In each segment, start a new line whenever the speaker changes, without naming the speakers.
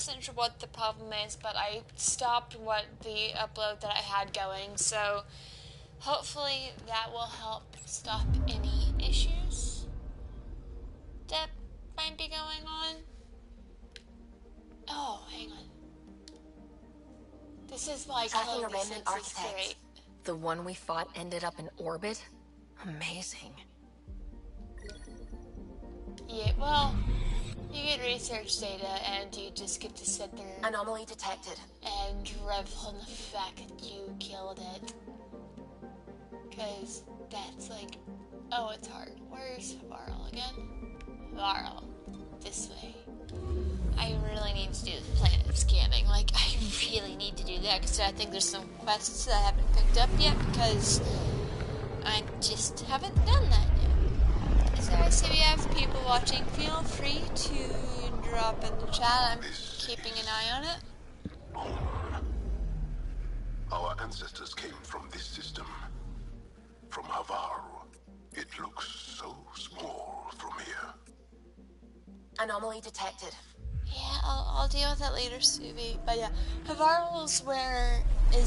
100% sure what the problem is, but I stopped the upload that I had going, so hopefully that will help stop any issues that might be going on. Oh, hang on. This is why I
Tracking
call
a
the
remnant
census
artifact.
theory.
The one we fought ended up in orbit? Amazing.
Yeah, well, you get research data and you just get to sit there
Anomaly detected.
and revel in the fact that you killed it. Because that's like, oh, it's hard. Where's Havarl again? Havarl. This way. I really need to do the planet scanning. Like, I really need to do that because I think there's some quests that I haven't picked up yet because I just haven't done that yet. So I see we have people watching. Feel free to drop in the chat. I'm keeping an eye on it.
Our ancestors came from this system. From Havarl. It looks so small from here.
Anomaly detected.
Yeah, I'll deal with that later, Suvi. But yeah, Havarl is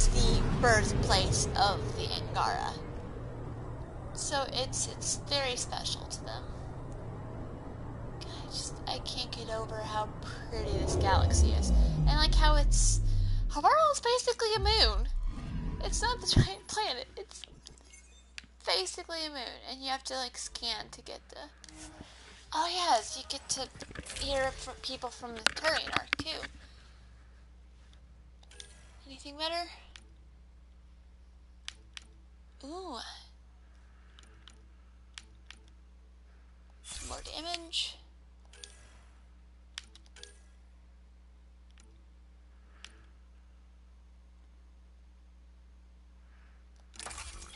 the birthplace of the Angara. So it's very special to them. I can't get over how pretty this galaxy is. And like how Havarl is basically a moon. It's not the giant planet, it's basically a moon. And you have to like scan to get the... Oh yes, you get to hear from people from the Turian arc too. Anything better? Ooh. Some more damage.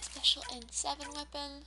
Special N7 weapon.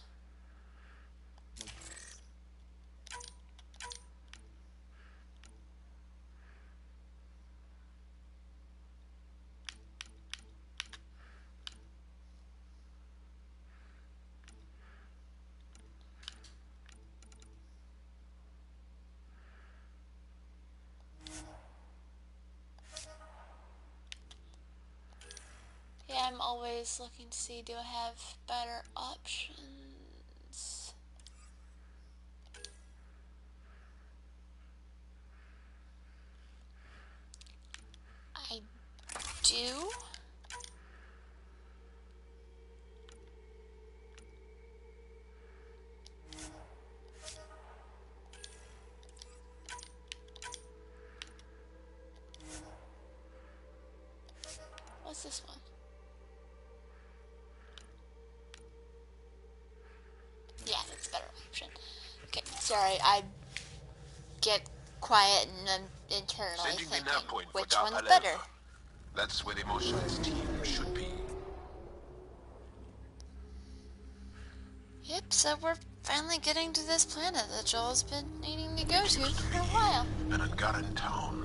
Yeah, I'm always looking to see, do I have better options? I do. What's this one? Yeah, that's a better option. Okay, sorry, I get quiet and I'm internally thinking, which one's better?
That's where the emotionless team should be.
Yep, so we're finally getting to this planet that Joel's been needing to go to for a while.
An Angaran town.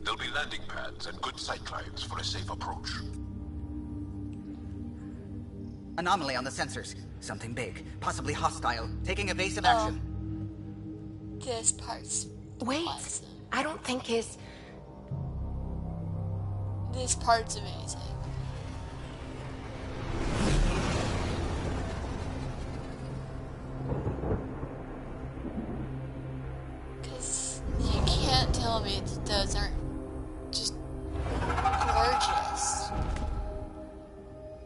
There'll be landing pads and good sight lines for a safe approach.
Anomaly on the sensors. Something big, possibly hostile, taking evasive action.
This part's
Wait,
awesome.
I don't think his...
This part's amazing. Because you can't tell me that those aren't just gorgeous.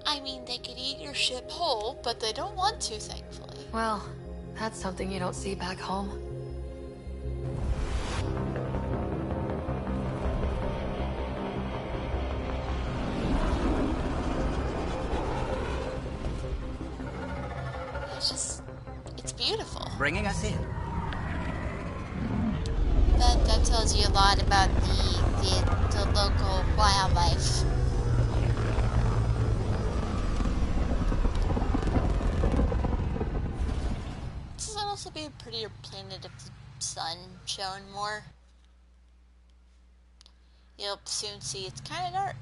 I mean, they could eat your ship whole, but they don't want to, thankfully.
Well, that's something you don't see back home.
It's beautiful.
Bringing us in.
That tells you a lot about the local wildlife. This will also be a prettier planet if the sun shone more. You'll soon see it's kind of dark.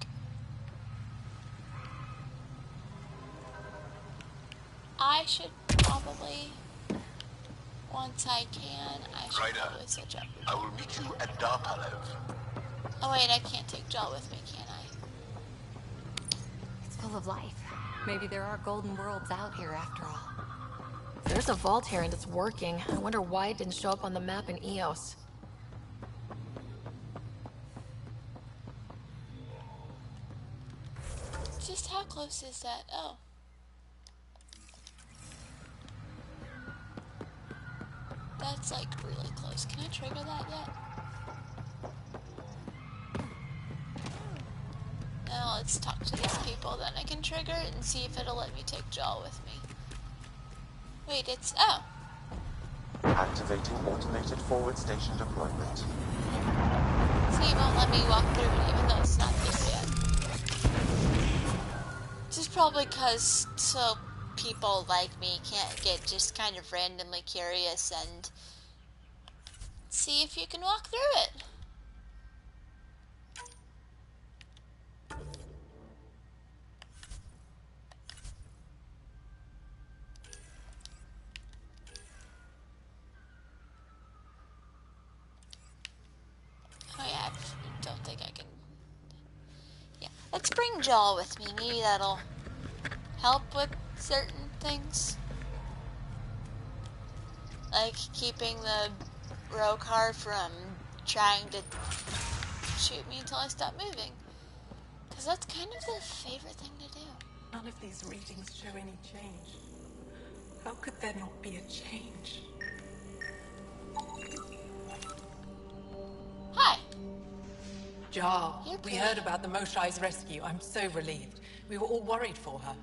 I should probably, once I can, I should
Ryder,
probably switch up.
I will meet you at Darpalev.
Oh wait, I can't take Joel with me, can I?
It's full of life. Maybe there are golden worlds out here after all. If there's a vault here and it's working, I wonder why it didn't show up on the map in Eos.
Just how close is that? Oh. That's like really close. Can I trigger that yet? Now let's talk to these people, then I can trigger it and see if it'll let me take Joel with me. Wait, it's... oh.
Activating automated forward station deployment.
See, it won't let me walk through it even though it's not just yet. This is probably because so people like me can't get just kind of randomly curious and see if you can walk through it. Oh yeah, I don't think I can. Yeah, let's bring Joel with me. Maybe that'll help with certain things. Like keeping the Roekaar from trying to shoot me until I stop moving. Because that's kind of their favorite thing to do.
None of these readings show any change. How could there not be a change?
Hi.
Jar,
You're
we
pretty.
heard about the Moshai's rescue. I'm so relieved. We were all worried for her.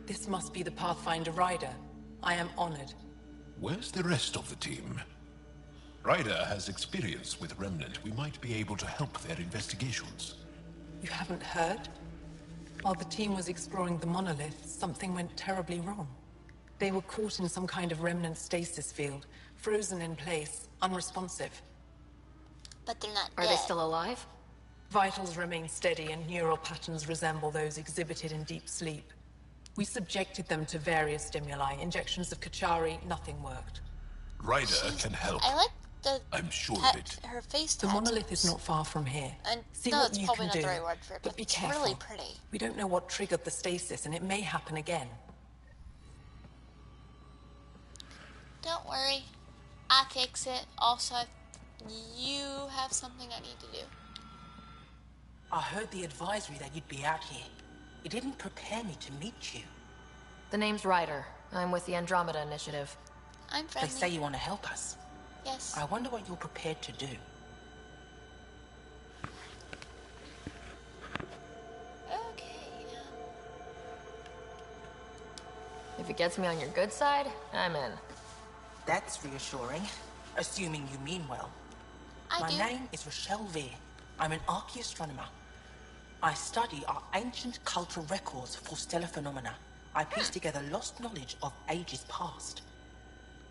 This must be the Pathfinder Ryder. I am honored.
Where's the rest of the team? Ryder has experience with Remnant. We might be able to help their investigations.
You haven't heard? While the team was exploring the monolith, something went terribly wrong. They were caught in some kind of remnant stasis field, frozen in place, unresponsive.
But they're not
Are
dead.
they still alive?
Vitals remain steady and neural patterns resemble those exhibited in deep sleep. We subjected them to various stimuli, injections of Kachari, nothing worked.
Ryder can help.
I like the
I'm sure of it.
her face
The
tattoos.
monolith is not far from here.
And
See
no,
what
it's
you
probably
can
not
do.
the right word for it,
But
but
be
it's
careful.
really pretty.
We don't know what triggered the stasis, and it may happen again.
Don't worry, I fix it. Also, you have something I need to do.
I heard the advisory that you'd be out here. It didn't prepare me to meet you.
The name's Ryder. I'm with the Andromeda Initiative.
I'm
They
friendly.
say you want to help us.
Yes.
I wonder what you're prepared to do.
Okay.
If it gets me on your good side, I'm in.
That's reassuring, assuming you mean well.
I
My
do.
name is Rochelle Veer. I'm an archaeoastronomer. I study our ancient cultural records for stellar phenomena. I piece together lost knowledge of ages past.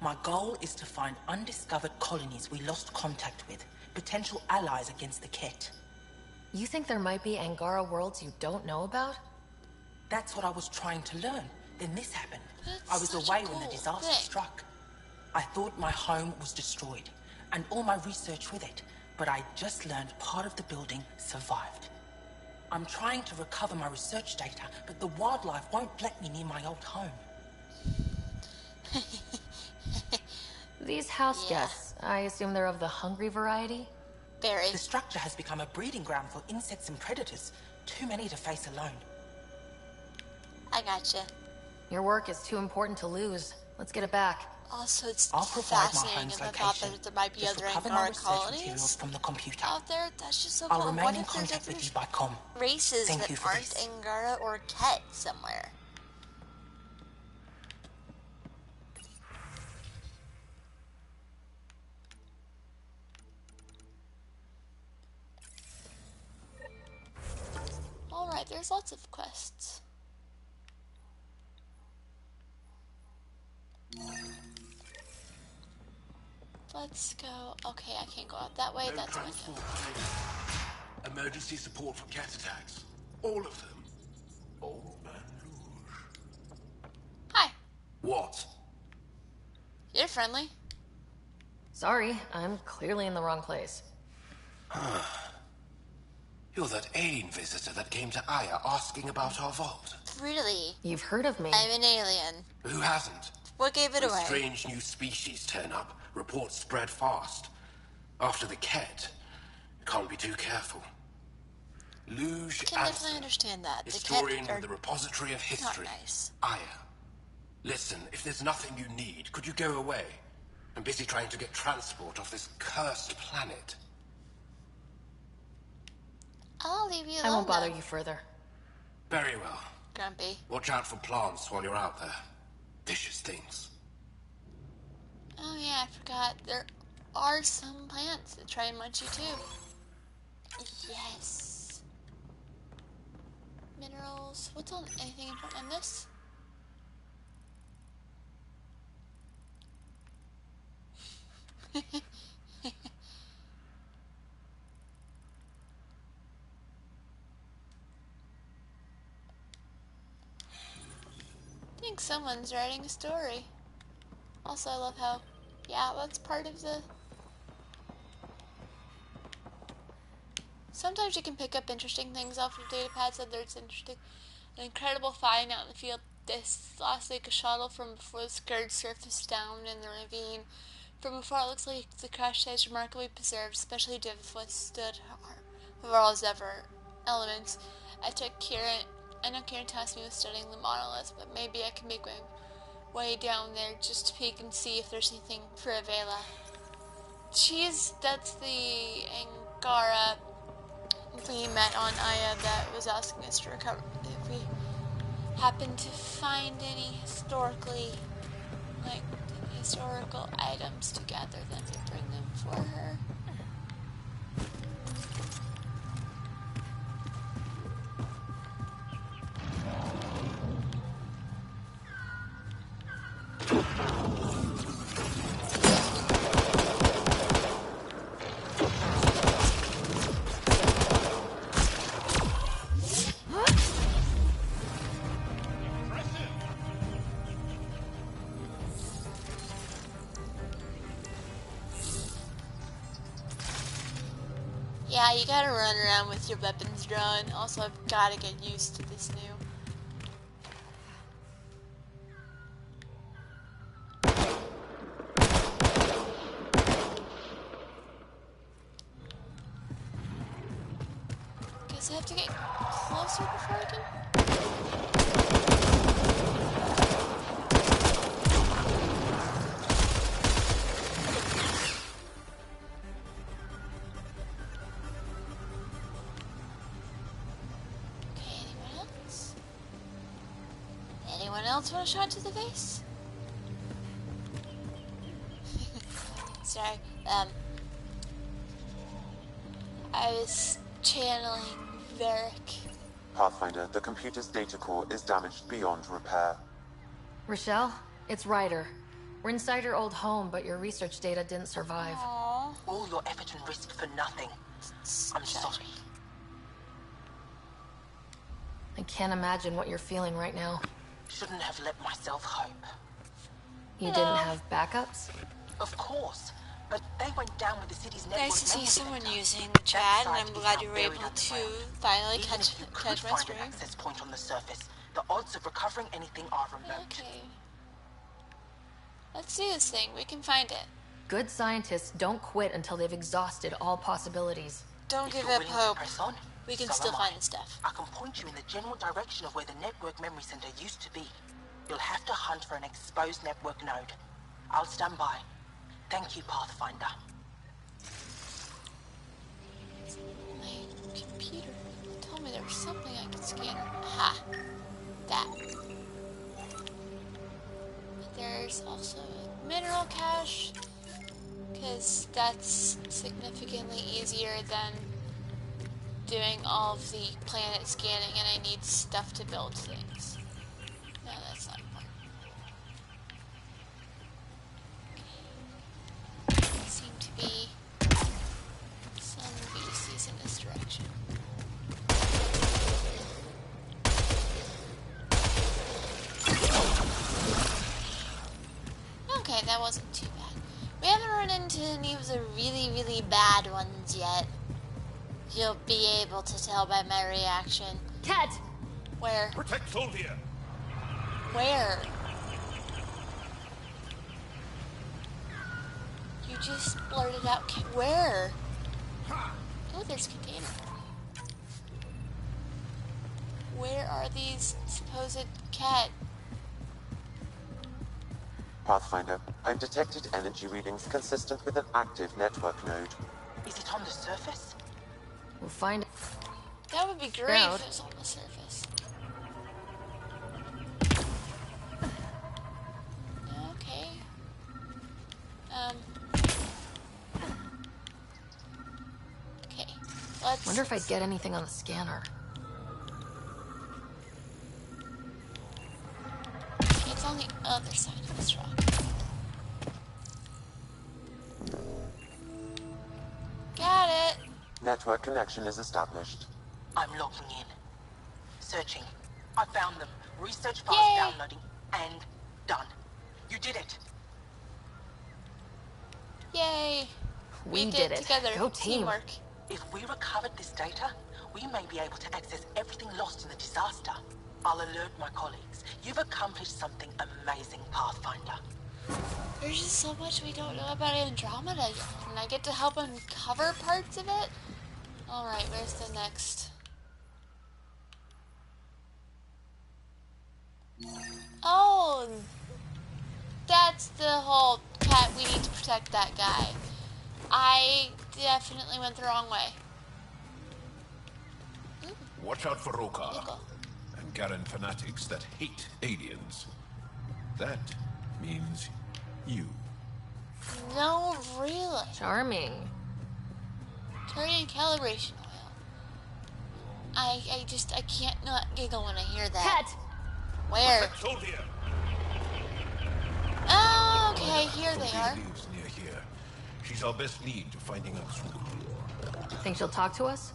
My goal is to find undiscovered colonies we lost contact with, potential allies against the Ket.
You think there might be Angara worlds you don't know about?
That's what I was trying to learn. Then this happened.
That's
I was
such a
away when
cool
the disaster
thing.
struck. I thought my home was destroyed, and all my research with it, but I just learned part of the building survived. I'm trying to recover my research data, but the wildlife won't let me near my old home.
These house
Yeah.
guests, I assume they're of the hungry variety?
Very.
The structure has become a breeding ground for insects and predators, too many to face alone.
I gotcha.
Your work is too important to lose. Let's get it back.
Also, it's
I'll provide my
fascinating
home's
in the thought
location.
that there might be
Just
other
recover my
Angara
research materials
colonies
from the computer.
out there. That's just so
I'll
cool.
remain
What
in
if there's
contact with you
other
by com.
races
Thank
that
you for
aren't
this.
Angara or Ket somewhere? Alright, there's lots of quests. Let's go. Okay, I can't go out that way.
No
That's a
transport
window.
cleared. Emergency support for cat attacks. All of them. Old man Lush.
Hi.
What?
You're friendly.
Sorry, I'm clearly in the wrong place.
You're that alien visitor that came to Aya asking about our vault.
Really?
You've heard of me.
I'm an alien.
Who hasn't?
What gave it
When
away?
strange new species turn up, reports spread fast. After the Ket, you can't be too careful. Lush
I can definitely understand that. The
historian
Ket
of the repository of history.
not nice.
Aya. Listen, if there's nothing you need, could you go away? I'm busy trying to get transport off this cursed planet.
I'll leave you alone.
I won't bother
then.
you further.
Very well.
Grumpy.
Watch out for plants while you're out there. Vicious things.
Oh yeah, I forgot. There are some plants that try and munch you too. Yes. Minerals. What's on anything important on this? I think someone's writing a story. Also, I love how, yeah, that's part of the... Sometimes you can pick up interesting things off of data pads, whether it's interesting. An incredible find out in the field this last week, a shuttle from before the scared surfaced down in the ravine. From afar, it looks like the crash site is remarkably preserved, especially to have withstood Havarl's ever elements. I know Kieran tasked me with studying the monoliths, but maybe I can make my way down there just to peek and see if there's anything for Avela. That's the Angara we met on Aya that was asking us to recover if we happen to find any historical items to gather them and bring them for her. Yeah, you gotta run around with your weapons drawn. Also, I've gotta get used to this new. Guess I have to get closer before I can... Anyone else want a shot to the face? Sorry, I was channeling Varric.
Pathfinder, the computer's data core is damaged beyond repair.
Rochelle, it's Ryder. We're inside your old home, but your research data didn't survive.
Aww.
All your effort and risk for nothing. I'm sorry.
I can't imagine what you're feeling right now.
Shouldn't have let myself hope.
You didn't have backups?
Of course, but they went down with the city's network.
Nice to see
memory
someone
center.
using the chat,
That
and I'm
site
glad
is
you
now
were able
buried
to
underground.
finally
Even
catch
if you could
my
find
stream.
an access point on the surface, the odds of recovering anything are remote.
Okay. Let's do this thing. We can find it.
Good scientists don't quit until they've exhausted all possibilities.
Don't
If
give
you're
up
willing to
hope.
press on,
We can
so
still
am
find
I.
the stuff.
I can point you in the general direction of where the network memory center used to be. You'll have to hunt for an exposed network node. I'll stand by. Thank you, Pathfinder.
My computer told me there was something I could scan. Aha! That. There's also a mineral cache, because that's significantly easier than doing all of the planet scanning, and I need stuff to build things. No, that's not important. There seem to be some VCs in this direction. Okay, that wasn't too bad. We haven't run into any of the really, really bad ones yet. You'll be able to tell by my reaction.
Cat!
Where?
Protect Solvia!
Where? You just blurted out. Where? Oh, there's a container. Where are these supposed cat?
Pathfinder, I've detected energy readings consistent with an active network node.
Is it on the surface?
We'll find it.
That would be great if it was on the surface. Okay. Okay. Let's.
Wonder if I'd get anything on the scanner.
It's on the other side of this rock. Got it.
Network connection is established.
I'm logging in. Searching. I found them. Research files
Yay.
downloading and done. You did it.
Yay.
We did it.
Together.
Go team.
Teamwork.
If we recovered this data, we may be able to access everything lost in the disaster. I'll alert my colleagues. You've accomplished something amazing, Pathfinder.
There's just so much we don't know about Andromeda yet, and I get to help uncover parts of it? Alright, where's the next? Oh! That's the whole cat, we need to protect that guy. I definitely went the wrong way.
Watch out for Roekaar.
Eagle.
Angaran fanatics that hate aliens. That means you.
No, really.
Charming.
Turning calibration oil. I can't not giggle when I hear that.
Cat!
Where?
Protect Solvia!
Oh, okay, here they
Solvia
are.
lives near here. She's our best lead to finding Aksul.
Think she'll talk to us?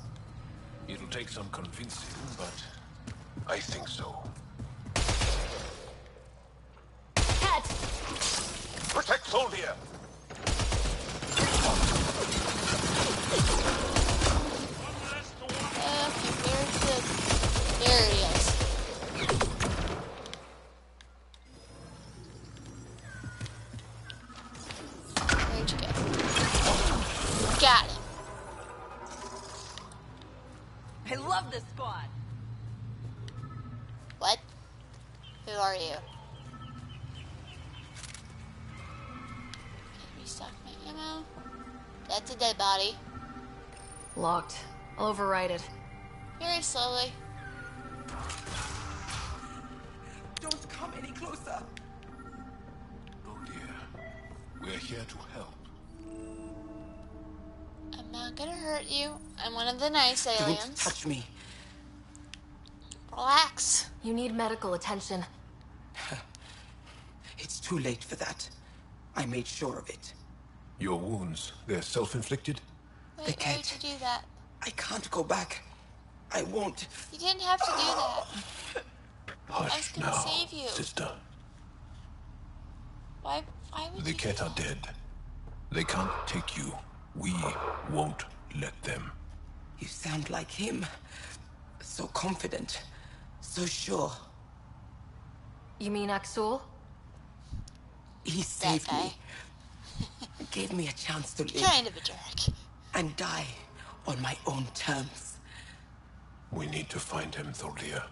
It'll take some convincing, but I think so.
Cat!
Protect Solvia!
Okay, where's the... There he is. Where'd you go? Got it.
I love this squad.
What? Who are you? Okay, restock my ammo. That's a dead body.
Locked. I'll override it.
Very slowly.
Don't come any closer.
Oh dear. We're here to help.
I'm not gonna hurt you. I'm one of the nice
Don't
aliens.
touch me.
Relax.
You need medical attention.
It's too late for that. I made sure of it.
Your wounds, they're self-inflicted?
Wait,
They
why would
can't.
you do that?
I can't go back. I won't.
You didn't have to do that. I was
Hush
gonna
now,
save you.
sister.
Why would
The
you
Ket
do
are
that?
dead. They can't take you. We won't let them.
You sound like him. So confident. So sure.
You mean Aksul?
He saved
guy.
me. Gave me a chance to live
Kind of a jerk.
and die on my own terms.
We need to find him, Thorlia.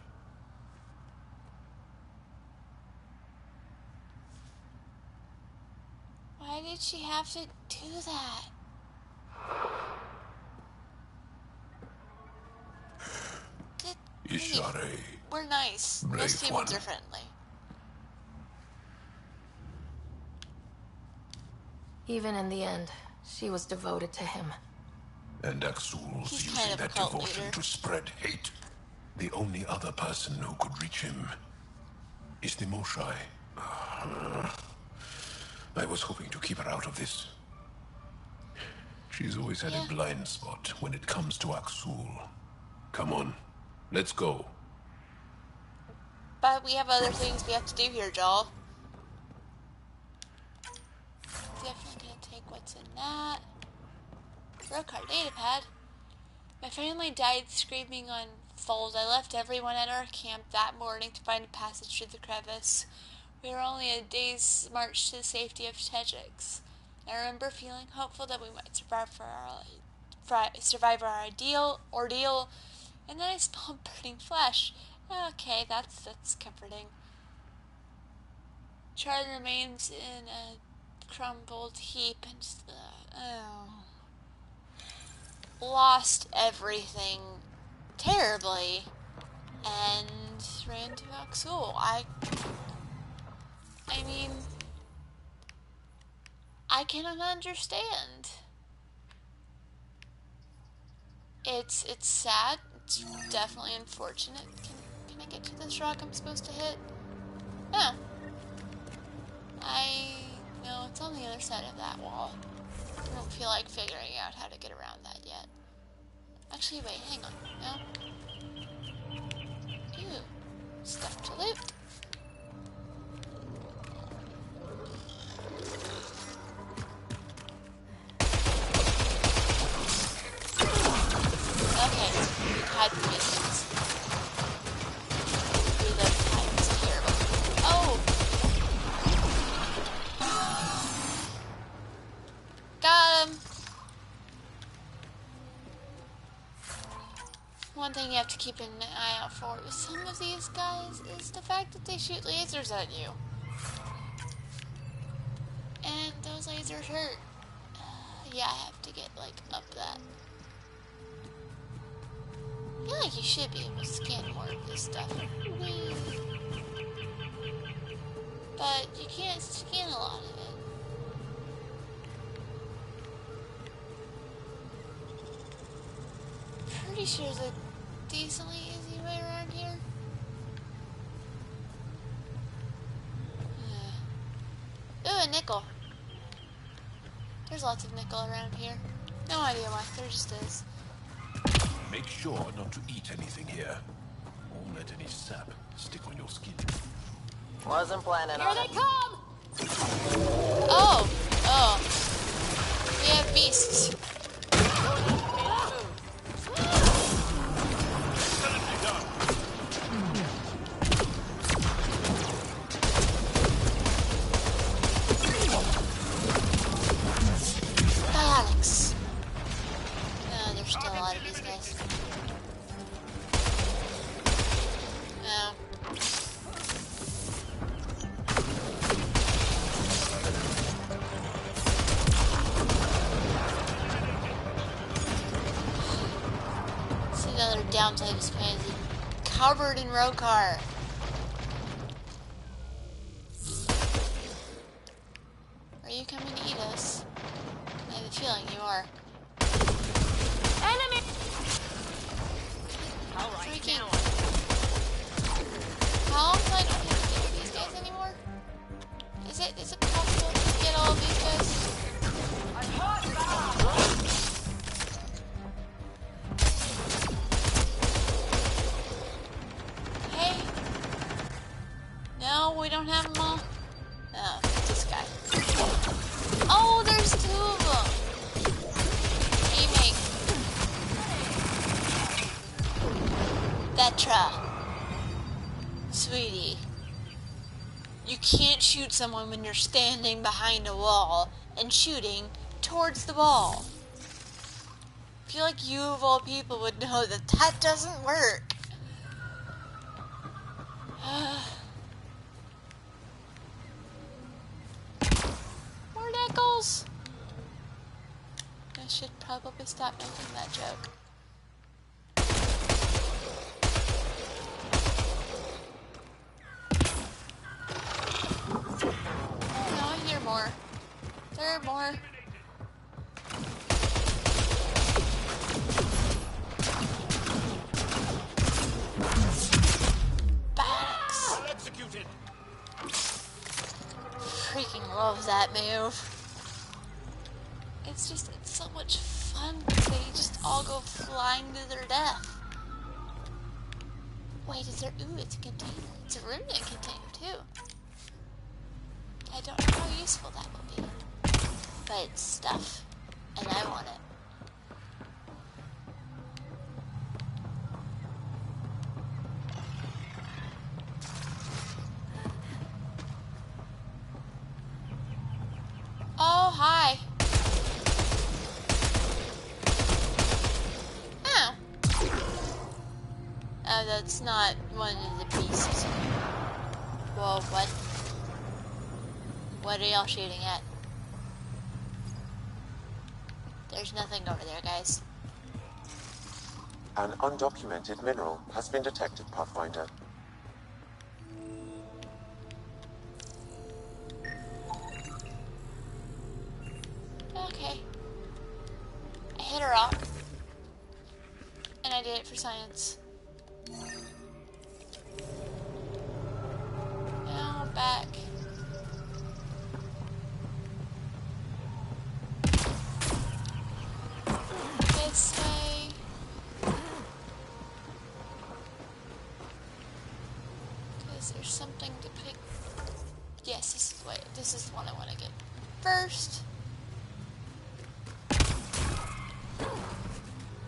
Why did she have to do that?
Ishare.
We're nice.
Brave
Most humans
one.
are friendly.
Even in the end, she was devoted to him.
And Aksul's
He's
using
kind of a
that
cult
devotion
leader.
to spread hate. The only other person who could reach him is the Moshai. I was hoping to keep her out of this. She's always had
Yeah.
a blind spot when it comes to Aksul. Come on, let's go.
But we have other things we have to do here, Joel. Definitely gonna take what's in that. Roekaar datapad. My family died screaming on fold. I left everyone at our camp that morning to find a passage through the crevice. We were only a day's march to the safety of Tetrix. I remember feeling hopeful that we might survive our ordeal, and then I smelled burning flesh. Okay, that's comforting. Charlie remains in a crumbled heap and just, lost everything terribly and ran to Axel. I mean, I cannot understand. It's sad. It's definitely unfortunate. Can I get to this rock I'm supposed to hit? No. No, it's on the other side of that wall. I don't feel like figuring out how to get around that yet. Actually, wait, hang on. No? Ew. Stuff to loot. Okay, we hide the distance. Reload time is terrible. Oh! Got him! One thing you have to keep an eye out for with some of these guys is the fact that they shoot lasers at you. And those lasers hurt. Yeah, I have to get, like, up that. I feel like you should be able to scan more of this stuff. Whee. But you can't scan a lot of it. Pretty sure there's a decently easy way around here. Ooh, a nickel. There's lots of nickel around here. No idea why, there just is.
Make sure not to eat anything here. Or let any sap stick on your skin.
Wasn't planning on it.
Here they come!
Oh! Oh. We have beasts. Alex. No, there's still a lot of these guys. No. See, the other downside is kind of covered in Roekaar. Are you coming to eat us? I have a feeling you are.
Enemy!
Freaking. How long till I don't have to deal with these guys anymore? Is it possible to get all of these guys? Hey. No, we don't have them all. Oh, this guy. Oh, there's two of them. Teammate. Vetra. Sweetie. You can't shoot someone when you're standing behind a wall and shooting towards the wall. I feel like you of all people would know that that doesn't work. More nickels. I should probably stop making that joke. Oh no, I hear more. There are more. Backs.
Executed.
Freaking love that move. It's so much fun because they just all go flying to their death. Wait, is there? Ooh, it's a container. It's a remnant container too. I don't know how useful that will be, but it's stuff, and I want it. that's not one of the pieces. Whoa, what? What are y'all shooting at? There's nothing over there, guys.
An undocumented mineral has been detected, Pathfinder.
Okay. I hit a rock. And I did it for science. Now back. This way. Because there's something to pick. Yes, this is the way. This is the one I want to get first.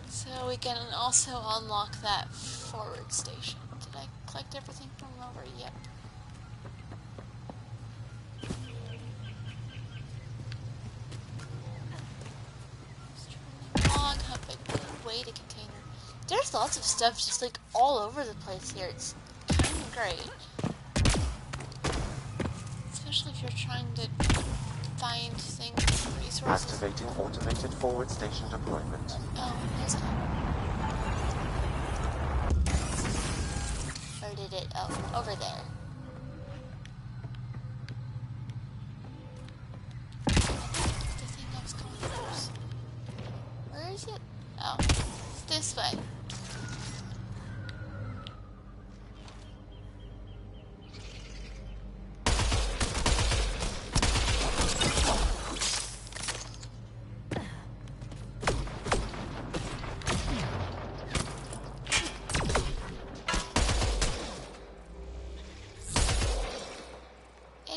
So we can also unlock that forward station. Did I collect everything from over? Yep. Log, hump it, weight a container. There's lots of stuff just like all over the place here. It's kind of great. Especially if you're trying to find things, resources.
Activating automated forward station deployment.
Oh, there's a... Where did it... Oh, over there. The thing I was going first. Where is it? Oh, it's this way.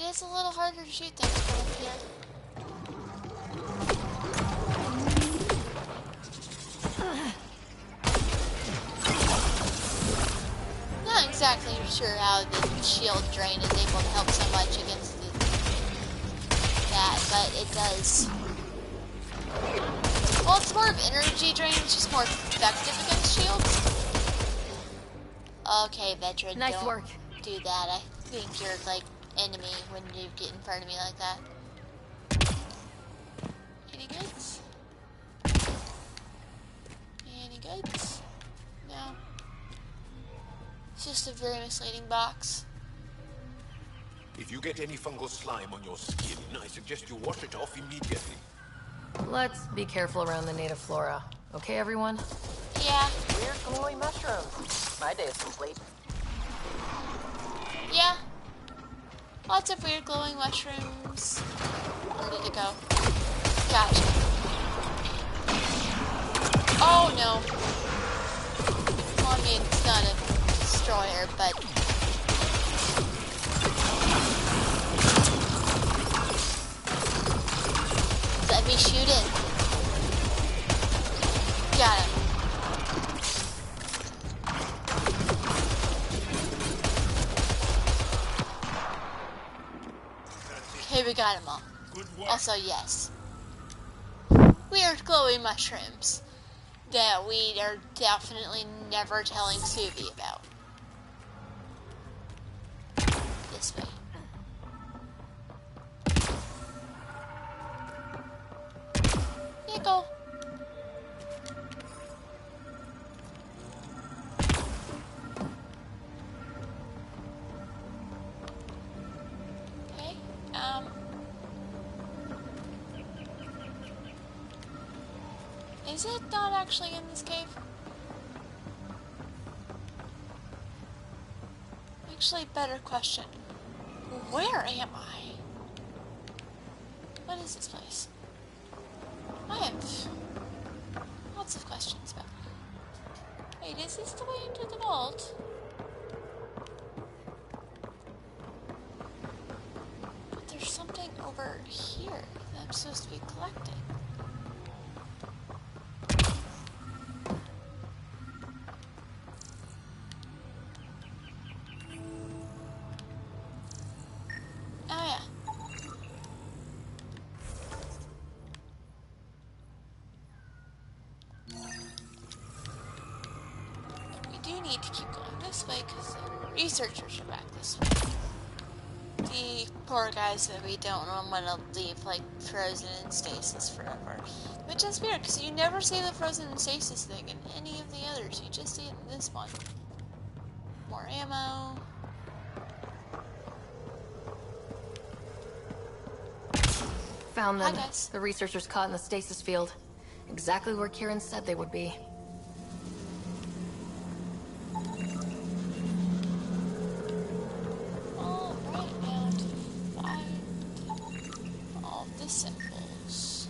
It's a little harder to shoot things from up here. Not exactly sure how the shield drain is able to help so much against that, but it does. Well, it's more of energy drain, it's just more effective against shields. Okay, veteran,
nice
don't
work.
Do that. I think you're like enemy when you get in front of me like that. Any goods? Any goods? No. It's just a very misleading box.
If you get any fungal slime on your skin, I suggest you wash it off immediately.
Let's be careful around the native flora. Okay, everyone?
Yeah.
Weird glowing mushrooms. My day is complete.
Yeah. Lots of weird glowing mushrooms. Where did it go? Gotcha. Oh no. Well, I mean, it's not a destroyer, but... Let me shoot it. Got him. Okay, we got them all. Also, yes. Weird glowing mushrooms that we are definitely never telling Suvi about. This way. Nickel. Okay, is it not actually in this cave? Actually, better question. Where am I? What is this place? I have lots of questions about it. Wait, is this the way into the vault? But there's something over here that I'm supposed to be collecting. Oh yeah. We do need to keep going this way because the researchers are back this way. The poor guys that we don't want to leave, like, frozen in stasis forever. Which is weird, because you never see the frozen in stasis thing in any of the others. You just see it in this one. More ammo.
Found them.
Hi, guys.
The researchers caught in the stasis field. Exactly where Kieran said they would be.
Alright, now to find all the symbols.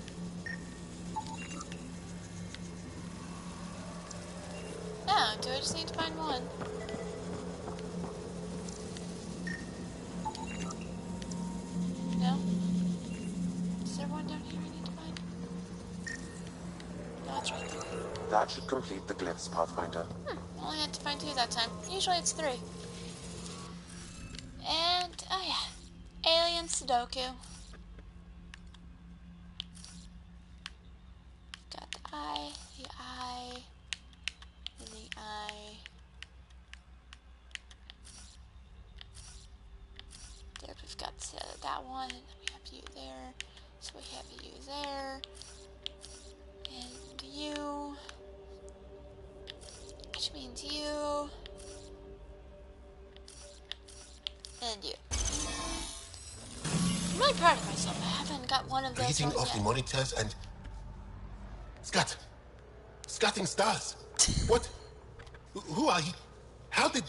Oh, do I just need to find one? No? Is there one down here I need to find? No, it's right there.
That should complete the glyphs, Pathfinder.
Only had to find 2 that time. Usually it's 3. And, oh yeah, Alien Sudoku. Got the eye, and the eye. There, we've got that one, and then we have you there. So we have you there. And you. Which means you. And you. I'm really proud of myself. I haven't got one of those
Reading
wrong
off the
yet.
monitors and... Scatting stars. What? Who are you? How did...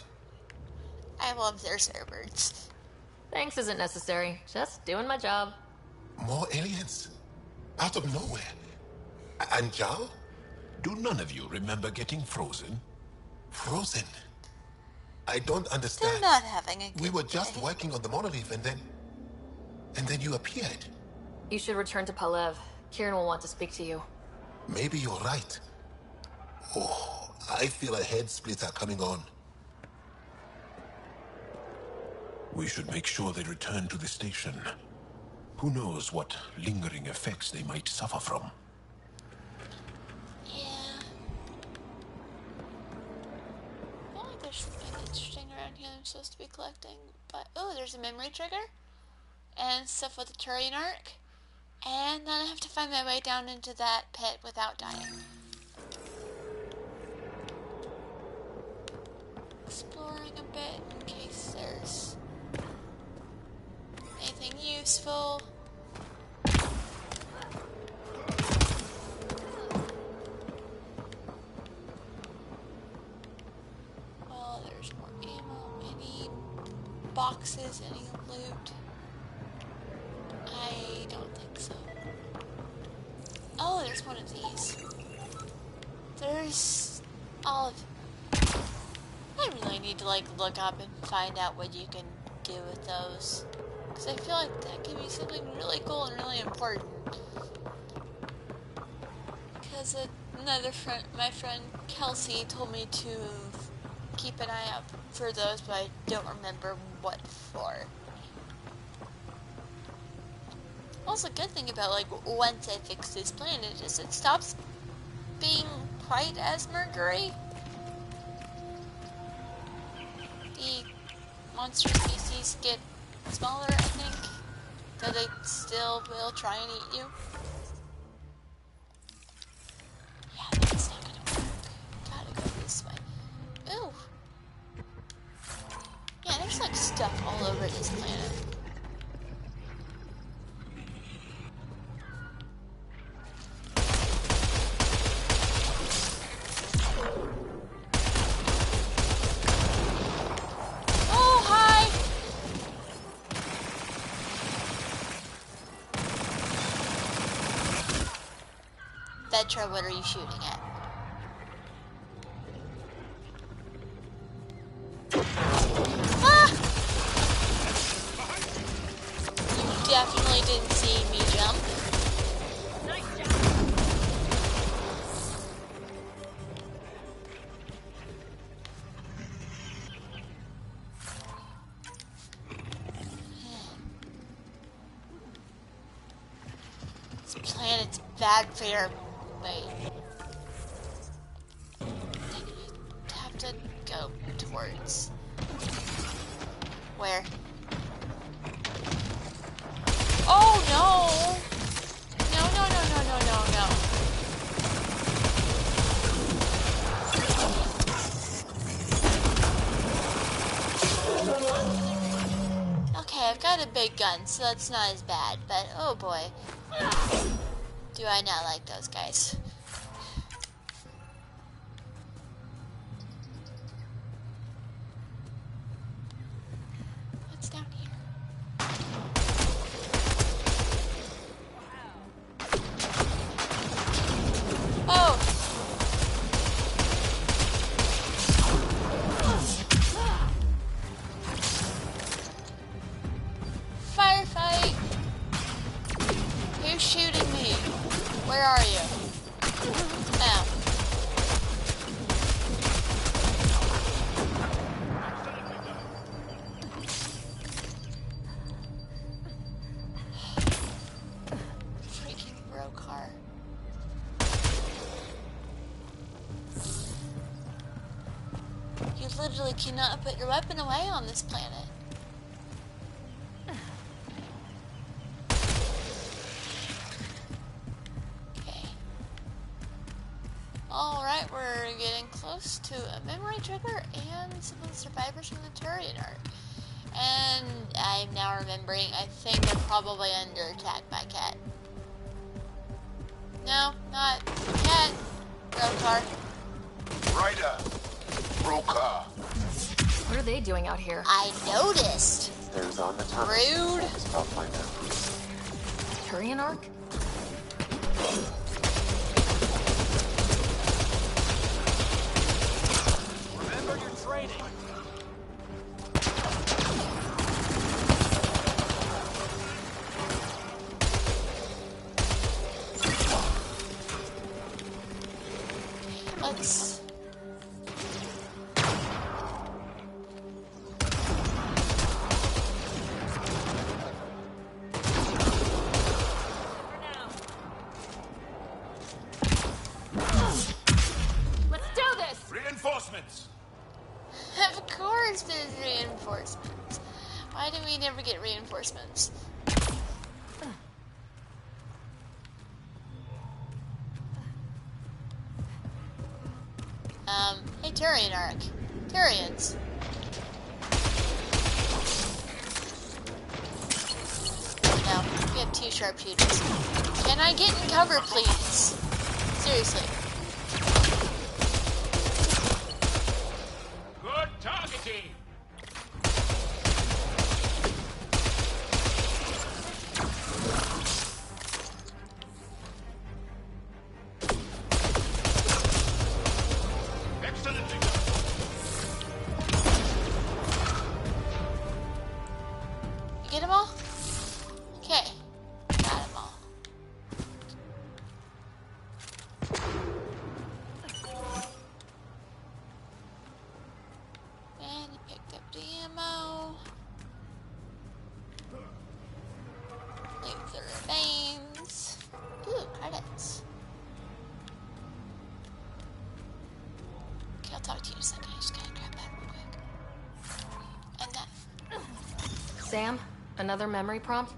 I love their servers.
Thanks isn't necessary. Just doing my job.
More aliens? Out of nowhere? And Zhao? Do none of you remember getting frozen? Frozen? I don't understand.
They're not having a good
We were just
day.
working on the monolith and then you appeared.
You should return to Palev. Kieran will want to speak to you.
Maybe you're right. Oh, I feel a head splitter coming on. We should make sure they return to the station. Who knows what lingering effects they might suffer from.
Yeah. I feel like there's something interesting around here I'm supposed to be collecting. But, oh, there's a memory trigger. And stuff with the Turian arc. And then I have to find my way down into that pit without dying. Exploring a bit in case there's anything useful. Well, there's more ammo, any boxes, any loot. I don't think so. Oh, there's one of these. There's all of... I really need to, like, look up and find out what you can do with those. Because I feel like that could be something really cool and really important. Because another friend, my friend Kelsey, told me to keep an eye out for those, but I don't remember what for. Also, good thing about, like, once I fix this planet is it stops being quite as Mercury. The monster species get smaller, I think, though they still will try and eat you. Yeah, that's not gonna work. Gotta go this way. Ooh. Yeah, there's, like, stuff all over this planet. Vetra, what are you shooting at? Ah! You definitely didn't see me jump. This planet's bad for your... Wait. I have have to go towards. Where? Oh no! No, no, no, no, no, no, no. Okay, I've got a big gun, so that's not as bad, but oh boy. Do I not like those guys. What's down here? Oh! Firefight! Who's shooting me? Where are you? Ow. Freaking Roekaar. You literally cannot put your weapon away on this planet. Alright, we're getting close to a memory trigger and some of the survivors from the Turian arc. And I'm now remembering, I think they're probably under attack by Cat. No, not Cat. Roekaar.
Ryder! Roekaar!
What are they doing out here?
I noticed.
Those on the tower.
Rude.
Spellfinder.
Turian arc?
Remember your training.
Let's...
Let's do this!
Reinforcements!
Of course there's reinforcements. Why do we never get reinforcements? Hey, Turian arc. Turians. No, we have 2 sharpshooters. Can I get in cover, please? Seriously.
Good targeting! Excellently done.
You get them all? Okay. Got them all. And you picked up the ammo. Loot the remains. Ooh, credits. Okay, I'll talk to you in a second. I just gotta grab that real quick. And that.
Sam, another memory prompt?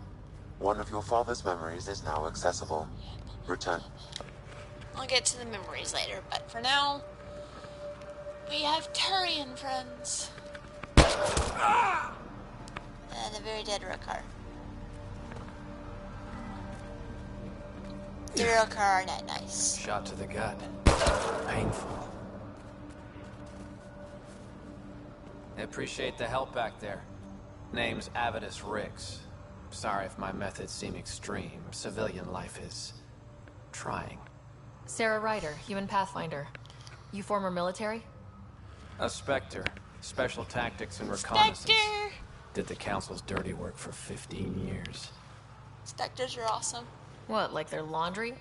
One of your father's memories is now accessible. Return.
I'll get to the memories later, but for now, we have Turian friends. And a very dead Roekaar. The Roekaar are not nice.
Shot to the gut. Painful. I appreciate the help back there. Name's Avidus Riggs. Sorry if my methods seem extreme. Civilian life is... trying.
Sarah Ryder, human pathfinder. You former military?
A Spectre. Special tactics and reconnaissance.
Spectre!
Did the Council's dirty work for 15 years.
Spectres are awesome.
What, like their laundry?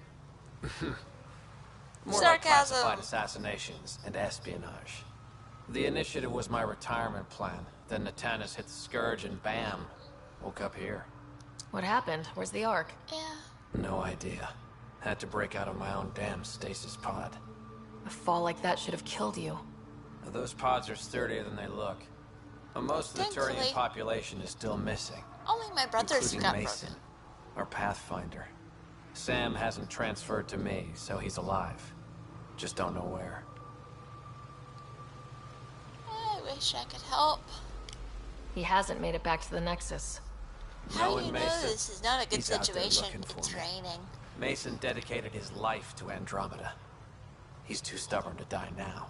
More like classified assassinations and espionage. The initiative was my retirement plan. Then Natanis hit the Scourge and bam, woke up here.
What happened? Where's the Ark?
Yeah.
No idea. Had to break out of my own damn stasis pod.
A fall like that should have killed you.
Those pods are sturdier than they look. But most of the Turian population is still missing.
Only my brother's
including
got
Mason,
broken.
our pathfinder. Sam hasn't transferred to me, so he's alive. Just don't know where.
I wish I could help.
He hasn't made it back to the Nexus.
How do you know this is not a good
He's out there
situation?
looking for
It's
me.
raining.
Mason dedicated his life to Andromeda. He's too stubborn to die now.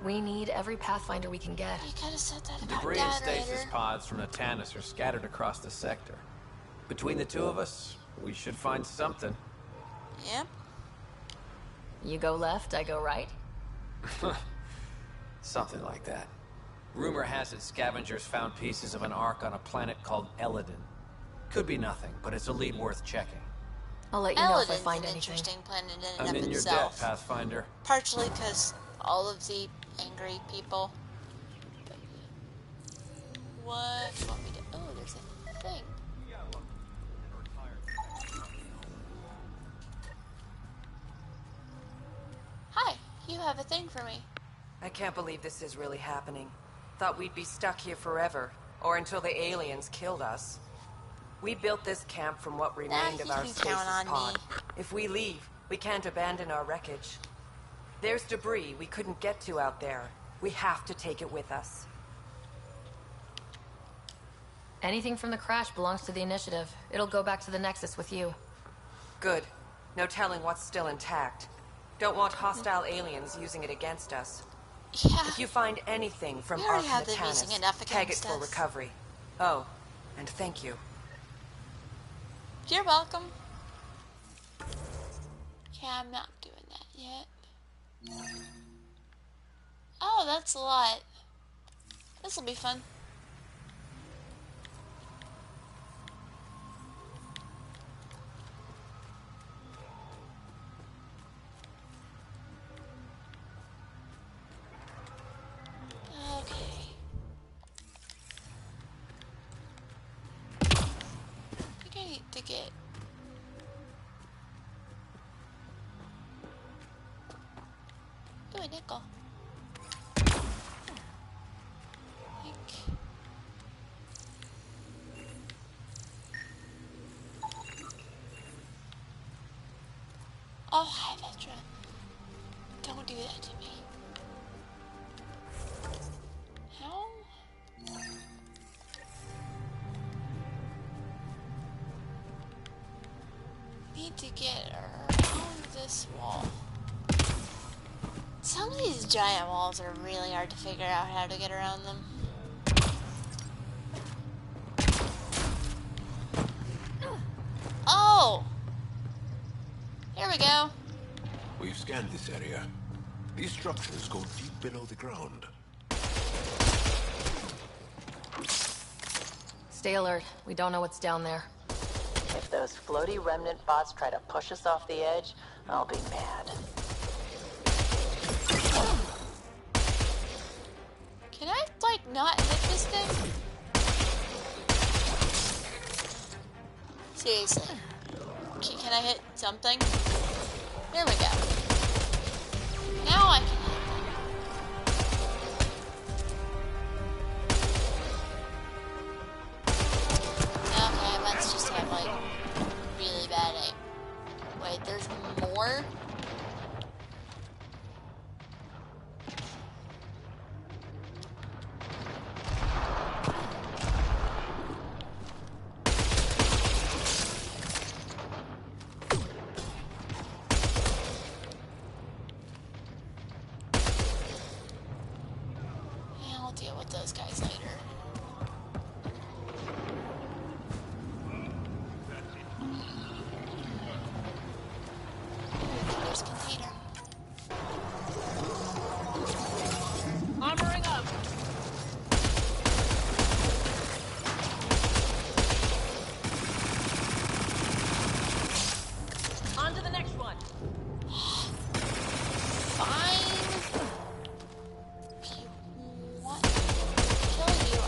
We need every Pathfinder we can get.
You could have said that about
Debris and
Dad,
stasis
Ryder.
pods from the Tannis are scattered across the sector. Between the two of us, we should find something.
Yep.
You go left, I go right.
Something like that. Rumor has it scavengers found pieces of an ark on a planet called Eladin. Could be nothing, but it's a lead worth checking.
I'll let you know if I
Eladin's
find
an
anything.
interesting planet in
I'm
and
in
of
your debt,
itself.
Pathfinder.
Partially because all of the angry people. What do you want me to? Oh, there's a thing. Hi, you have a thing for me.
I can't believe this is really happening. Thought we'd be stuck here forever, or until the aliens killed us. We built this camp from what remained
you
of our
can
stasis
count on
pod.
me.
If we leave, we can't abandon our wreckage. There's debris we couldn't get to out there. We have to take it with us.
Anything from the crash belongs to the Initiative. It'll go back to the Nexus with you.
Good. No telling what's still intact. Don't want hostile aliens using it against us.
Yeah.
If you find anything from
We already
Ark
have them
Natanus,
using enough
tag it
against
for
us.
recovery. Oh, and thank you.
You're welcome. Yeah, I'm not doing that yet. Oh, that's a lot. This'll be fun. Okay. I think I need to get... Ooh, a nickel. Oh, hi, Vetra. Don't do that to me. How? Need to get around this wall. Some of these giant walls are really hard to figure out how to get around them. Oh! Here we go.
We've scanned this area. These structures go deep below the ground.
Stay alert. We don't know what's down there.
If those floaty remnant bots try to push us off the edge, I'll be mad.
Can I, like, not hit this thing? Seriously. Can I hit something? There we go. Now I can hit them. Okay, I must just have, like, really bad aim. Wait, there's more? Deal with those guys later. There's a container.
Armoring up! On to the next one!
Fine. If you want to kill you, I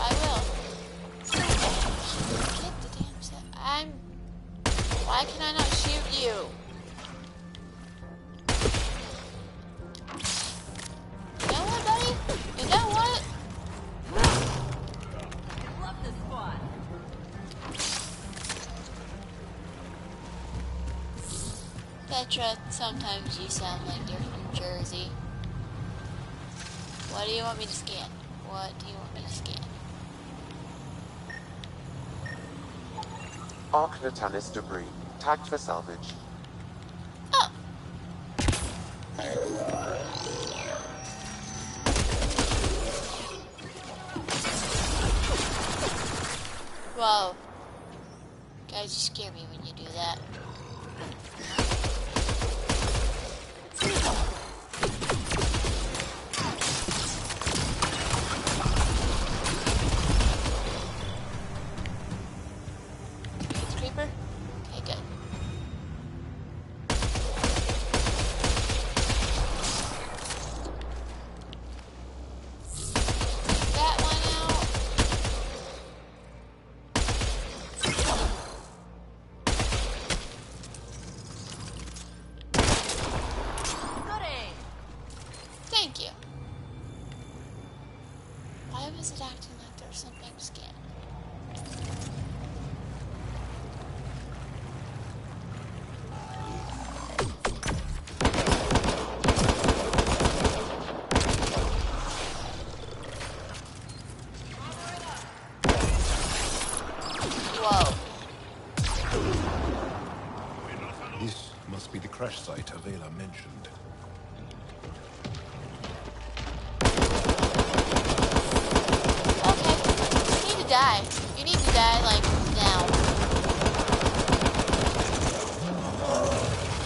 Petra, sometimes you sound like you're from Jersey. What do you want me to scan? What do you want me to scan?
Arc Natalis debris. Tagged for salvage.
Oh. Whoa. Guys, you scare me when you do that. Creeper? Okay, good. That one out. Thank you. Why was it acting like there's something to scan? Whoa.
This must be the crash site Avela mentioned.
Okay. You need to die. You need to die, like, now.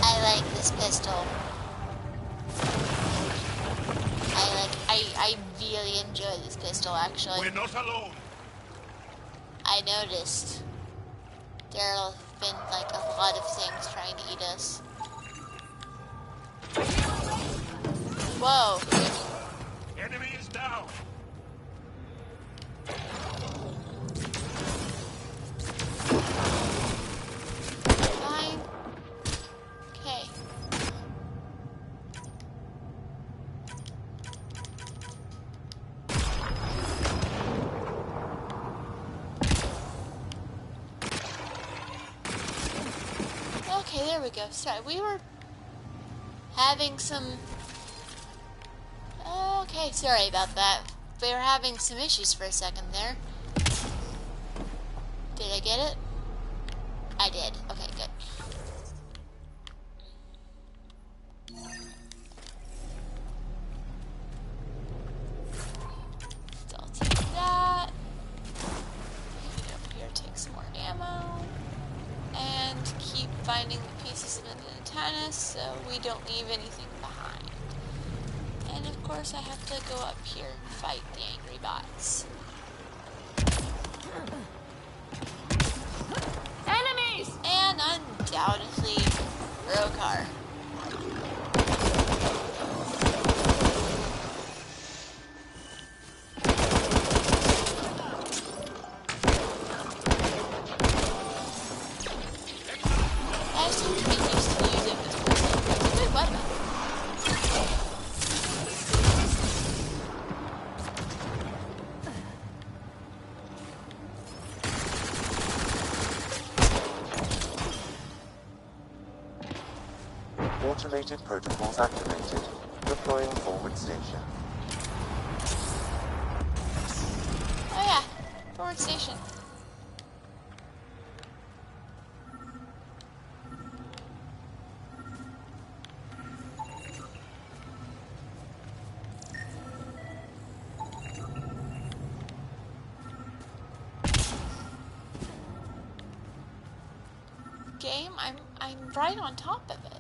I like this pistol. I really enjoy this pistol, actually.
We're not alone.
I noticed there have been, like, a lot of things trying to eat us. Whoa.
Enemy is down.
Fine. Okay. Okay, there we go. Sorry, we were having some... Okay, sorry about that. We were having some issues for a second there. Did I get it? I did. Okay, good. So I'll take that. Get over here, take some more ammo. And keep finding the pieces of the antennas so we don't leave anything behind. And of course I have to go up here and fight the angry bots.
Enemies!
And undoubtedly, Roekaar. I seem to be used to using this weapon. It's a good weapon.
Automated protocols activated. Deploying forward station.
Oh yeah, forward station. Game, I'm right on top of it.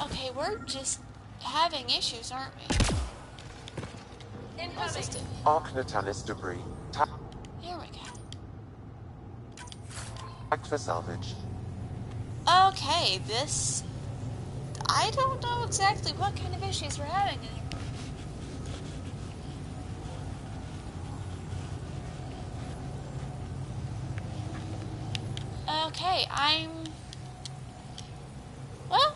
Okay, we're just having issues, aren't we? What's this do?
Arc Natalis debris.
Here we go.
Tagged for salvage.
Okay, this... I don't know exactly what kind of issues we're having anymore. Okay, well,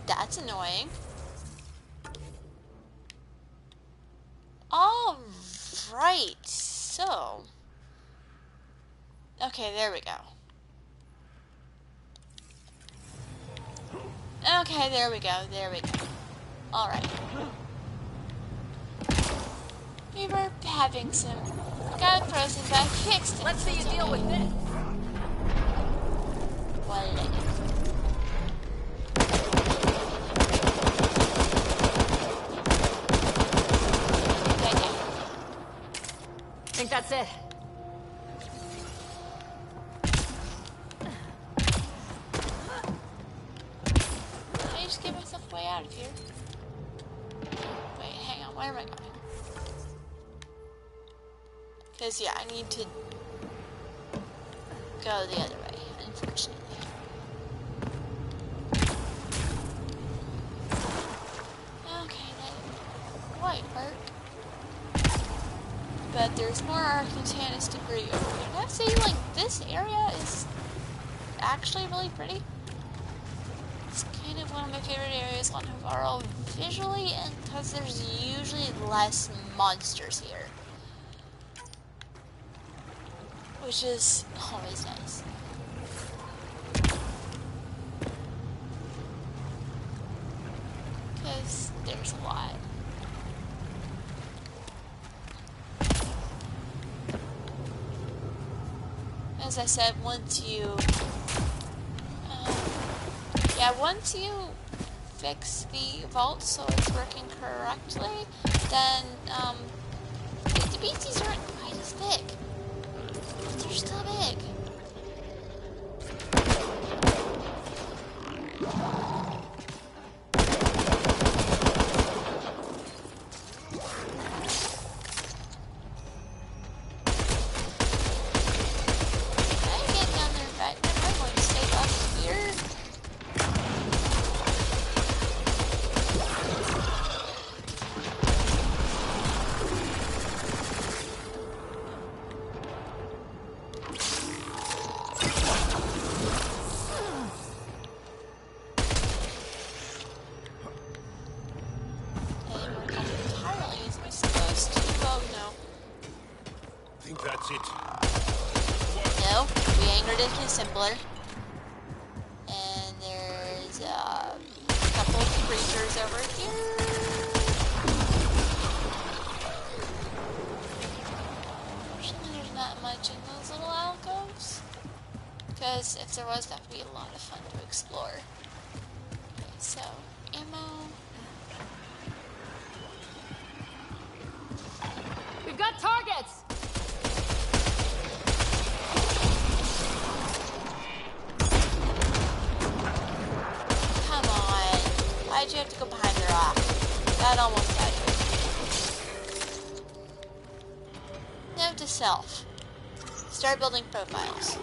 that's annoying. Alright, so... Okay, there we go. Okay, there we go, there we go. Alright. We were having some... Got frozen, but I fixed it.
Let's see you deal with this.
What did I do?
I think that's it.
Can I just get myself way out of here? Wait, hang on, where am I going? Because, yeah, I need to go the other way, unfortunately. Okay, that might work. But there's more Arcantanus debris over here. I have to say, like, this area is actually really pretty. It's kind of one of my favorite areas on Havarl visually, and because there's usually less monsters here. Which is always nice. Because there's a lot. As I said, once you fix the vault so it's working correctly, then the beasties aren't quite as big. But they're still big. Simpler. And there's a couple of creatures over here. Unfortunately, there's not much in those little alcoves. Because if there was, that would be a lot of fun to explore. Okay, so, ammo.
We've got targets!
Why'd you have to go behind the rock? That almost had you. Note to self. Start building profiles.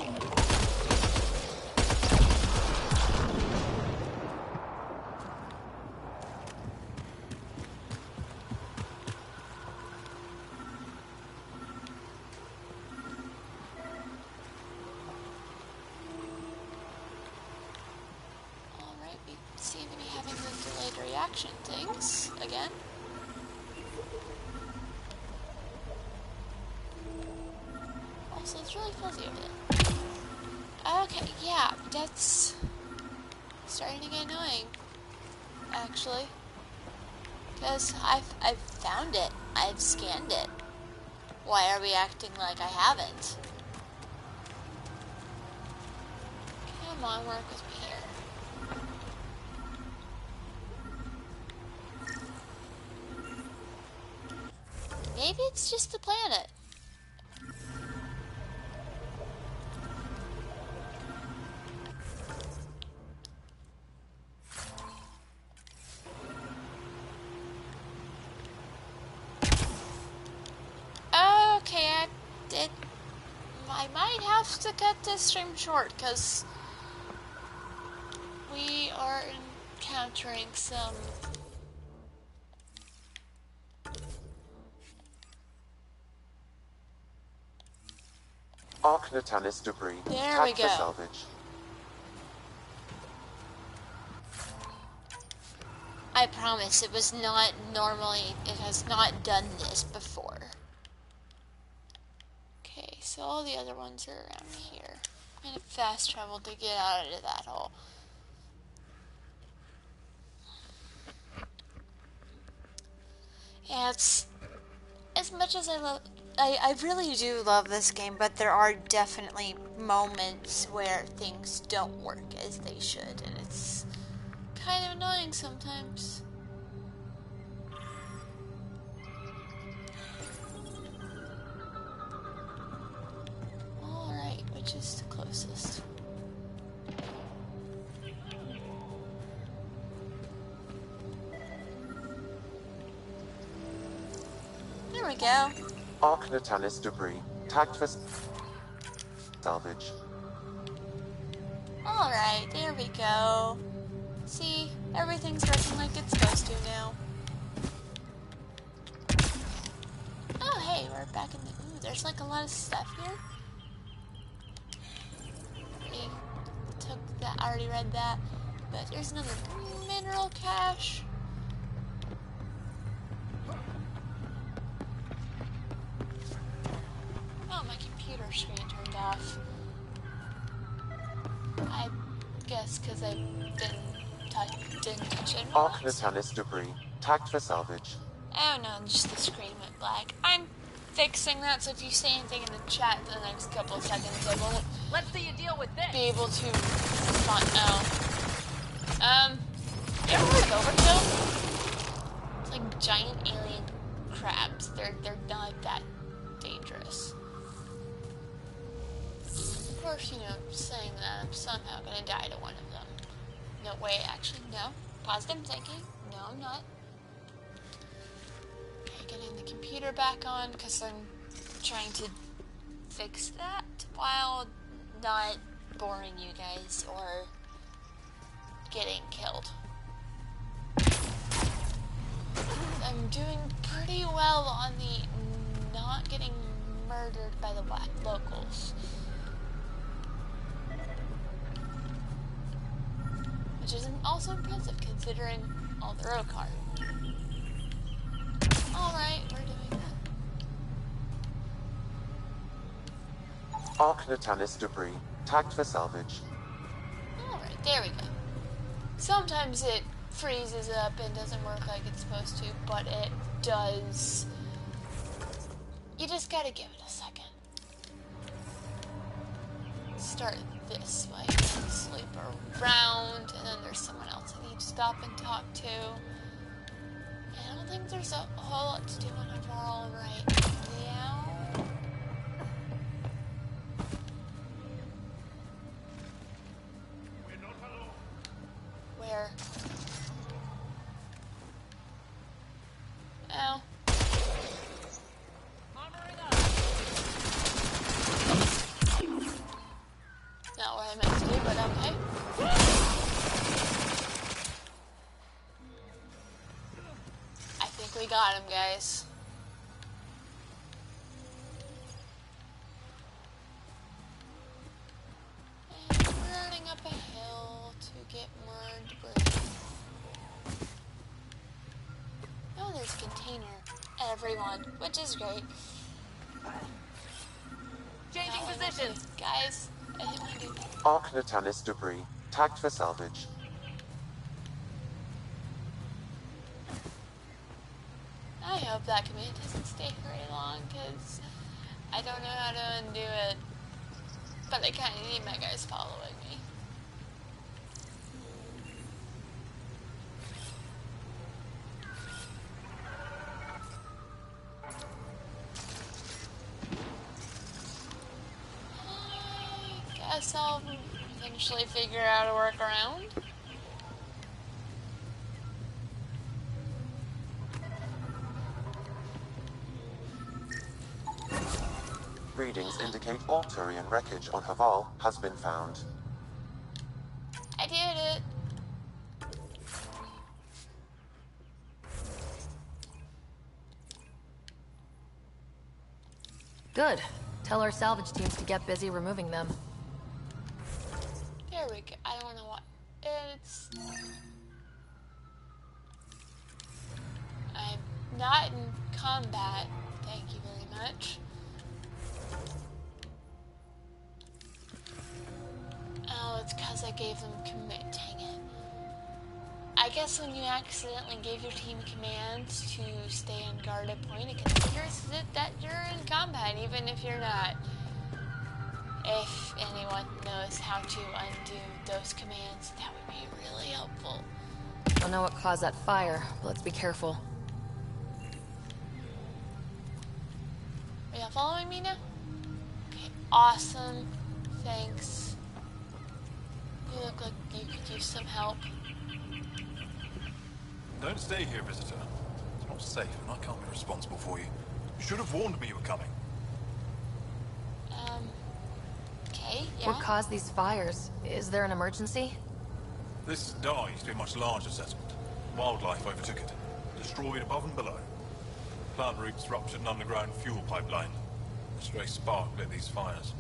Seem to be having the delayed reaction things again. Also, it's really fuzzy over there. Okay, yeah, that's starting to get annoying, actually. Because I've found it. I've scanned it. Why are we acting like I haven't? Come on, work with me here. Maybe it's just the planet. Okay, I might have to cut this stream short because we are encountering some
Arcantanus debris.
There we
Tagged
go.
for salvage.
I promise it was not normally, it has not done this before. all the other ones are around here. I'm gonna fast travel to get out of that hole. Yeah, it's as much as I really do love this game, but there are definitely moments where things don't work as they should, and it's kind of annoying sometimes. Alright, which is the closest? There we go.
Arc Natalis debris. Tagged for salvage.
Alright, there we go. See, everything's working like it's supposed to now. Oh hey, we're back in the... Ooh, there's like a lot of stuff here. We took that, I already read that. But there's another mineral cache. Oh, my computer screen turned off. I guess because I didn't touch it.
Arc Natalis debris. Tagged for salvage.
Oh no, just the screen went black. I'm fixing that, so if you say anything in the chat in the next couple of seconds, I won't
Let's see you deal with this.
be able to respond. You ever heard of overkill? It's like giant alien crabs. They're not that dangerous. Of course, you know, saying that I'm somehow gonna die to one of them. No way, actually, no. Positive thinking. No, I'm not. Okay, getting the computer back on because I'm trying to fix that while not boring you guys or getting killed. I'm doing pretty well on the not getting murdered by the locals. Which is also impressive considering all the Roekaar. Alright, we're doing that.
Arc Natalis debris. Tagged for salvage.
Alright, there we go. Sometimes it freezes up and doesn't work like it's supposed to, but it does. You just gotta give it a second. Start this way. Sleep around, and then there's someone else I need to stop and talk to. And I don't think there's a whole lot to do on Havarl right now. Where? Oh. Not what I meant to do, but okay. I think we got him, guys. And running up a hill to get more debris. Oh, there's a container. Everyone, which is great.
Changing positions.
Guys, I hit my dude.
Arc Natalis debris. Tagged for salvage.
I hope that command doesn't stay very long, because I don't know how to undo it. But I kind of need my guys following me. I guess I'll eventually figure out a workaround.
Readings indicate all Turian wreckage on Havarl has been found.
I did it.
Good. Tell our salvage teams to get busy removing them.
There we go. I don't know what it's. I'm not in combat. Thank you very much. Oh, it's because I gave them commit. Dang it. I guess when you accidentally gave your team commands to stay on guard at point, it considers that you're in combat, even if you're not. If anyone knows how to undo those commands, that would be really helpful.
I don't know what caused that fire, but let's be careful.
Are y'all following me now? Okay, awesome. Thanks. You look like you could use some help.
Don't stay here, visitor. It's not safe, and I can't be responsible for you. You should have warned me you were coming.
Okay, yeah.
What caused these fires? Is there an emergency?
This dye used to be a much larger settlement. Wildlife overtook it, destroyed above and below. Plant roots ruptured an underground fuel pipeline. A stray spark lit these fires.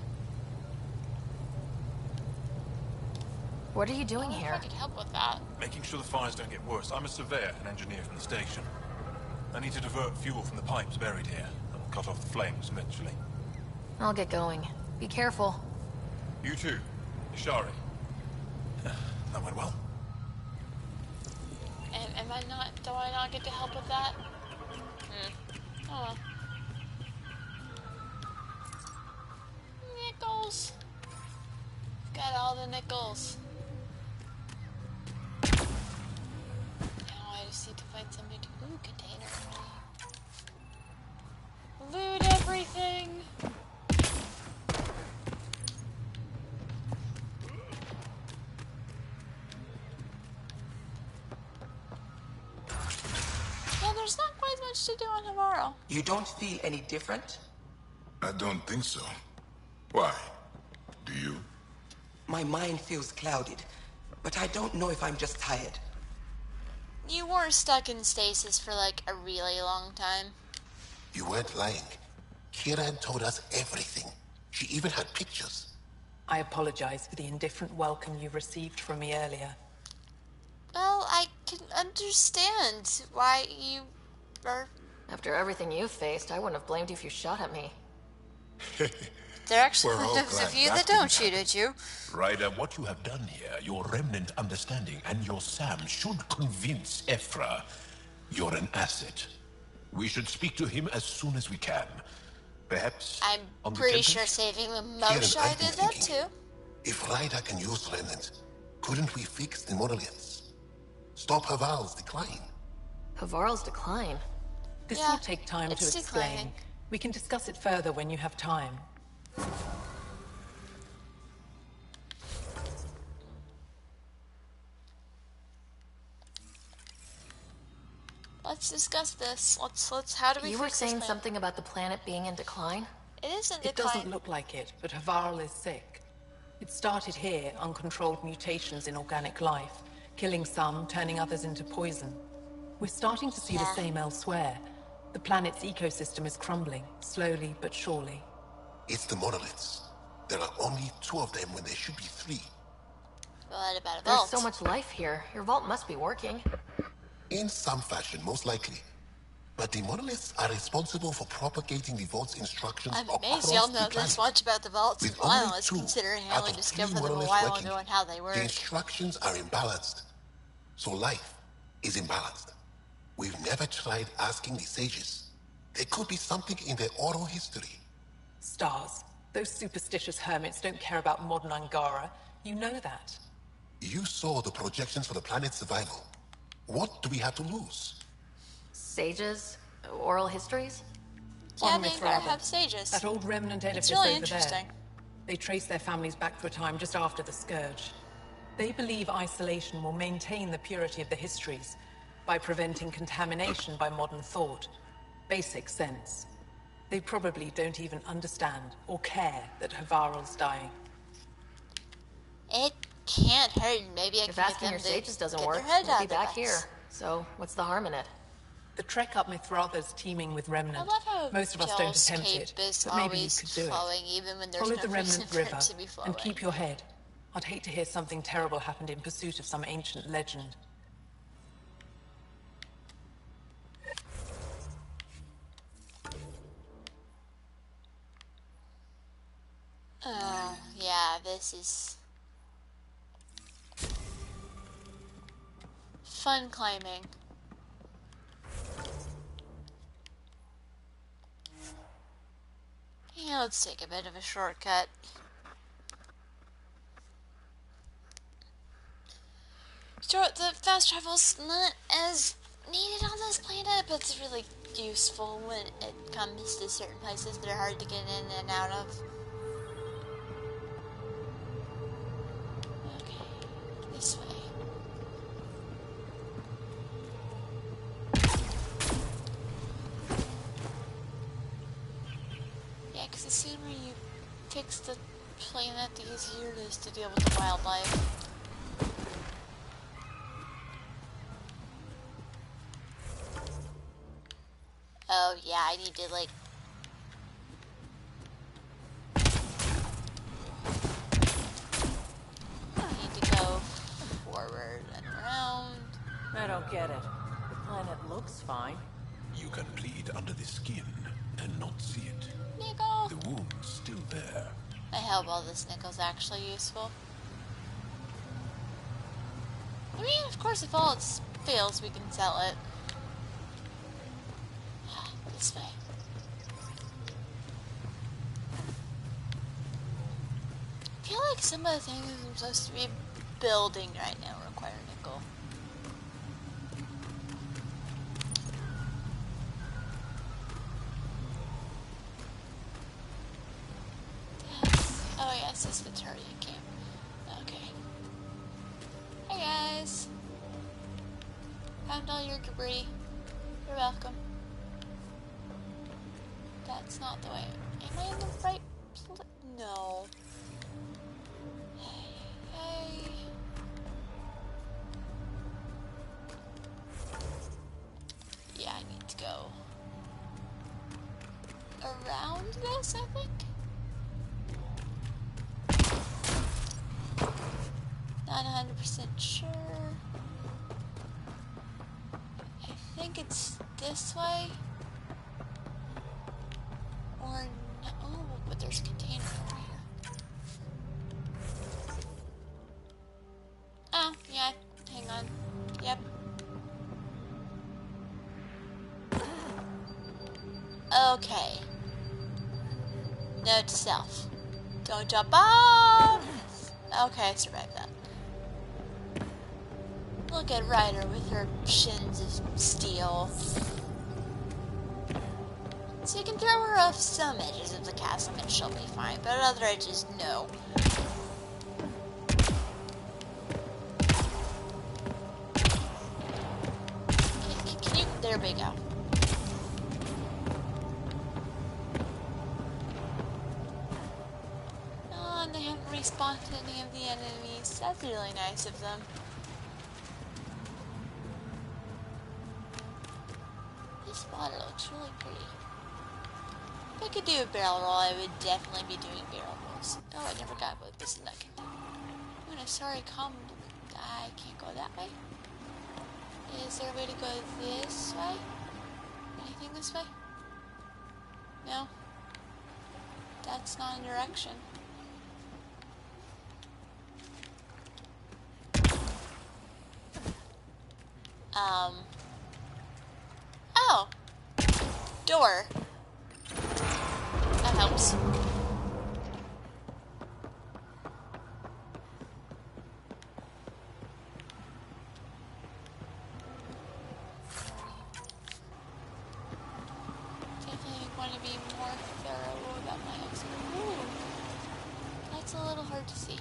What are you doing here?
I could help with that.
Making sure the fires don't get worse. I'm a surveyor and engineer from the station. I need to divert fuel from the pipes buried here. That'll cut off the flames eventually.
I'll get going. Be careful.
You too, Ishari. That went well.
And do I not get to help with that? Oh. Nickels. Got all the nickels. Now I just need to find something to... Ooh, container. Loot everything. Yeah, there's not quite much to do on Havarl.
You don't feel any different?
I don't think so. Why? Do you?
My mind feels clouded, but I don't know if I'm just tired.
You were stuck in stasis for like a really long time.
You weren't lying. Kira had told us everything. She even had pictures.
I apologize for the indifferent welcome you received from me earlier.
Well, I can understand why you are...
After everything you've faced, I wouldn't have blamed you if you shot at me.
There are actually
We're all
those
glad
of you
that
that don't
didn't
shoot at you.
Ryder, what you have done here, your remnant understanding and your Sam should convince Ephra you're an asset. We should speak to him as soon as we can. Perhaps
I'm
on the
pretty
temple?
sure saving the
Kieran,
Moshe
I've been
did that
thinking,
too.
If Ryder can use remnant, couldn't we fix the monoliths? Stop Havarl's decline?
Havarl's decline?
This
Yeah,
will take time to
it's
explain.
declining.
We can discuss it further when you have time.
Let's discuss this. Let's. How do we
You
fix
were
this
saying
plan?
something about the planet being in decline?
It isn't
It
decline.
doesn't look like it, but Havarl is sick. It started here, uncontrolled mutations in organic life, killing some, turning others into poison. We're starting to see the same elsewhere. The planet's ecosystem is crumbling, slowly but surely.
It's the monoliths. There are only 2 of them when there should be 3.
What about a
There's
vault?
so much life here. Your vault must be working.
In some fashion, most likely. But the monoliths are responsible for propagating the vault's instructions
I'm
across
amazed y'all
the
know
planet.
this much about the vaults
With
and
only
monoliths,
2
considering I
out
only
of 3
discovered them a
monoliths
while
working,
ago and how they work.
the instructions are imbalanced. So life is imbalanced. We've never tried asking the sages. There could be something in their oral history.
Stars. Those superstitious hermits don't care about modern Angara. You know that.
You saw the projections for the planet's survival. What do we have to lose?
Sages? Oral histories?
Yeah,
On
they
with
gotta
Ryder.
have sages.
That old remnant edifice
It's really
over
interesting.
there. They trace their families back to a time just after the Scourge. They believe isolation will maintain the purity of the histories by preventing contamination by modern thought. Basic sense. They probably don't even understand or care that Havarl's dying.
It can't hurt. Maybe I
If
can get
asking
them
your
to
sages doesn't
get
work,
their head
we'll
out
be
of the
back
butts.
here. So, what's the harm in it?
The trek up Mithratha's teeming with remnant.
I love how
Most of us don't
Joel's
attempt
cape
it,
is
but maybe you
always
could do it.
flowing even when there's
Follow
no
the
reason
remnant
for it
river
to be flowing.
and keep your head. I'd hate to hear something terrible happened in pursuit of some ancient legend.
Oh, yeah, this is... fun climbing. Yeah, let's take a bit of a shortcut. Sure, the fast travel's not as needed on this planet, but it's really useful when it comes to certain places that are hard to get in and out of. Okay, this way. Yeah, because the sooner you fix the planet, the easier it is to deal with the wildlife. Oh, yeah, I need to, like... I need to go forward and around.
I don't get it. The planet looks fine.
You can bleed under the skin and not see it.
Nickel!
The wound's still there.
I hope all this nickel's actually useful. I mean, of course, if all else fails, we can sell it. This way. I feel like some of the things I'm supposed to be building right now require nickel. Yes. Oh yes, this is the Victoria camp. Okay. Hey guys. Found all your debris. You're welcome. That's not the way. Am I in the right place? No. Hey. Yeah, I need to go around this, I think. Not 100% sure. I think it's this way. Or no, oh, but there's a container over here. Oh, yeah, hang on. Yep. Okay. Note to self. Don't jump off! Okay, I survived that. Look at Ryder with her shins of steel. So you can throw her off some edges of the castle and she'll be fine, but at other edges, no. Can you... There we go. Oh, and they haven't respawned any of the enemies. That's really nice of them. This water looks really pretty. If I could do a barrel roll, I would definitely be doing barrel rolls. Oh, I never got what this is that can do. I'm gonna sorry come. I can't go that way. Is there a way to go this way? Anything this way? No. That's not a direction. Oh. Door. That helps. Definitely want to be more thorough about my exit. Ooh. That's a little hard to see.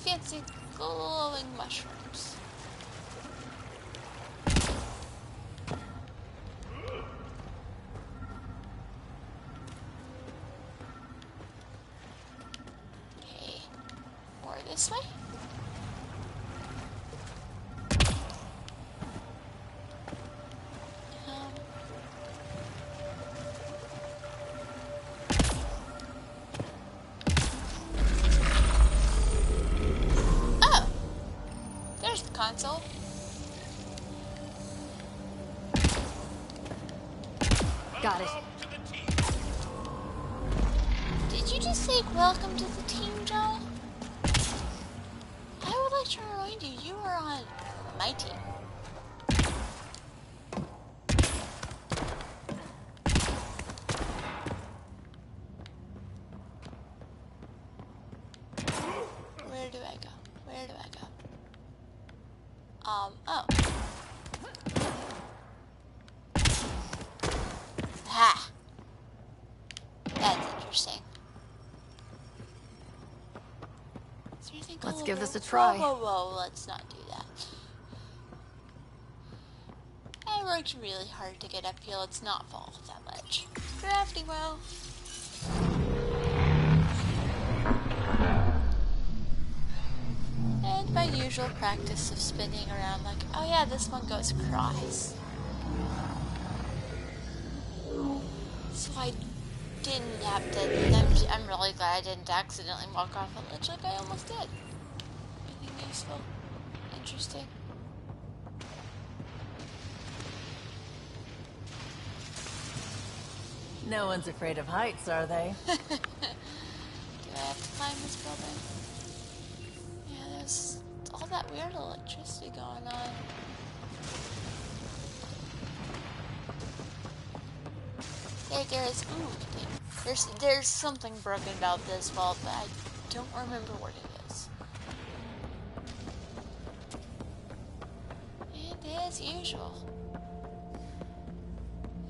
Fancy glowing mushrooms. This way? Oh! There's the console.
Got it.
Did you just say welcome to the team, Joe? I would like to remind you, you are on my team. Where do I go? Where do I go? Oh. Ha! That's interesting. Is there anything
Let's
cool
give
over-
this a try.
Whoa, let's not do that. I worked really hard to get up here. Let's not fall off that ledge. Gravity well. And my usual practice of spinning around like, oh yeah, this one goes across. So I didn't have to, I'm really glad I didn't accidentally walk off a ledge like I almost did. Anything useful? Interesting?
No one's afraid of heights, are they?
Do I have to climb this building? Yeah, there's all that weird electricity going on. Yeah, there's something broken about this vault, but I don't remember what it is. And as usual,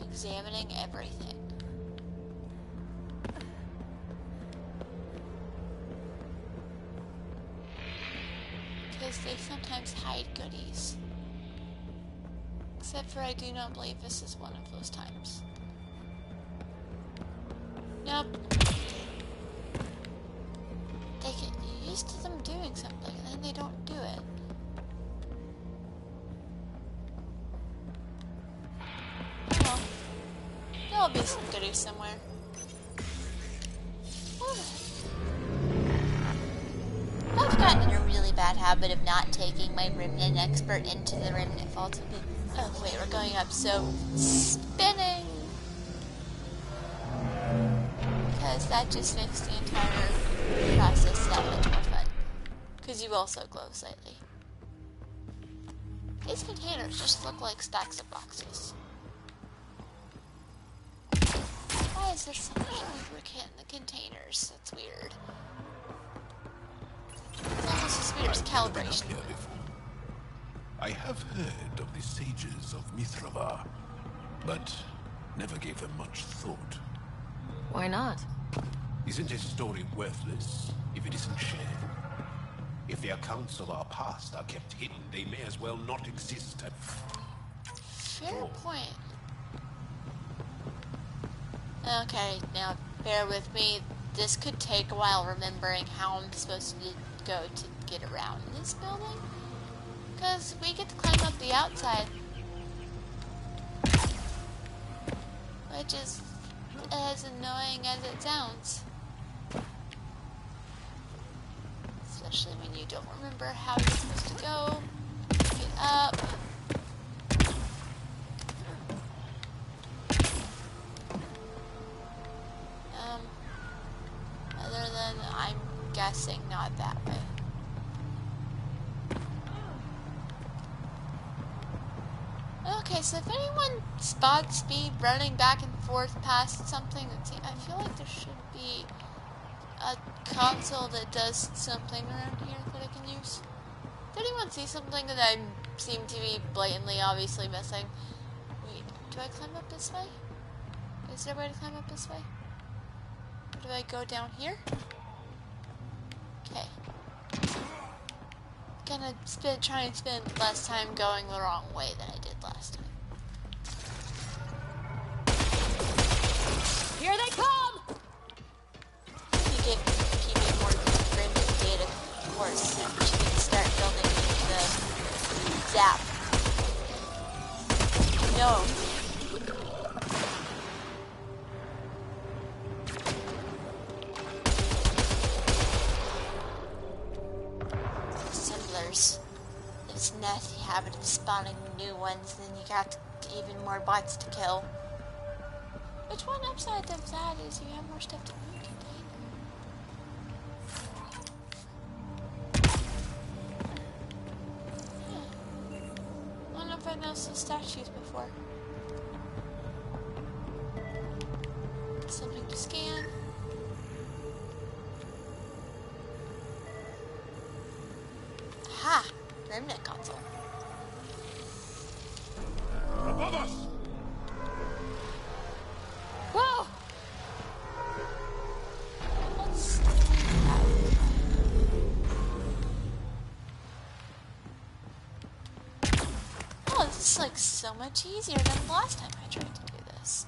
examining everything. Because they sometimes hide goodies. Except for I do not believe this is one of those times. Nope. They get used to them doing something and then they don't do it. Oh well. There'll be some goodies somewhere. I've gotten in a really bad habit of not taking my Remnant expert into the Remnant vault. Oh wait, we're going up, so spinning! Because that just makes the entire process that much more fun. Because you also glow slightly. These containers just look like stacks of boxes. Why is there so much lubricant in the containers? That's weird. It's almost as weird as calibration.
I have heard of the sages of Mithravar, but never gave them much thought.
Why not?
Isn't a story worthless if it isn't shared? If the accounts of our past are kept hidden, they may as well not exist.
Fair point. Okay, now bear with me. This could take a while remembering how I'm supposed to go to get around this building. Because we get to climb up the outside. Which is as annoying as it sounds. Especially when you don't remember how you're supposed to go. Get up. Other than I'm guessing not that way. Okay, so if anyone spots me running back and forth past something, I feel like there should be a console that does something around here that I can use. Did anyone see something that I seem to be blatantly, obviously missing? Wait, do I climb up this way? Is there a way to climb up this way? Or do I go down here? Okay. Gonna try and spend less time going the wrong way than I did last time.
Here they come!
You get keeping more random data, of course, you can start building the zap. No. Assemblers. This nasty habit of spawning new ones, then you got even more bots to kill. Which one upside of that is you have more stuff to contain? I noticed those statues before. Something to scan. Aha! Remnant console.
Above us!
Whoa! What's oh, this is like so much easier than the last time I tried to do this.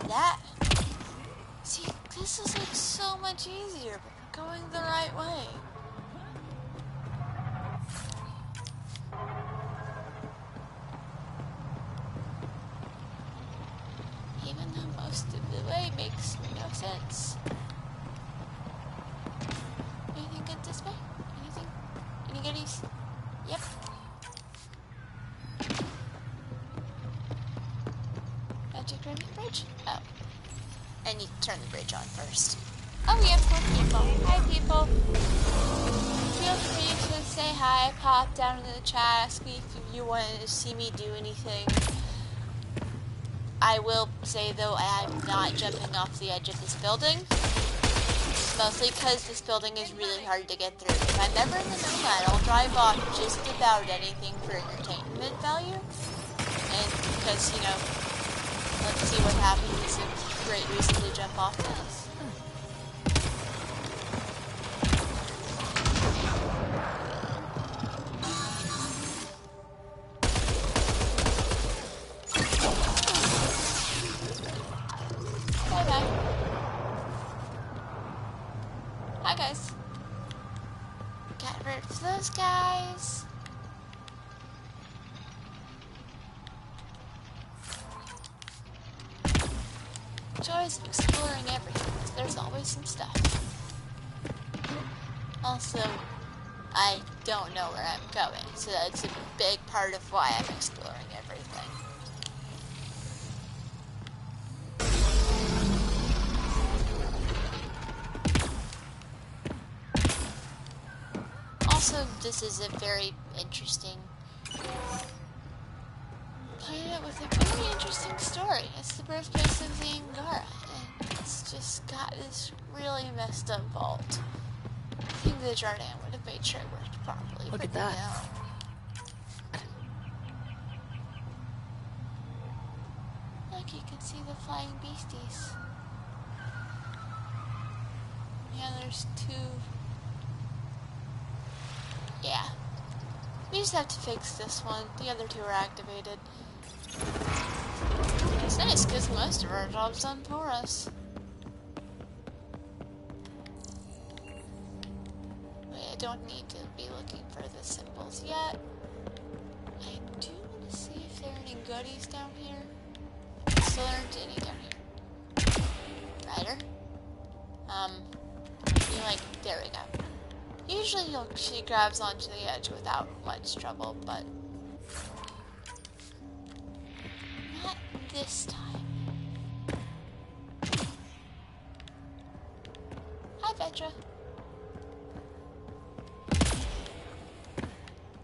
That. See, this is like so much easier, but we're going the right way. Even though most of the way makes no sense. Anything good this way? Anything? Any goodies? Yep. Magic remnant bridge? Oh. I need to turn the bridge on first. Oh, we have more people. Hi, people. Feel free to say hi, pop down in the chat, ask me if you want to see me do anything. I will say, though, I'm not jumping off the edge of this building. Mostly because this building is really hard to get through. If I'm ever in the Nomad, I'll drive off just about anything for entertainment value. And because, you know, let's see what happens. It's a great reason to jump off this. Bye-bye. Hi, guys. Got rid of those guys. Joys of exploring everything. There's always some stuff. Also, I don't know where I'm going, so that's a big part of why I'm exploring everything. Also, this is a very interesting planet with a very interesting story. It's the birthplace of the Angara, and it's just got this really messed up vault. I think the Jardin would have made sure it worked properly.
Look at that.
No. Look, you can see the flying beasties. Yeah, there's two. Yeah. We just have to fix this one. The other two are activated. It's nice because most of our job's done for us. I don't need to be looking for the symbols yet. I do want to see if there are any goodies down here. Still aren't any down here. Ryder? There we go. Usually she grabs onto the edge without much trouble, but not this time. Hi, Petra.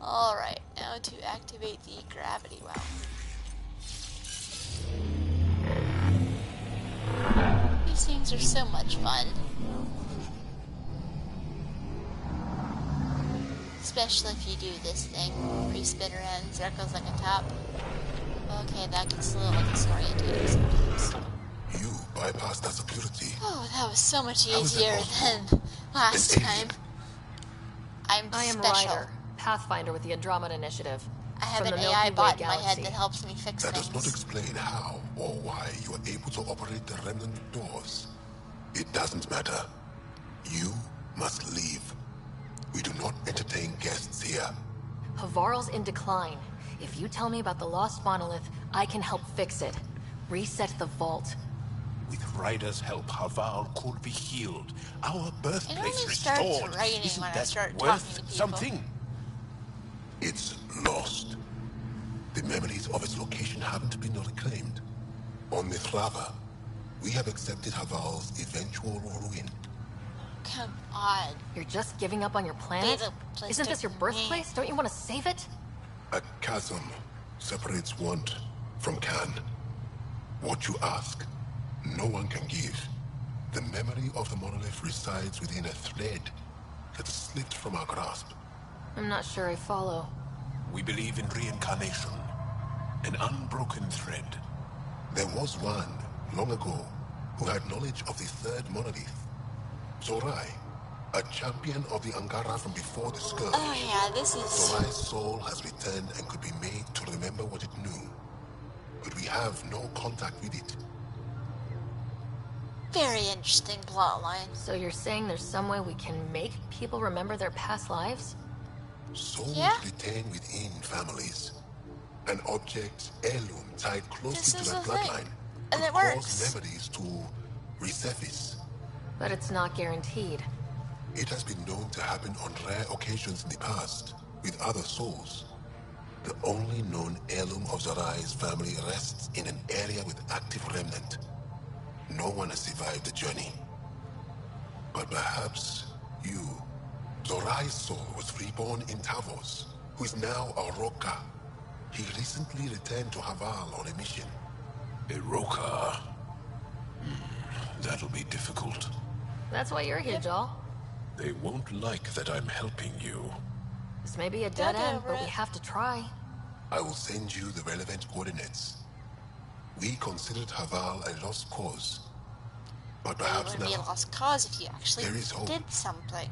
Alright, now to activate the gravity well. These things are so much fun. Especially if you do this thing, where you spin around in circles like a top. Okay, that gets a little disorientating sometimes.
You bypassed that security.
Oh, that was so much easier than last time. I am special.
Ryder, Pathfinder with the Andromeda Initiative.
I have
from
an
the
AI
Milky Way
bot in my
galaxy.
head that helps me fix
That
things.
does not explain how or why you are able to operate the remnant doors. It doesn't matter. You must leave. We do not entertain guests here.
Havarl's in decline. If you tell me about the lost monolith, I can help fix it. Reset the vault.
With Ryder's help, Havarl could be healed. Our birthplace
only starts
restored.
raining
Isn't
when I
that
start
worth
talking to people.
something?
It's lost. The memories of its location haven't been reclaimed. On Mithrava, we have accepted Havarl's eventual ruin.
Come on.
You're just giving up on your planet? Isn't this your birthplace? Don't you want to save it?
A chasm separates want from can. What you ask, no one can give. The memory of the monolith resides within a thread that slipped from our grasp.
I'm not sure I follow.
We believe in reincarnation. An unbroken thread.
There was one, long ago, who had knowledge of the third monolith. Zorai, a champion of the Angara from before the Scourge.
Oh yeah, this is...
Zorai's soul has returned and could be made to remember what it knew. But we have no contact with it.
Very interesting plotline.
So you're saying there's some way we can make people remember their past lives?
Souls retain within families. An object, heirloom, tied closely to their bloodline.
And it
cause
works.
memories to resurface.
But it's not guaranteed.
It has been known to happen on rare occasions in the past, with other souls. The only known heirloom of Zorai's family rests in an area with active remnant. No one has survived the journey. But perhaps you. Zorai's soul was reborn in Tavos, who is now a Roekaar. He recently returned to Havarl on a mission.
A Roekaar? That'll be difficult.
That's why you're here, Joel.
They won't like that I'm helping you.
This may be a dead end, but we have to try.
I will send you the relevant coordinates. We considered Havarl a lost cause. But perhaps
it
now...
would be a lost cause if you actually
there is hope.
did something.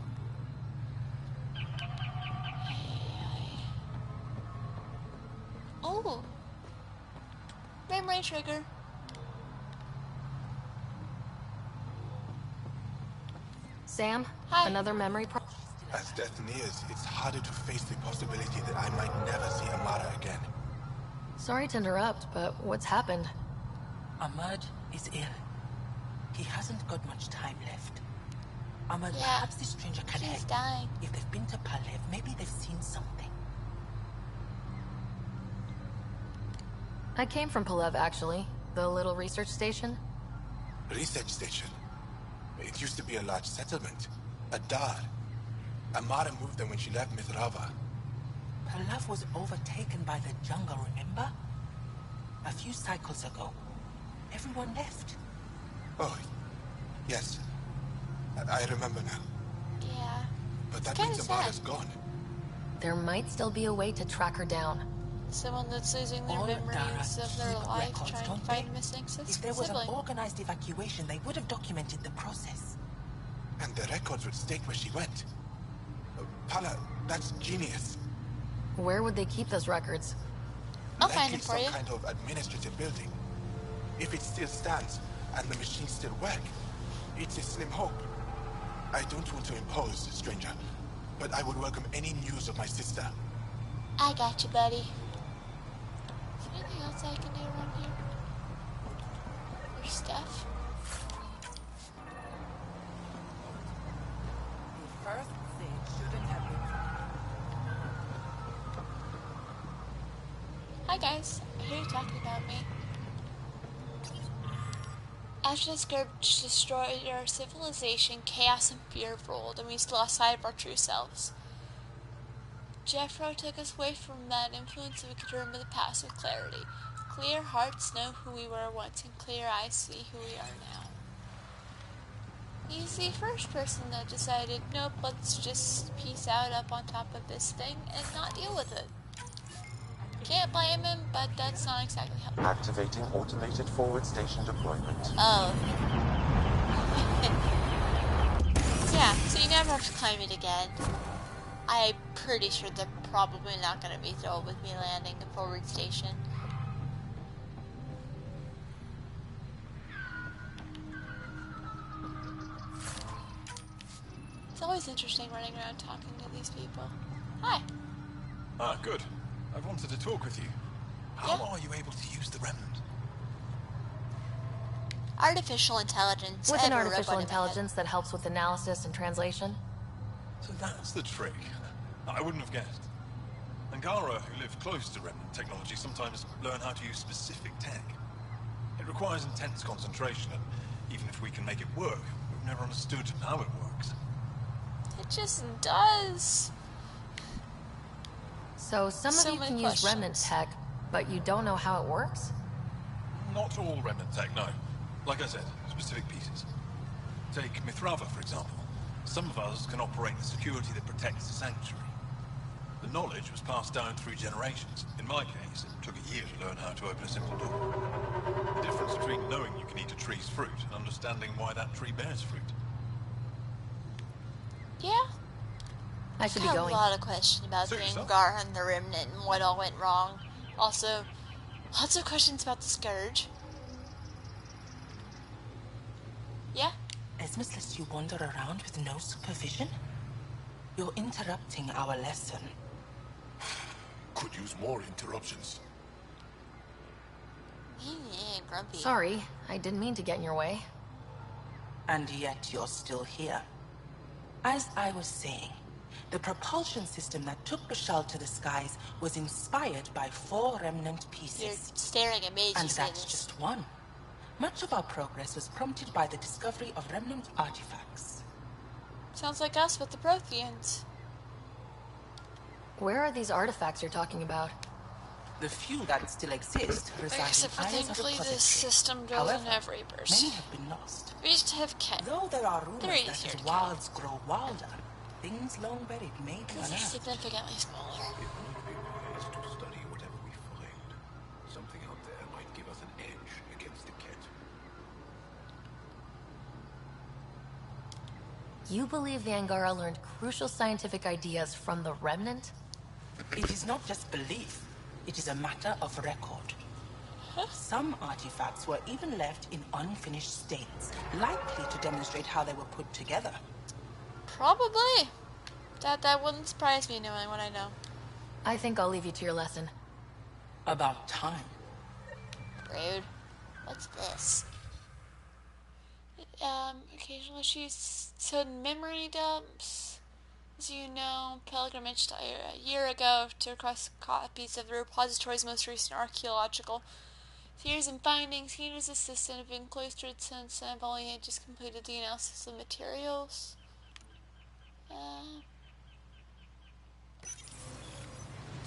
Oh. Memory trigger.
Sam,
Hi.
another memory problem?
As death nears, it's harder to face the possibility that I might never see Amara again.
Sorry to interrupt, but what's happened?
Ahmad is ill. He hasn't got much time left. Ahmad, perhaps this stranger can help.
He's dying.
If they've been to Palev, maybe they've seen something.
I came from Palev, actually. The little research station.
Research station? It used to be a large settlement. A dar. Amara moved there when she left Mithrava.
Palev was overtaken by the jungle, remember? A few cycles ago. Everyone left.
Oh, yes. I remember now.
Yeah.
But that means Amara's gone.
There might still be a way to track her down.
Someone that's losing their memories of their life trying to find missing siblings.
If there was an organized evacuation, they would have documented the process.
And the records would state where she went. Pala, that's genius.
Where would they keep those records?
I'll find them for
some
you.
kind of administrative building. If it still stands and the machines still work, it's a slim hope. I don't want to impose, stranger, but I would welcome any news of my sister.
I got you, buddy. Is there anything else I can do around here? Or stuff?
The first thing shouldn't have been.
Hi guys, I hear you talking about me. After the Scourge destroyed our civilization, chaos and fear ruled, and we lost sight of our true selves. Jeffro took us away from that influence so we could remember the past with clarity. Clear hearts know who we were once, and clear eyes see who we are now. He's the first person that decided, nope, let's just peace out up on top of this thing and not deal with it. Can't blame him, but that's not exactly how.
Activating automated forward station deployment.
Oh. Yeah, so you never have to climb it again. I'm pretty sure they're probably not going to be thrilled with me landing the forward station. It's always interesting running around talking to these people. Hi.
Ah, good. I wanted to talk with you. How are you able to use the remnant?
Artificial intelligence.
With an artificial intelligence that helps with analysis and translation.
So that's the trick. I wouldn't have guessed. Angara, who live close to remnant technology, sometimes learn how to use specific tech. It requires intense concentration, and even if we can make it work, we've never understood how it works.
It just does.
So some of you can use remnant tech, but you don't know how it works?
Not all remnant tech, no. Like I said, specific pieces. Take Mithrava, for example. Some of us can operate the security that protects the sanctuary. The knowledge was passed down through generations. In my case, it took a year to learn how to open a simple door. The difference between knowing you can eat a tree's fruit and understanding why that tree bears fruit.
Yeah.
I should be
have
going.
a lot of questions about the Angara and the Remnant and what all went wrong. Also, lots of questions about the Scourge. Yeah?
Esmus lets you wander around with no supervision? You're interrupting our lesson.
Could use more interruptions.
Yeah, grumpy.
Sorry, I didn't mean to get in your way.
And yet you're still here. As I was saying, the propulsion system that took Bashal to the skies was inspired by 4 remnant pieces.
You're staring at me.
And that's just one. Much of our progress was prompted by the discovery of remnant artifacts.
Sounds like us with the Protheans.
Where are these artifacts you're talking about?
The few that still exist reside
Except for
in islands
thankfully
of
this system goes
However,
in every person.
many have been lost.
We used to have Ken.
Though there are rumors
They're
that
easier
as
to
wilds grow wilder, things long buried may be
Because they're
unearthed.
significantly smaller.
Is to study whatever we find. Something out there might give us an edge against the cat.
You believe the Angara learned crucial scientific ideas from the Remnant?
It is not just belief, it is a matter of record. Some artifacts were even left in unfinished states, likely to demonstrate how they were put together.
Probably. That wouldn't surprise me knowing what I know.
I think I'll leave you to your lesson.
About time.
Rude. What's this? Occasional issues. So memory dumps. As you know, pilgrimage a year ago to request copies of the repository's most recent archaeological theories and findings. He and his assistant have been cloistered since Havarl had just completed the analysis of materials.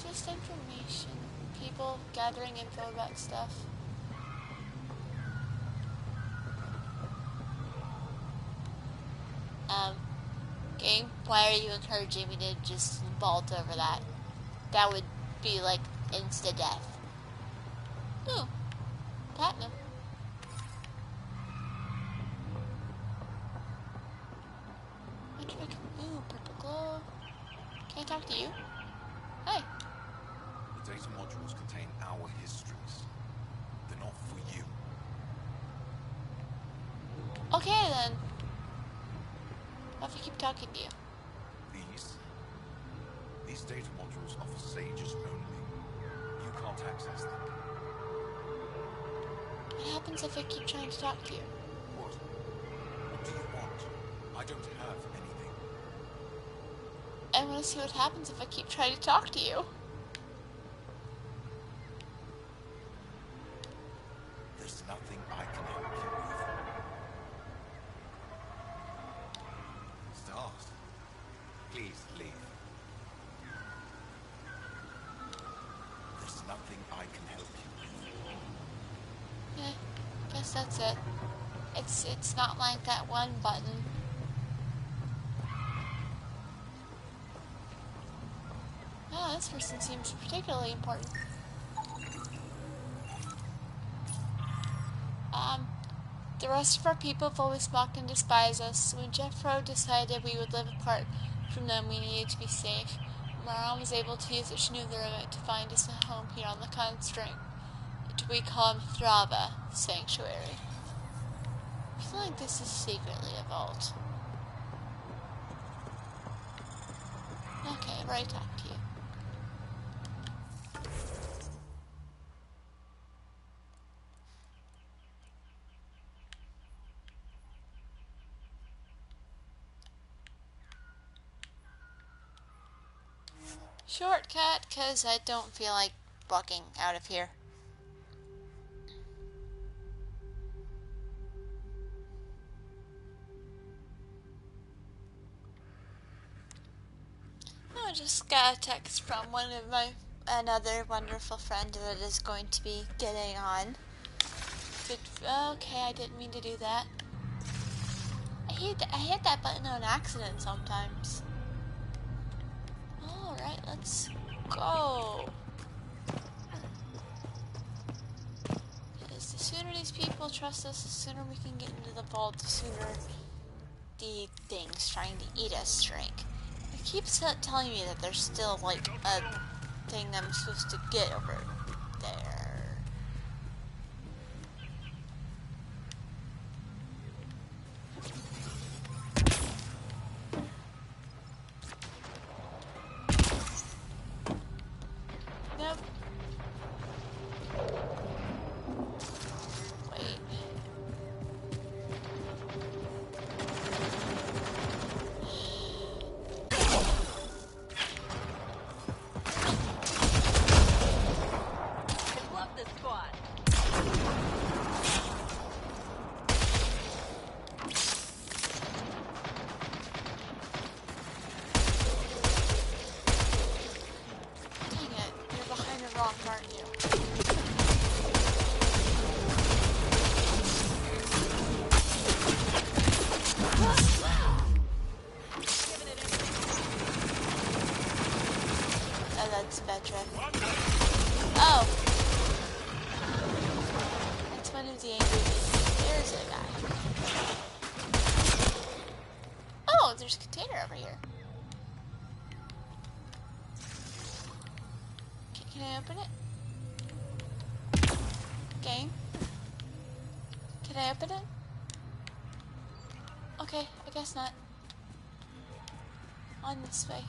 Just information. People gathering info about stuff. Game, why are you encouraging me to just vault over that? That would be like insta-death. Ooh, platinum. Ooh, purple glow. Can I talk to you? Hey.
The data modules contain our histories. They're not for you.
Okay then. What if I keep talking to you?
These data modules are for sages only. You can't access them.
What happens if I keep trying to talk to you?
What? What do you want? I don't have anything.
I want to see what happens if I keep trying to talk to you.
There's nothing I can help you with. Stars, please leave. There's nothing I can help you with.
Guess that's it. It's not like that one button. Oh, this person seems particularly important. The rest of our people have always mocked and despised us. When Jeffro decided we would live apart from them, we needed to be safe. Maran was able to use what she knew of the remote to find us a home here on the constraint. We call Mithrava Sanctuary. I feel like this is secretly a vault. Okay, I've already talked to you. Shortcut, because I don't feel like walking out of here. I just got a text from another wonderful friend that is going to be getting on. Okay, I didn't mean to do that. I hit that button on accident sometimes. Alright, let's go. Because the sooner these people trust us, the sooner we can get into the vault, the sooner the things trying to eat us shrink. It keeps telling me that there's still like a thing that I'm supposed to get over there. Nope. Wait.
I love this squad.
Dang it, you're behind a rock, aren't you? Oh, that's Petra. Oh! That's one of the angry bees. There's a guy. Oh, there's a container over here. Can I open it? Game? Can I open it? Okay, I guess not. On this way.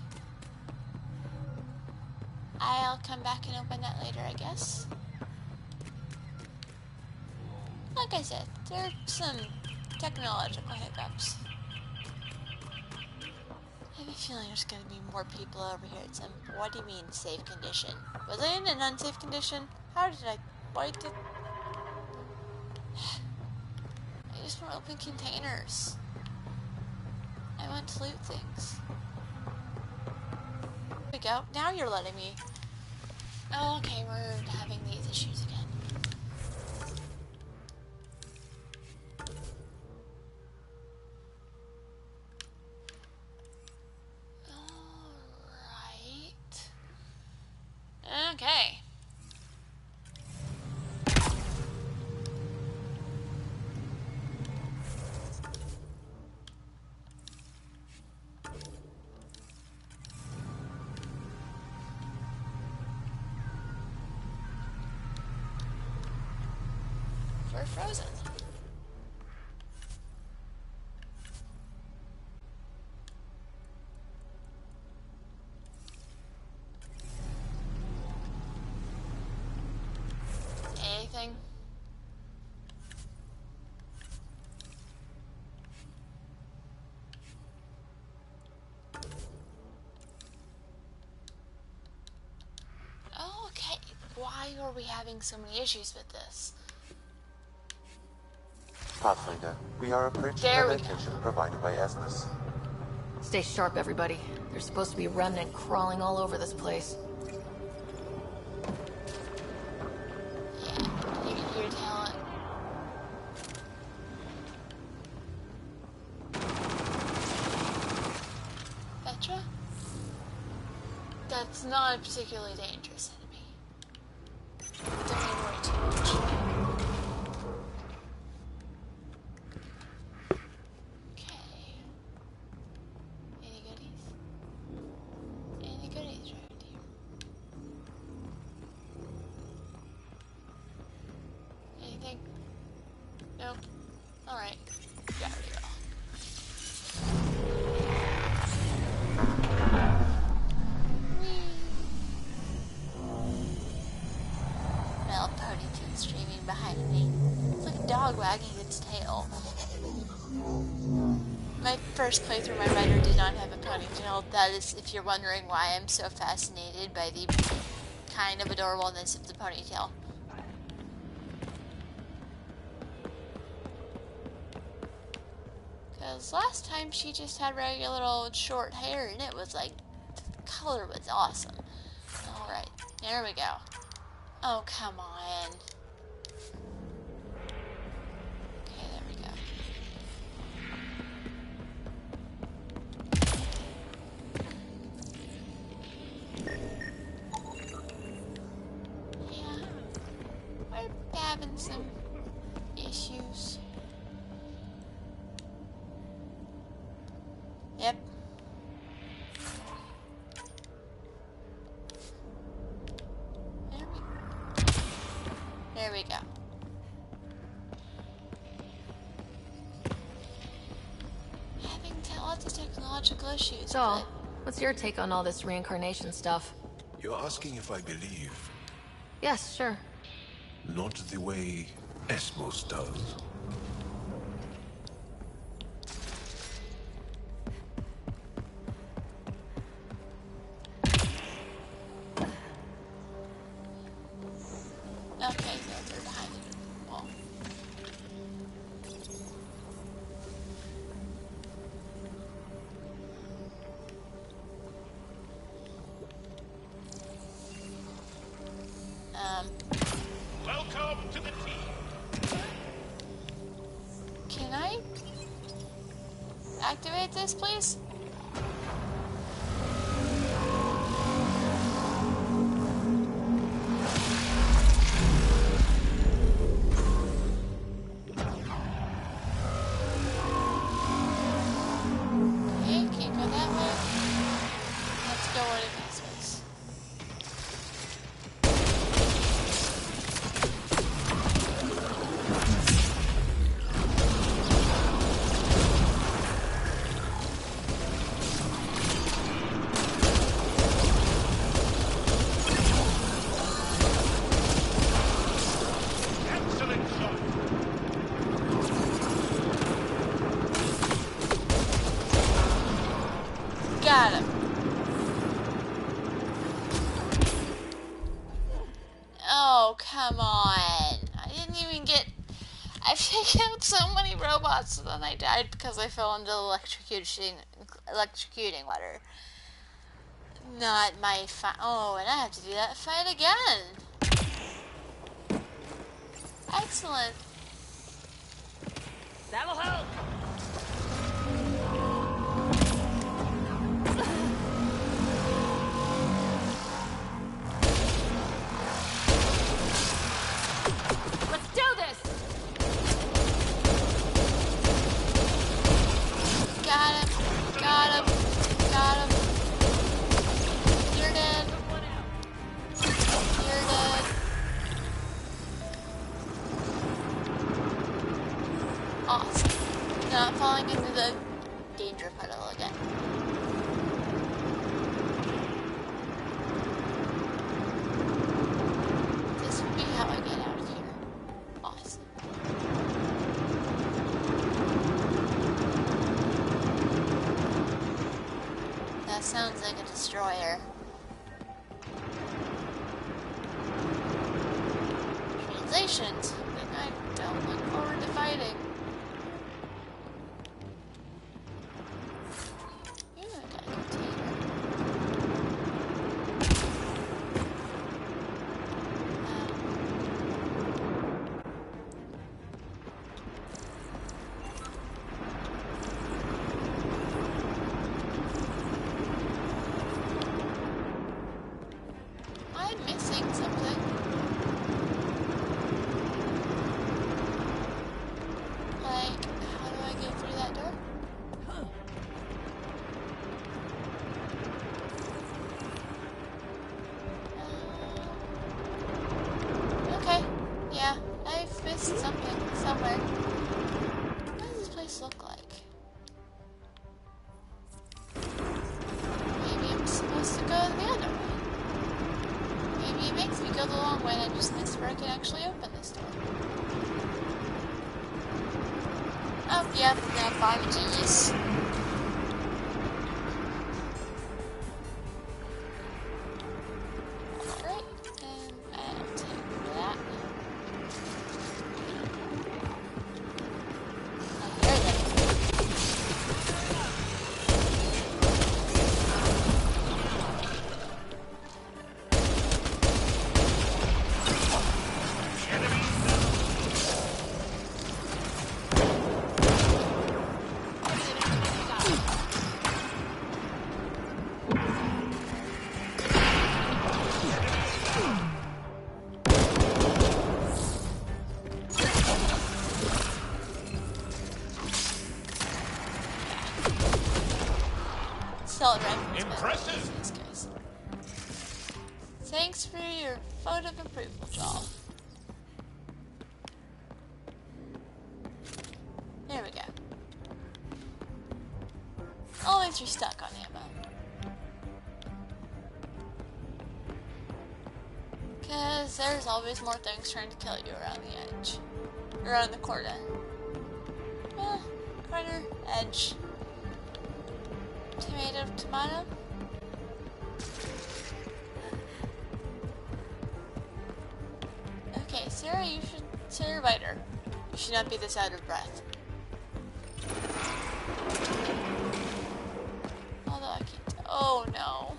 I'll come back and open that later, I guess. Like I said, there are some technological hiccups. I have a feeling there's gonna be more people over here at some... What do you mean, safe condition? Was I in an unsafe condition? How did I... Why did... I just want to open containers. I want to loot things. There we go. Now you're letting me... Oh, okay, we're having these issues again. Alright. Okay. We're frozen. Anything? Oh, okay. Why are we having so many issues with this?
Pathfinder, we are approaching the location provided by Esmus.
Stay sharp, everybody. There's supposed to be remnant crawling all over this place.
Yeah, you can hear talent. Petra? That's not a particularly dangerous enemy. Don't worry too much. Nope. Alright. Gotta go. Well, ponytail streaming behind me. It's like a dog wagging its tail. My first playthrough, my Ryder did not have a ponytail. That is, if you're wondering why I'm so fascinated by the kind of adorableness of the ponytail. Because last time she just had regular old short hair and it was like color was awesome. Alright, there we go. Oh, come on. Okay, there we go. Yeah, we're having some issues. Yep. There we go. Having lots of technological issues.
So, what's your take on all this reincarnation stuff?
You're asking if I believe?
Yes, sure.
Not the way Esmos does.
Okay, so they're behind the wall.
Welcome to the team.
Can I activate this, please? Okay, can't go that way. Let's go where the next place.
Excellent shot.
Got him. Oh, come on. I didn't even get... I picked out so many robots and then I died because I fell into electrocuting water. Not my fight. Oh, and I have to do that fight again. Excellent.
That'll help.
Let's do this!
Got him. Got him. Got him. You're dead. You're dead. Awesome. Not falling into the danger puddle again. This would be how I get out of here. Awesome. That sounds like a destroyer. Translations. Something I don't look forward to fighting. Ooh, I got a container. I'm missing something. Like, how do I get through that door? Okay, yeah, I've missed something somewhere. What does this place look like? Maybe I'm supposed to go the other way. Maybe it makes me go the long way and I just missed where I can actually open this door. Oh, yeah, now I'm a genius. Alright, and I'll take that. I hear them. solid rifles.
Impressive.
These guys. Thanks for your vote of approval, Joel. There we go. Always restock on ammo. Because there's always more things trying to kill you around the edge. Around the corner. Corner, edge. Tomato. Okay, Sarah, Ryder, you should not be this out of breath. Although I can't. Oh no.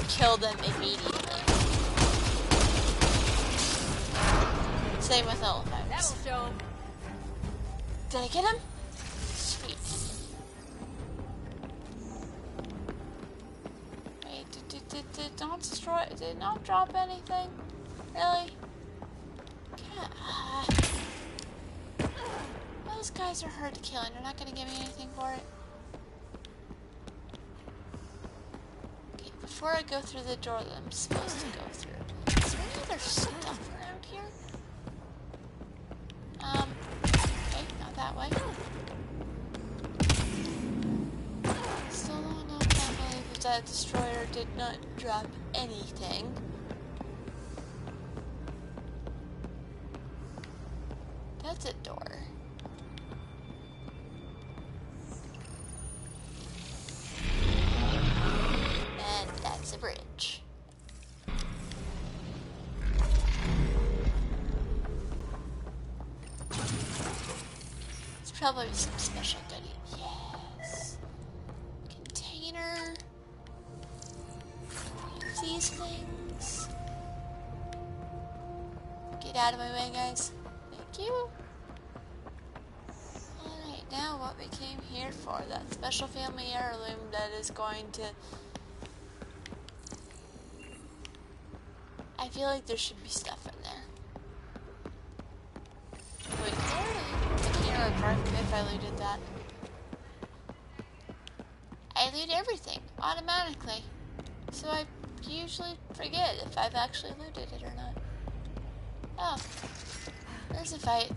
Kill them immediately. Same with elephants.
That'll show.
Did I get him? Sweet. Wait, did not destroy? Did not drop anything? Really? Those guys are hard to kill, and you're not gonna give me anything for it. Before I go through the door that I'm supposed to go through, is there any other stuff around here? Okay, not that way. Still don't know if I believe if that destroyer did not drop anything. That's a door. A bridge. It's probably some special goodie. Yes. Container. These things. Get out of my way, guys. Thank you. Alright, now what we came here for. That special family heirloom that is going to... I feel like there should be stuff in there. Wait, I can't remember if I looted that. I loot everything automatically, so I usually forget if I've actually looted it or not. Oh, there's a fight.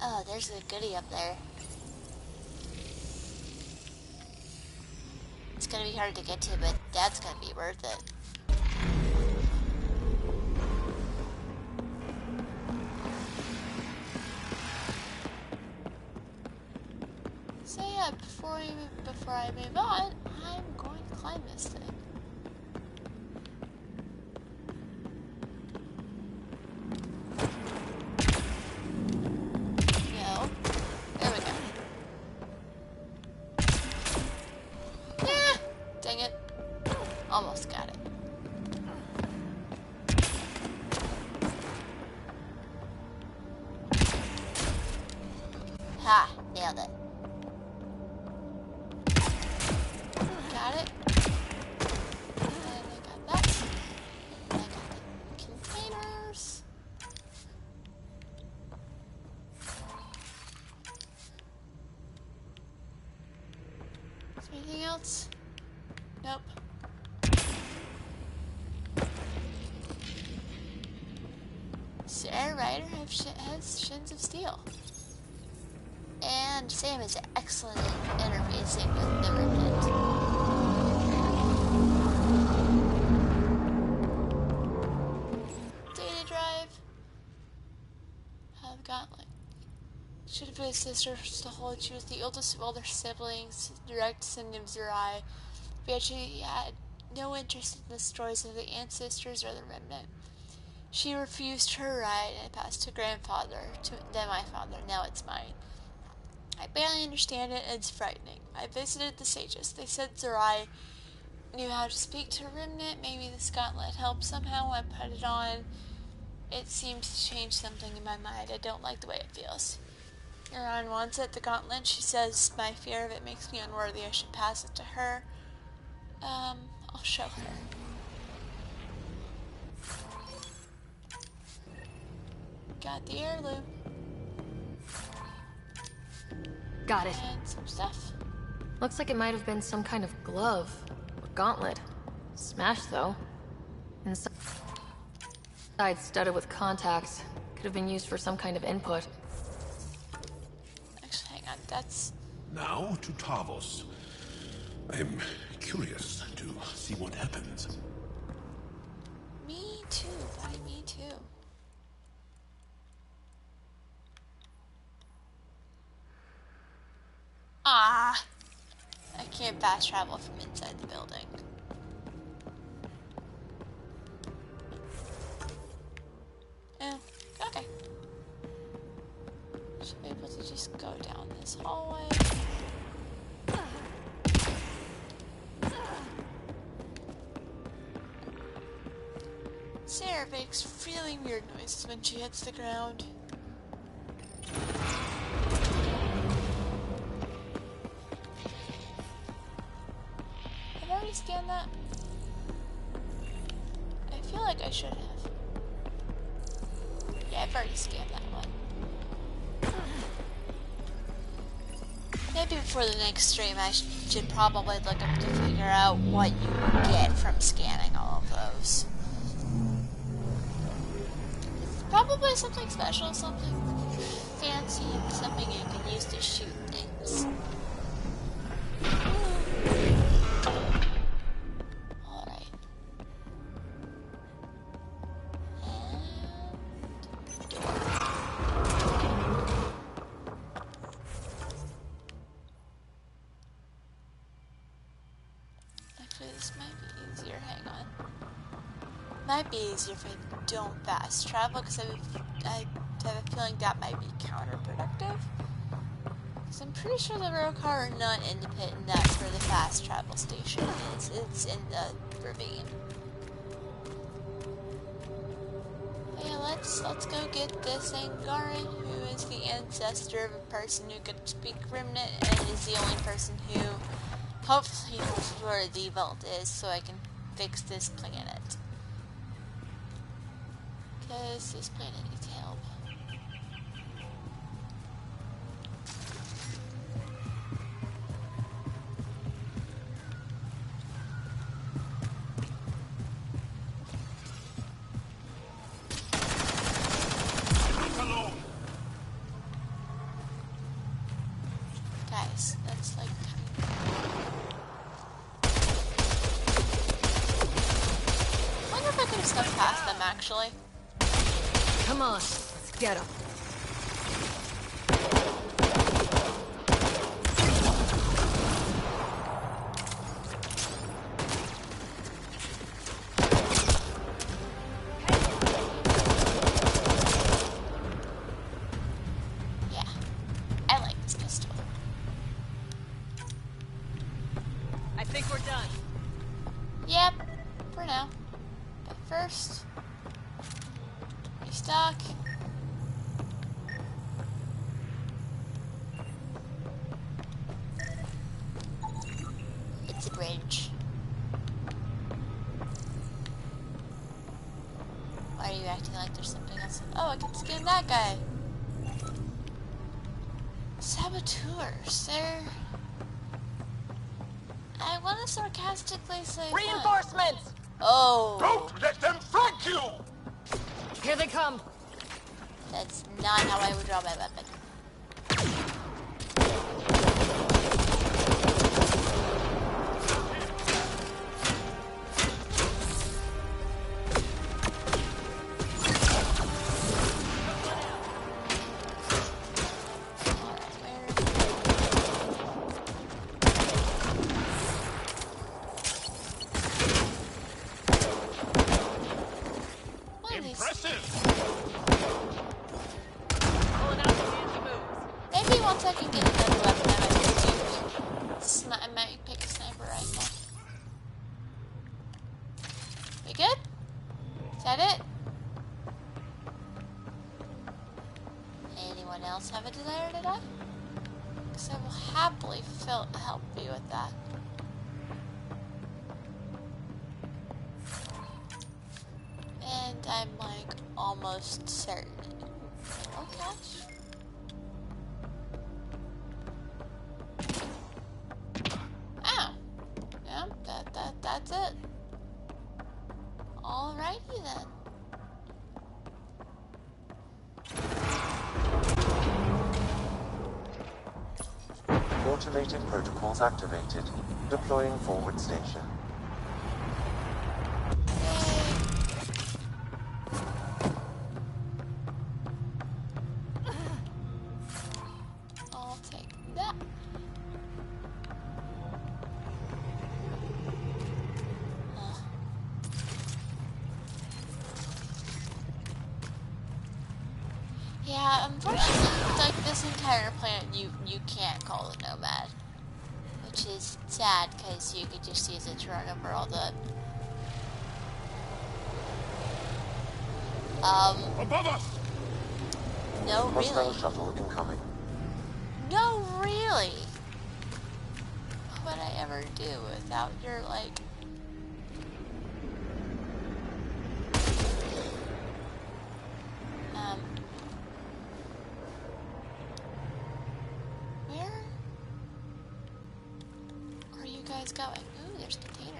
Oh, there's a goodie up there. It's gonna be hard to get to, but that's gonna be worth it. So yeah, before I move on, I'm going to climb this thing. Nailed it. Got it. And I got that. And I got the containers. Is there anything else? Nope. Sir Ryder has shins of steel. And Sam is excellent at interfacing with the remnant. Data drive. The gauntlet. Should have been a sister to hold. She was the oldest of all their siblings, direct descendant of Zerai. But she had no interest in the stories of the ancestors or the remnant. She refused her right and passed to grandfather, then my father, now it's mine. I barely understand it and it's frightening. I visited the sages. They said Zerai knew how to speak to a remnant. Maybe this gauntlet helped somehow. I put it on. It seems to change something in my mind. I don't like the way it feels. Angaran wants it, the gauntlet. She says my fear of it makes me unworthy. I should pass it to her. I'll show her. Got the heirloom.
Got it.
And some stuff.
Looks like it might have been some kind of glove or gauntlet. Smashed though. Inside studded with contacts. Could have been used for some kind of input.
Actually, hang on. That's...
Now to Tavos. I'm curious to see what happens.
Me too, buddy. Me too. Ah! I can't fast travel from inside the building. Oh, okay. Should be able to just go down this hallway. Sarah makes really weird noises when she hits the ground. Have I already scanned that? I feel like I should have. Yeah, I've already scanned that one. Maybe before the next stream I should probably look up to figure out what you get from scanning all of those. Probably something special, something fancy, something you can use to shoot things. Alright. And door. Actually, this might be easier. Hang on. Might be easier if I don't fast travel, because I have a feeling that might be counterproductive. Because I'm pretty sure the Roekaar are not independent. That's where the fast travel station is. It's in the ravine. But yeah, let's go get this Angaran, who is the ancestor of a person who could speak Remnant, and is the only person who hopefully knows where the vault is, so I can fix this planet. Because this planet needs help. Guys, that's like... I wonder if I could have snuck past them, actually.
Come on, let's get him.
Yeah, I like this pistol.
I think we're done.
Yep, for now. But first... Stock. It's a bridge. Why are you acting like there's something else? Oh, I can skin that guy. Saboteurs. They're... I want to sarcastically say
Reinforcements!
Fun. Oh.
Don't let them flank you!
Here they come.
That's not how I would draw my weapon. Maybe once I can get another weapon, I might pick a sniper rifle. We good? Is that it? Anyone else have a desire to die? Because I will happily help you with that. And I'm like almost certain. Oh gosh. Oh. Yeah, that's it. Alrighty then.
Automated protocols activated. Deploying forward station.
I'll take that. Yeah, unfortunately, like this entire planet, you can't call it nomad, which is sad because you could just use it to run over all the.
Above us!
No,
Hostile
really.
shuttle incoming.
No, really. What would I ever do without your like? Where are you guys going? Ooh, there's a container.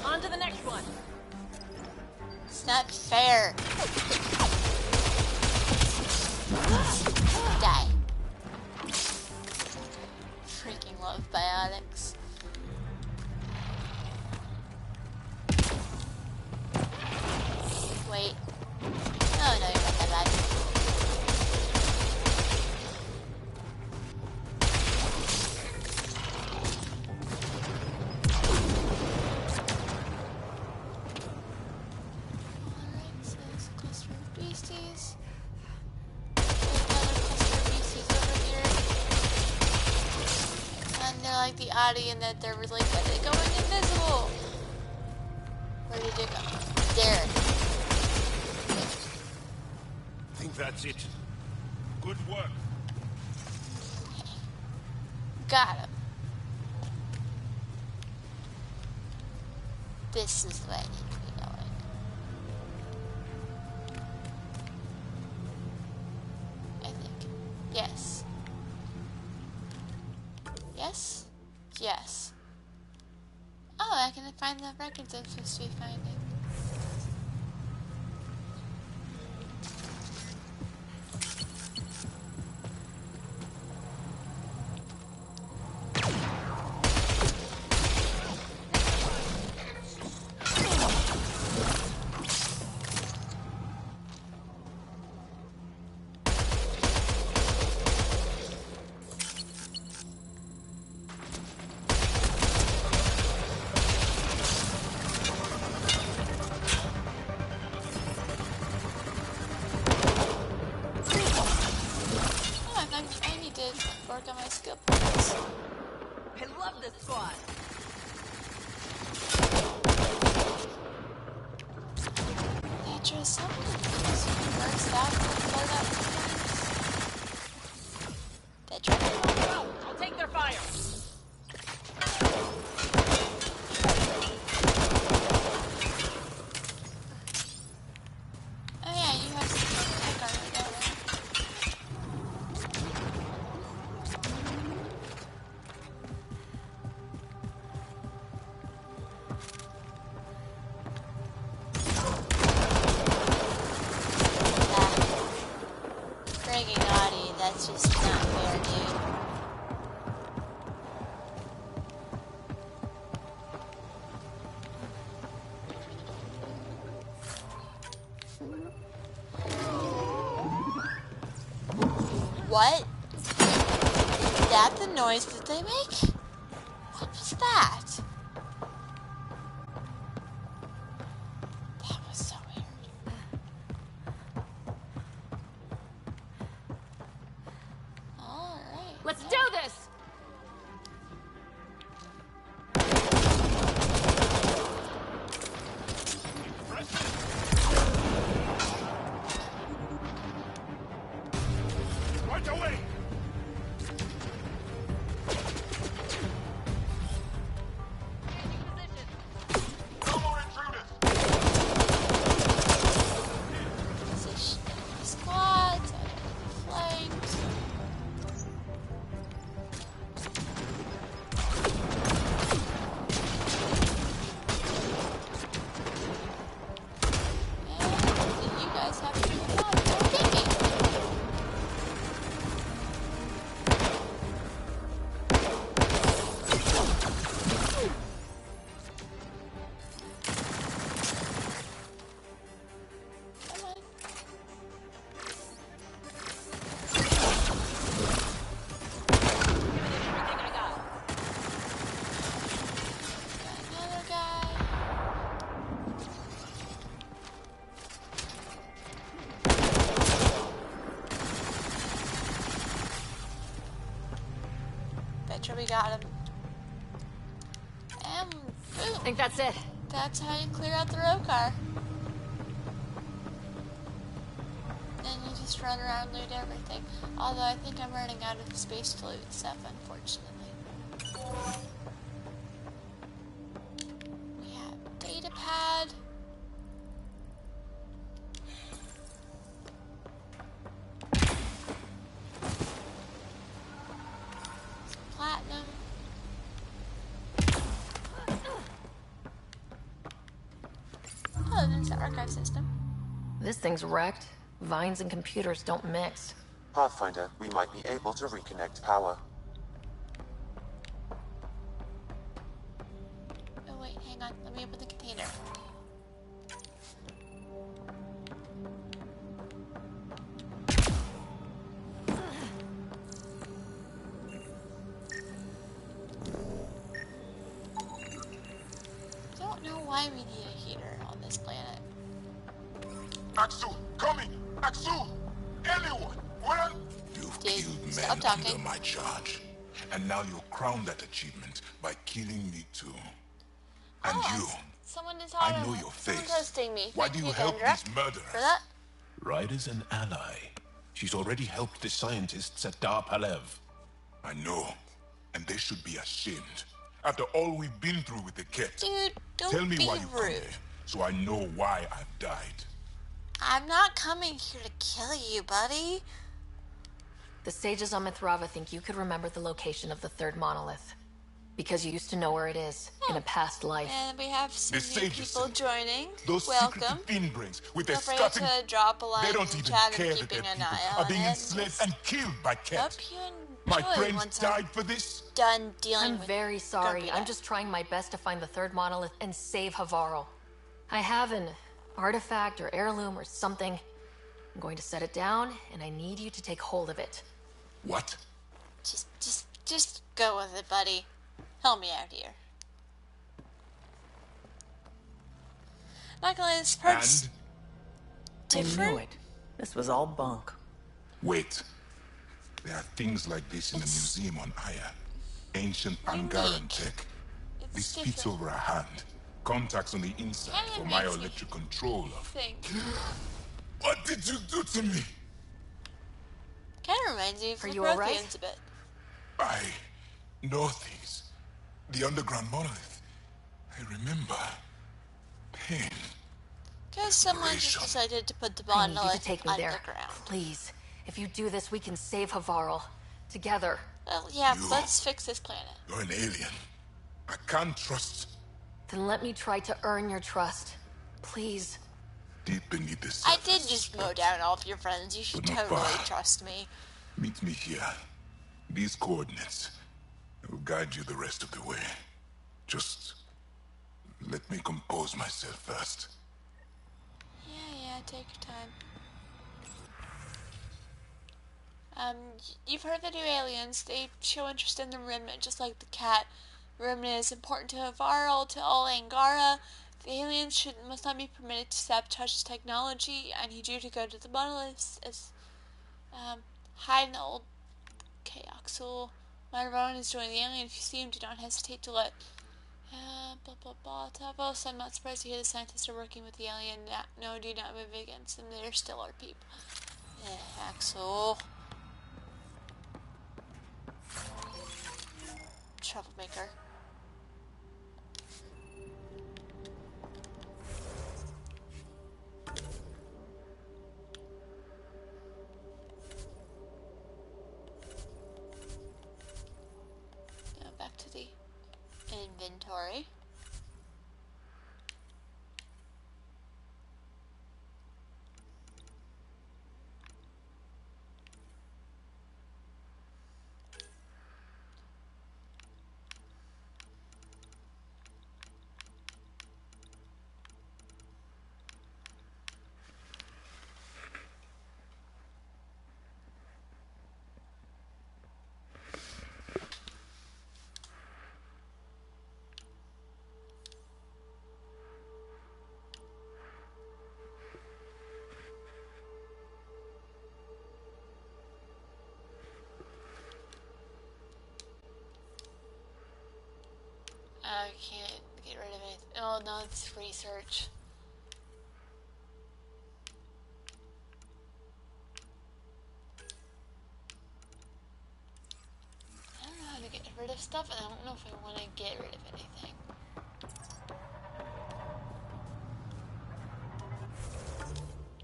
On to the next one.
It's not fair. Die. Freaking love biotics. Wait. Oh no, you're not that bad. Alright, so there's a cluster of beasties. There's another cluster of beasties over here. And they're like the Audi in that they're really good at going invisible. Where did you go? There.
I think that's it. Good work.
Got him. This is the way I need to be going. I think. Yes. Yes? Yes. Oh, I can find the records I'm supposed to be finding. Petra, someone works that to float out sometimes. Petra.
I'll take their fire.
Oh yeah, you have some Roekaar right there. Friggin' naughty, that's just not fair, dude. What? Is that the noise that they make? What was that? That was so weird. Alright.
Let's do this!
Right away! No more intruders!
Squads, flanked. And you guys have to move on. Don't get me. Come on. Another guy. Betcha we got him. And boom.
I think that's it.
That's how you clear out the Roekaar. Then you just run around and loot everything. Although I think I'm running out of space to loot stuff, unfortunately. We have data pad. Some platinum. Oh, there's the archive system.
This thing's wrecked. Vines and computers don't mix.
Pathfinder, we might be able to reconnect power.
Oh wait, hang on. Let me open the container. Don't know why we need a heater on this planet.
Axel, coming! Axel! Anyone! Where?
You've
Dude,
killed men
stop talking.
under my charge. And now you'll crown that achievement by killing me too. And you,
Someone is
I know your face.
toasting me.
Why
Thank
do you
you,
help
Andra,
these murderers?
for that.
Ryder's an ally. She's already helped the scientists at Dar Palev.
I know. And they should be ashamed. After all we've been through with the Ket.
Dude, don't
Tell me
be
why you come
rude.
here, so I know why I've died.
I'm not coming here to kill you, buddy.
The sages on Mithrava think you could remember the location of the third monolith. Because you used to know where it is in a past life.
And we have some
The
new
sages
people
say,
joining.
Those
Welcome.
secretive fiend brains with their
Feel free
scutting...
to drop a line
They
in
don't
the
even
chat
care
and
that their
keeping an
people
eye
are
on
being
it.
enslaved and killed by
Hope
Ket.
you
My
enjoy
friends
once
died for this?
I'm done dealing
I'm
with
very sorry.
Grumpy
I'm
Dad.
just trying my best to find the third monolith and save Havarl. I have an artifact or heirloom or something. I'm going to set it down, and I need you to take hold of it.
What?
Just go with it, buddy. Help me out here. Not gonna lie, this part's
And?
different.
I knew it. This was all bunk.
Wait. There are things like this in the museum on Aya. Ancient Angaran tech. This fits over a hand. Contacts on the inside for my electric control of. What did you do to me?
Kind of reminds me of the Protheans a bit.
I know things. The underground monolith. I remember. Pain.
Because someone just decided to put the monolith underground.
Please. If you do this, we can save Havarl. Together.
Well, yeah, let's fix this planet.
You're an alien. I can't trust.
Then let me try to earn your trust. Please.
Deep beneath the surface.
I did just mow down all of your friends. You should totally trust me.
Meet me here. These coordinates. I will guide you the rest of the way. Just let me compose myself first.
Yeah, take your time. You've heard the new aliens. They show interest in the remnant, just like the cat. The remnant is important to Havarl, to all Angara. The aliens must not be permitted to sabotage this technology. I need you to go to the monoliths hide in the old Axel. My Rowan is joining the alien. If you see him, do not hesitate to let blah blah blah. Tavos, I'm not surprised to hear the scientists are working with the alien. No, do not move against them. They're still our people. Axel. Troublemaker. Now back to the inventory. I can't get rid of it. Oh no, it's research. I don't know how to get rid of stuff, and I don't know if I want to get rid of anything.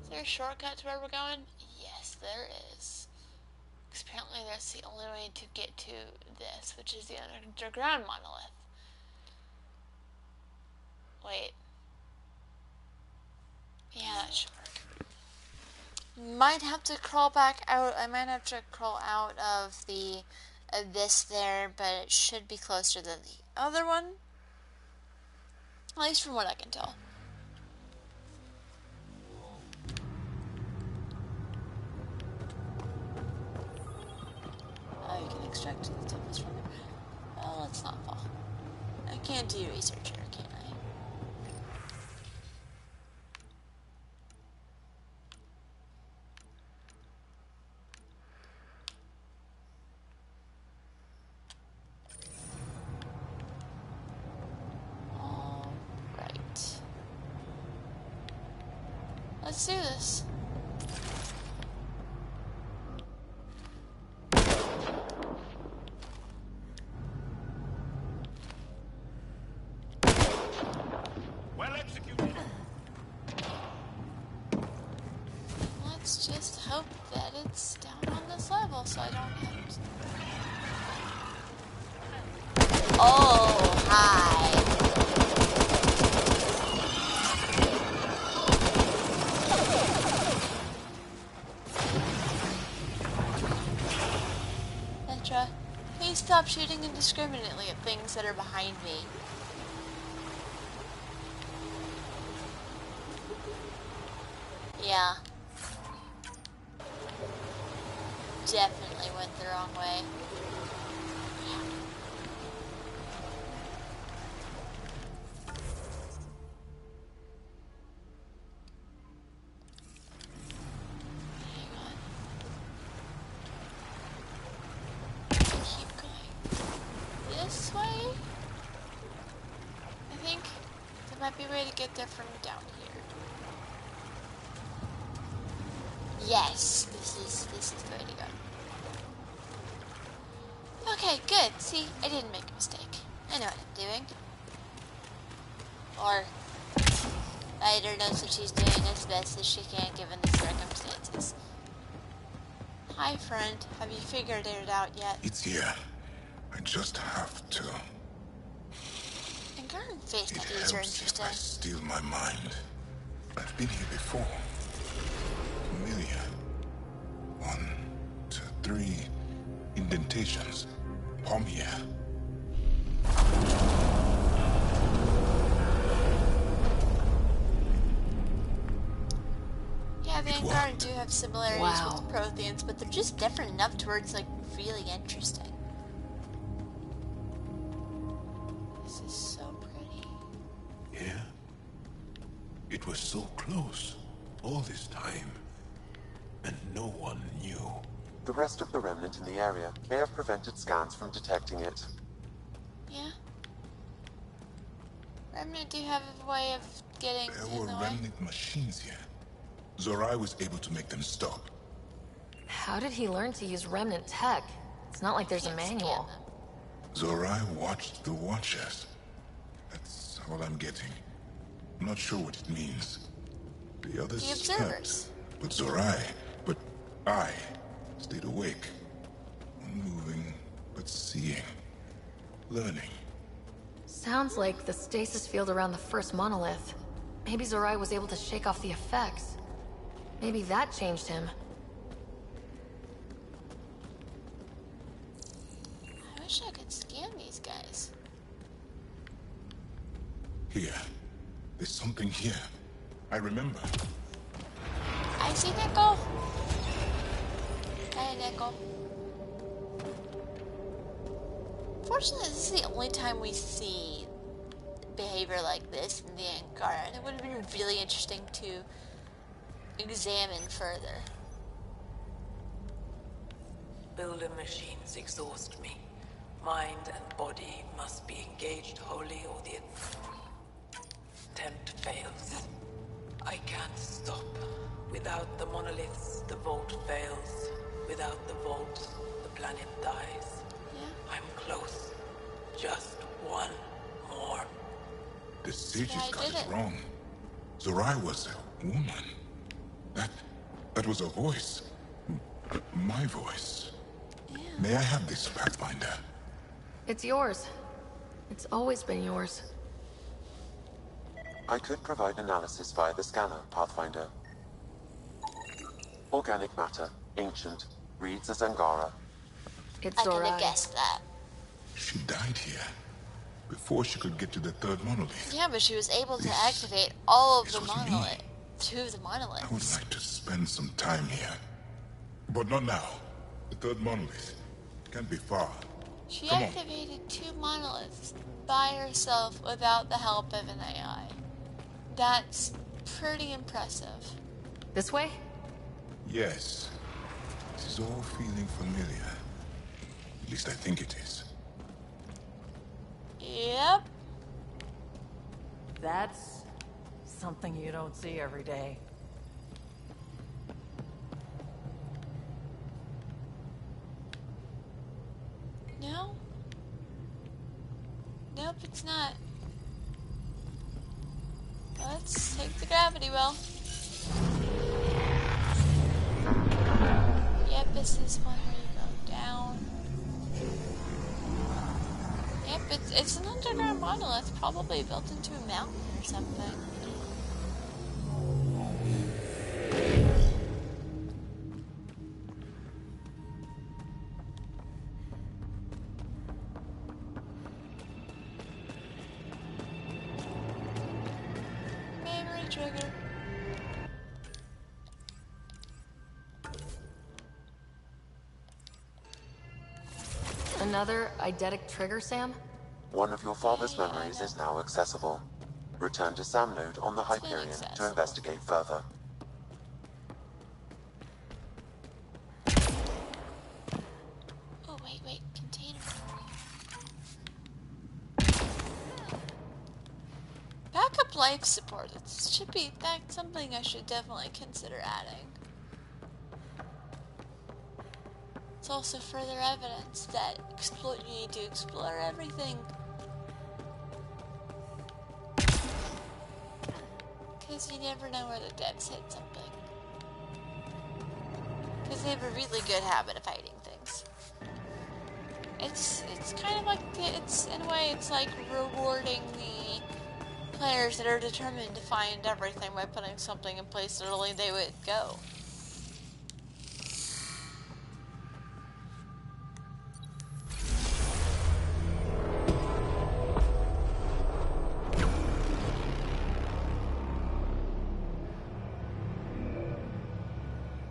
Is there a shortcut to where we're going? Yes, there is. Because apparently that's the only way to get to this, which is the underground monolith. Wait. Yeah, that should work. Might have to crawl back out. I might have to crawl out of the abyss there, but it should be closer than the other one. At least from what I can tell. Oh, you can extract the tokens from it. Oh, let's not fall. I can't do research here, can I? Alright. Let's do this. Let's just hope that it's down on this level so I don't have to... Oh, hi. Petra, please stop shooting indiscriminately at things that are behind me. Yeah. Definitely went the wrong way. Hang on. Keep going. This way? I think. might be a way to get there from down here. Yes, this is the way to go. Okay, good. See, I didn't make a mistake. I know what I'm doing. Or Ryder knows what she's doing as best as she can given the circumstances. Hi, friend. Have you figured it out yet?
It's here. I just have to.
Angaran face
It
tattoos are
helps if
interesting.
I steal my mind. I've been here before. Familiar. 1, 2, 3 indentations. Palm here.
Yeah, the Angaran do have similarities
Wow.
with the Protheans, but they're just different enough to where it's like really interesting. This is so pretty.
Yeah? It was so close. All this time. And no one knew.
The rest of the remnant in the area may have prevented scans from detecting it.
Yeah. Remnant do have a way of getting
There
in
were
the way.
remnant machines here. Zorai was able to make them stop.
How did he learn to use remnant tech? It's not like there's a manual.
Zorai watched the Watchers. That's all I'm getting. I'm not sure what it means. The others
The
slept,
observers.
but I stayed awake. Unmoving, but seeing. Learning.
Sounds like the stasis field around the first monolith. Maybe Zorai was able to shake off the effects. Maybe that changed him.
I wish I could scan these guys.
Here. There's something here. I remember.
I see Nickel. Hey, Nickel. Fortunately, this is the only time we see behavior like this in the Angara, and it would have been really interesting to examine further.
Builder machines exhaust me. Mind and body must be engaged wholly or the attempt fails. I can't stop. Without the monoliths, the vault fails. Without the vault, the planet dies.
Yeah.
I'm close. Just one more.
The sages
I
got
did
it
it.
wrong. Zorai was a woman. That was a voice. My voice.
Yeah.
May I have this, Pathfinder?
It's yours. It's always been yours.
I could provide analysis via the scanner, Pathfinder. Organic matter, ancient, reads as Angara.
It's
I could
Zorai.
have guessed that.
She died here. Before she could get to the third monolith.
Yeah, but she was able to activate all of
this
the
was me.
monolith. Two of the
I would
monoliths.
like to spend some time here. But not now. The third monolith can't be far.
She
Come on.
activated two monoliths by herself without the help of an AI. That's pretty impressive.
This way?
Yes. This is all feeling familiar. At least I think it is.
Yep.
That's something you don't see every day.
No? Nope, it's not. Let's take the gravity well. Yep, this is one where you go down. Yep, it's an underground monolith, probably built into a mountain or something. Memory trigger.
Another eidetic trigger, Sam?
One of your father's memories is now accessible. Return to Sam node on the Hyperion to investigate further.
Oh, wait, container. Backup life support. It should be that's something I should definitely consider adding. It's also further evidence that you need to explore everything. Because you never know where the devs hit something. Because they have a really good habit of hiding things. It's kind of like, in a way, it's like rewarding the players that are determined to find everything by putting something in place that only they would go.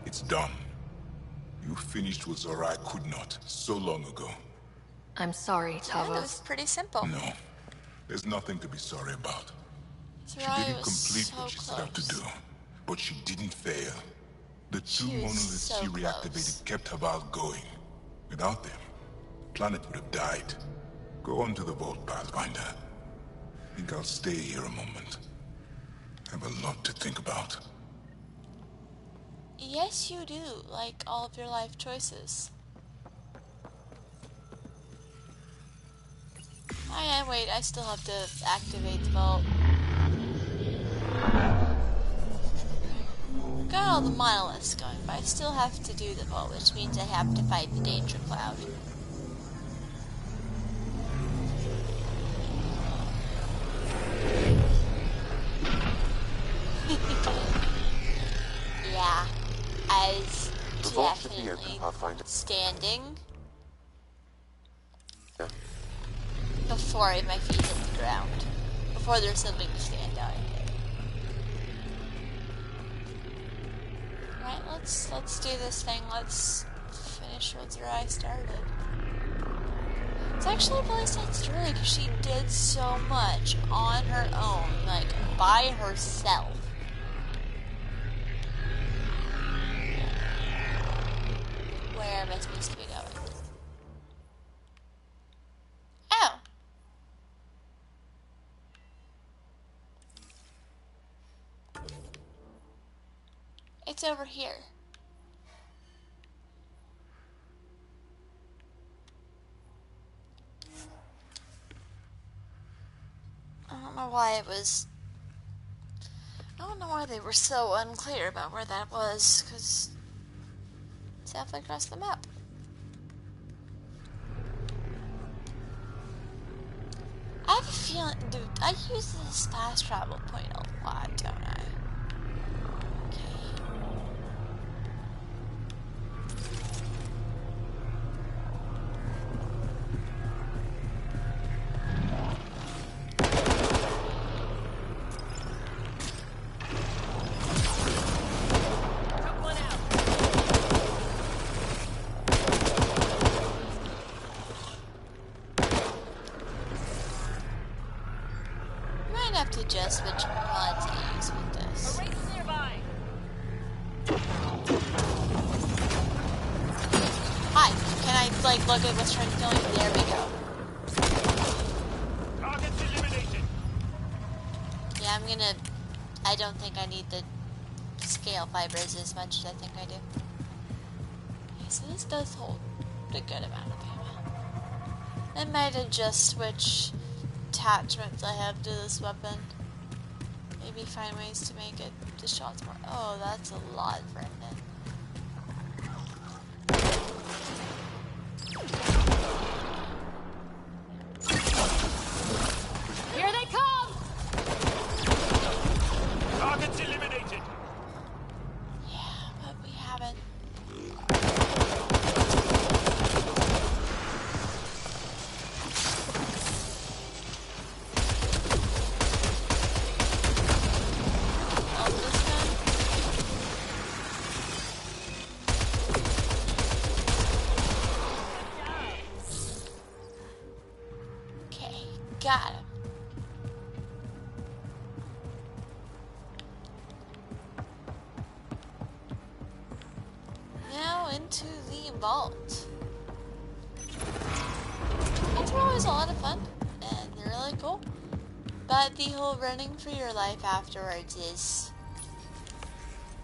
It's done. You finished what Zorai could not so long ago.
I'm sorry, Tavos.
Yeah, that was pretty simple.
No, there's nothing to be sorry about.
Zorai
She didn't complete
so
what she set out to do, but she didn't fail. The two
She was
monoliths
so
she
close.
reactivated kept Havarl going. Without them, the planet would have died. Go on to the vault, Pathfinder. I think I'll stay here a moment. I have a lot to think about.
Yes, you do, like all of your life choices. Wait, I still have to activate the vault. Got all the monoliths going, but I still have to do the vault, which means I have to fight the danger cloud. Yeah, as definitely standing before my feet hit the ground, before there's something to stand on. Right, let's do this thing. Let's finish what Zorai started. It's actually really sad story because she did so much on her own, like by herself. Where am I supposed to be going? Oh! It's over here. I don't know why it was... I don't know why they were so unclear about where that was, because it's halfway across the map. I have a feeling, dude, I use this fast travel point a lot, don't I? Just which mods I use with this. Hi, can I like look at what's trying to kill you? There we go.
Targets eliminated.
Yeah, I don't think I need the scale fibers as much as I think I do. Okay, so this does hold a good amount of ammo. I might adjust which attachments I have to this weapon. Maybe find ways to make it the shots more. Oh, that's a lot, Brendan.
Here they come! Targets eliminated.
Yeah, but we haven't. Got him. Now into the vault. It's always a lot of fun and they're really cool, But the whole running for your life afterwards is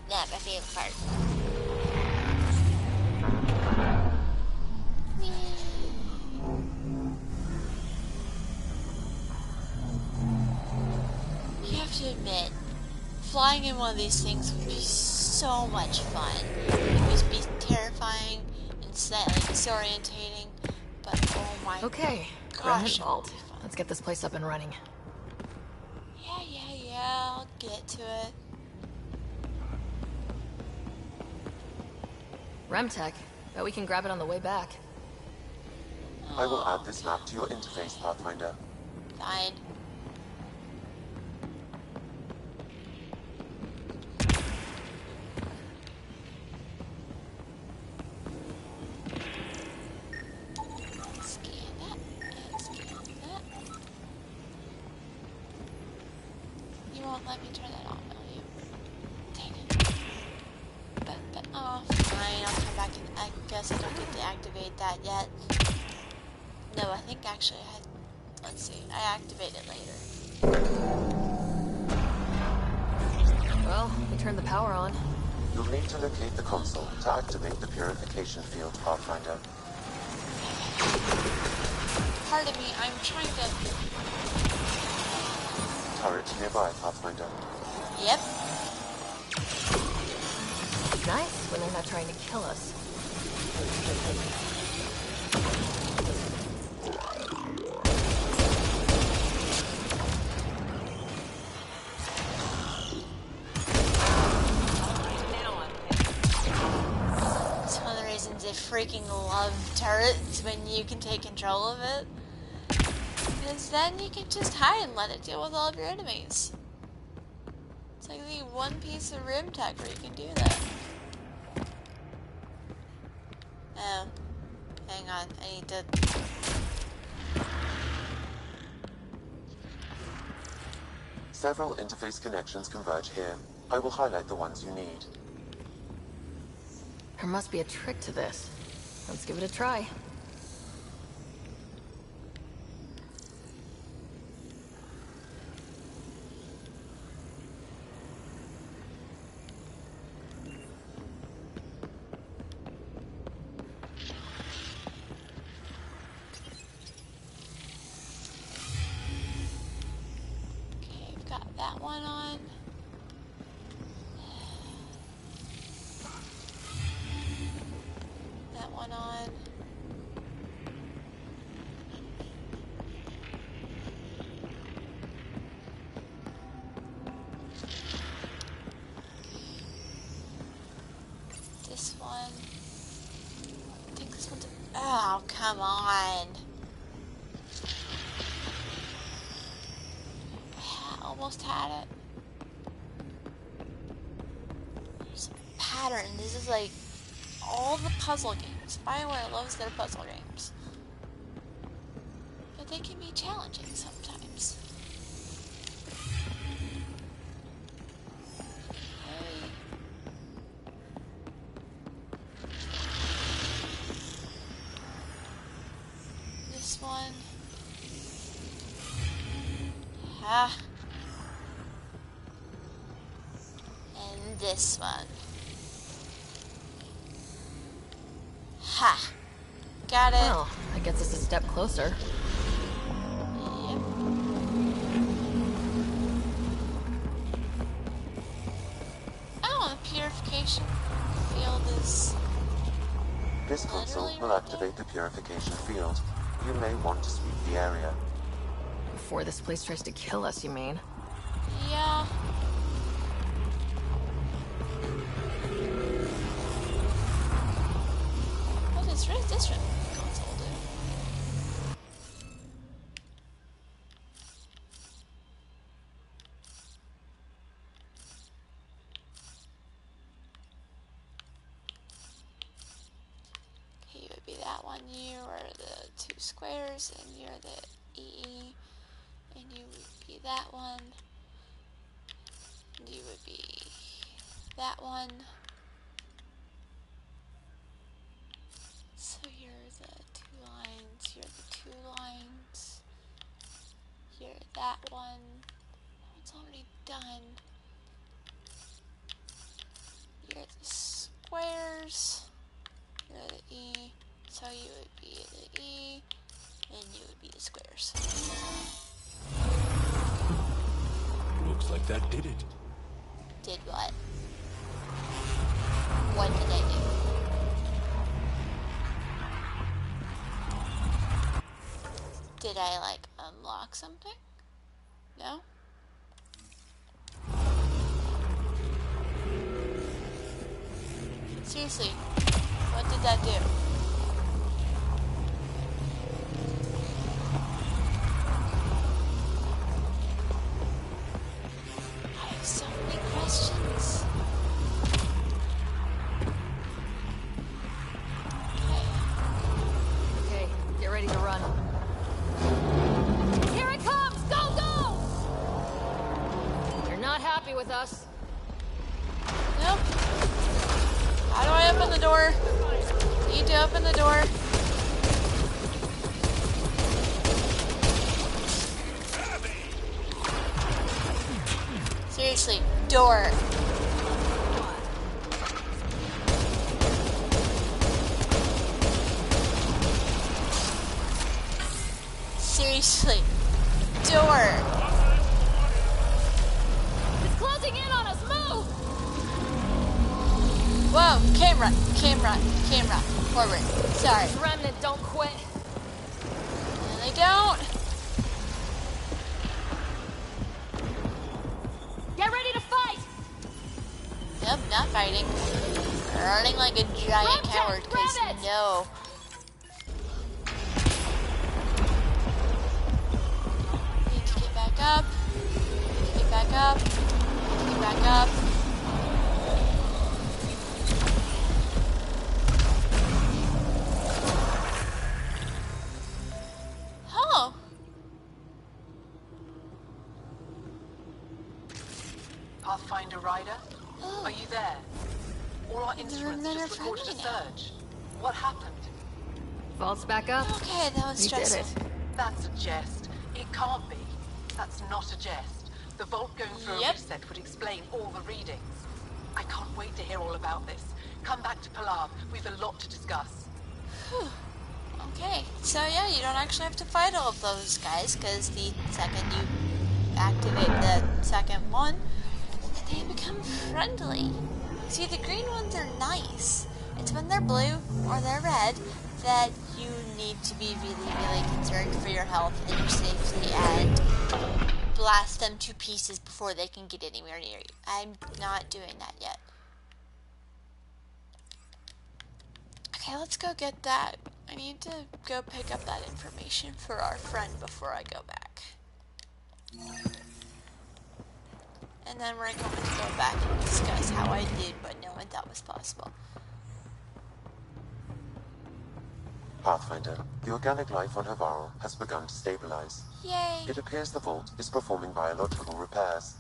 not my favorite part. You have to admit, flying in one of these things would be so much fun. It would be terrifying and slightly disorientating, but oh my
Okay,
gosh.
Remnant Vault. Let's get this place up and running.
Yeah, I'll get to it.
Remtech. Bet we can grab it on the way back.
I will add this map to your interface, Pathfinder.
Fine. Scan that, and scan that. You won't let me turn that on, will you? Dang it. But, oh, fine, I'll come back and I guess I don't get to activate that yet. No, I think actually I had, let's see, I activate it later.
Well, we turned the power on.
You'll need to locate the console to activate the purification field, Pathfinder.
Pardon me, I'm trying to...
Turret nearby, Pathfinder.
Yep.
Nice, when they're not trying to kill us.
It's one of the reasons I freaking love turrets when you can take control of it. Because then you can just hide and let it deal with all of your enemies. It's like the one piece of rim tech where you can do that. Oh. Hang on, I need to...
Several interface connections converge here. I will highlight the ones you need.
There must be a trick to this. Let's give it a try.
Okay, I've got that one on. That one on. This one. I think this one's... Oh, come on. I almost had it. There's a pattern. This is like all the puzzle games. BioWare loves their puzzle games. But they can be challenging sometimes. Okay. This one. Ha. And this one. Ha! Got it.
Well, that gets us a step closer.
Yep. Oh, the purification field is...
This console will activate the purification field. You may want to sweep the area.
Before this place tries to kill us, you mean?
Yeah. What is this console do? Okay, you would be that one. You are the two squares, and you're the EE. And you would be that one. And you would be that one. So you're the two lines, you're the two lines, you're that one, It's already done. You're the squares. You're the E. So you would be the E. And you would be the squares.
Looks like that did it.
Did what? What did I do? Did I, like, unlock something? No? Seriously, what did that do? I have so many questions.
Okay, get ready to run. Here it comes! Go, go! You're not happy with us.
Nope. How do I open the door? Need to open the door. Seriously, door. Seriously, door.
It's closing in on us. Move!
Whoa, camera, forward. Sorry.
This remnant don't quit.
No, they don't.
Get ready to fight!
Nope, not fighting. Running like a giant coward, because no. Need to get back up. Get back up. Get back up. Oh.
Pathfinder Ryder?
Oh.
Are you there? All our instruments just recorded a surge. What happened?
Vault's back up.
Okay, that was stressful.
You did it.
That's a jest. It can't be. That's not a jest. The vault going through a reset would explain all the readings. I can't wait to hear all about this. Come back to Palav. We've a lot to discuss.
Whew. Okay, so yeah, you don't actually have to fight all of those guys, because the second you activate the second one, they become friendly. See, the green ones are nice. It's when they're blue or they're red that you need to be really, really concerned for your health and your safety and blast them to pieces before they can get anywhere near you. I'm not doing that yet. Okay, let's go get that. I need to go pick up that information for our friend before I go back. And then we're going to go back and discuss how I did what no one thought was possible.
Pathfinder, the organic life on Havarl has begun to stabilize.
Yay!
It appears the vault is performing biological repairs.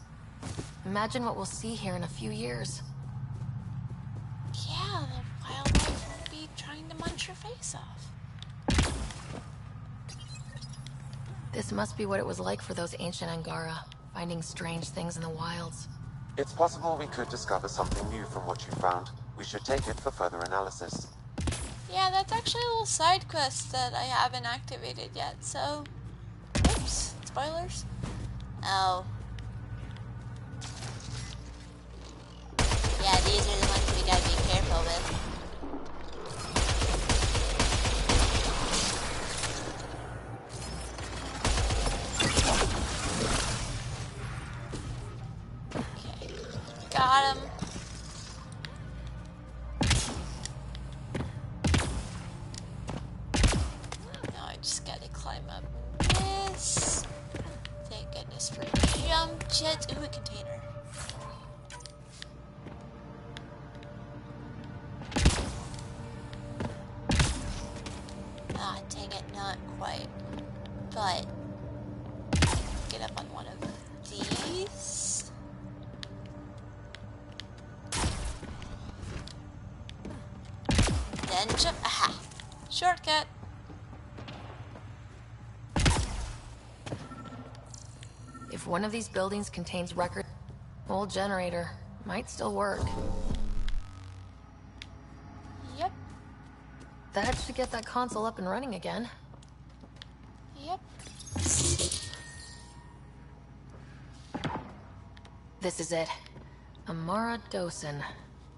Imagine what we'll see here in a few years.
Yeah, the wildlife won't be trying to munch your face off.
This must be what it was like for those ancient Angara, finding strange things in the wilds.
It's possible we could discover something new from what you found. We should take it for further analysis.
Yeah, that's actually a little side quest that I haven't activated yet, so... Oops, spoilers? Oh. Yeah, these are the ones we gotta be careful with. Okay, got him. Now I just gotta climb up this. Thank goodness for jump jets. Ooh, a container. Ah, dang it, not quite. But get up on one of these. Then jump. Aha! Shortcut.
If If one of these buildings contains record... Old generator. Might still work.
Yep.
That should get that console up and running again.
Yep.
This is it. Amara Dosen.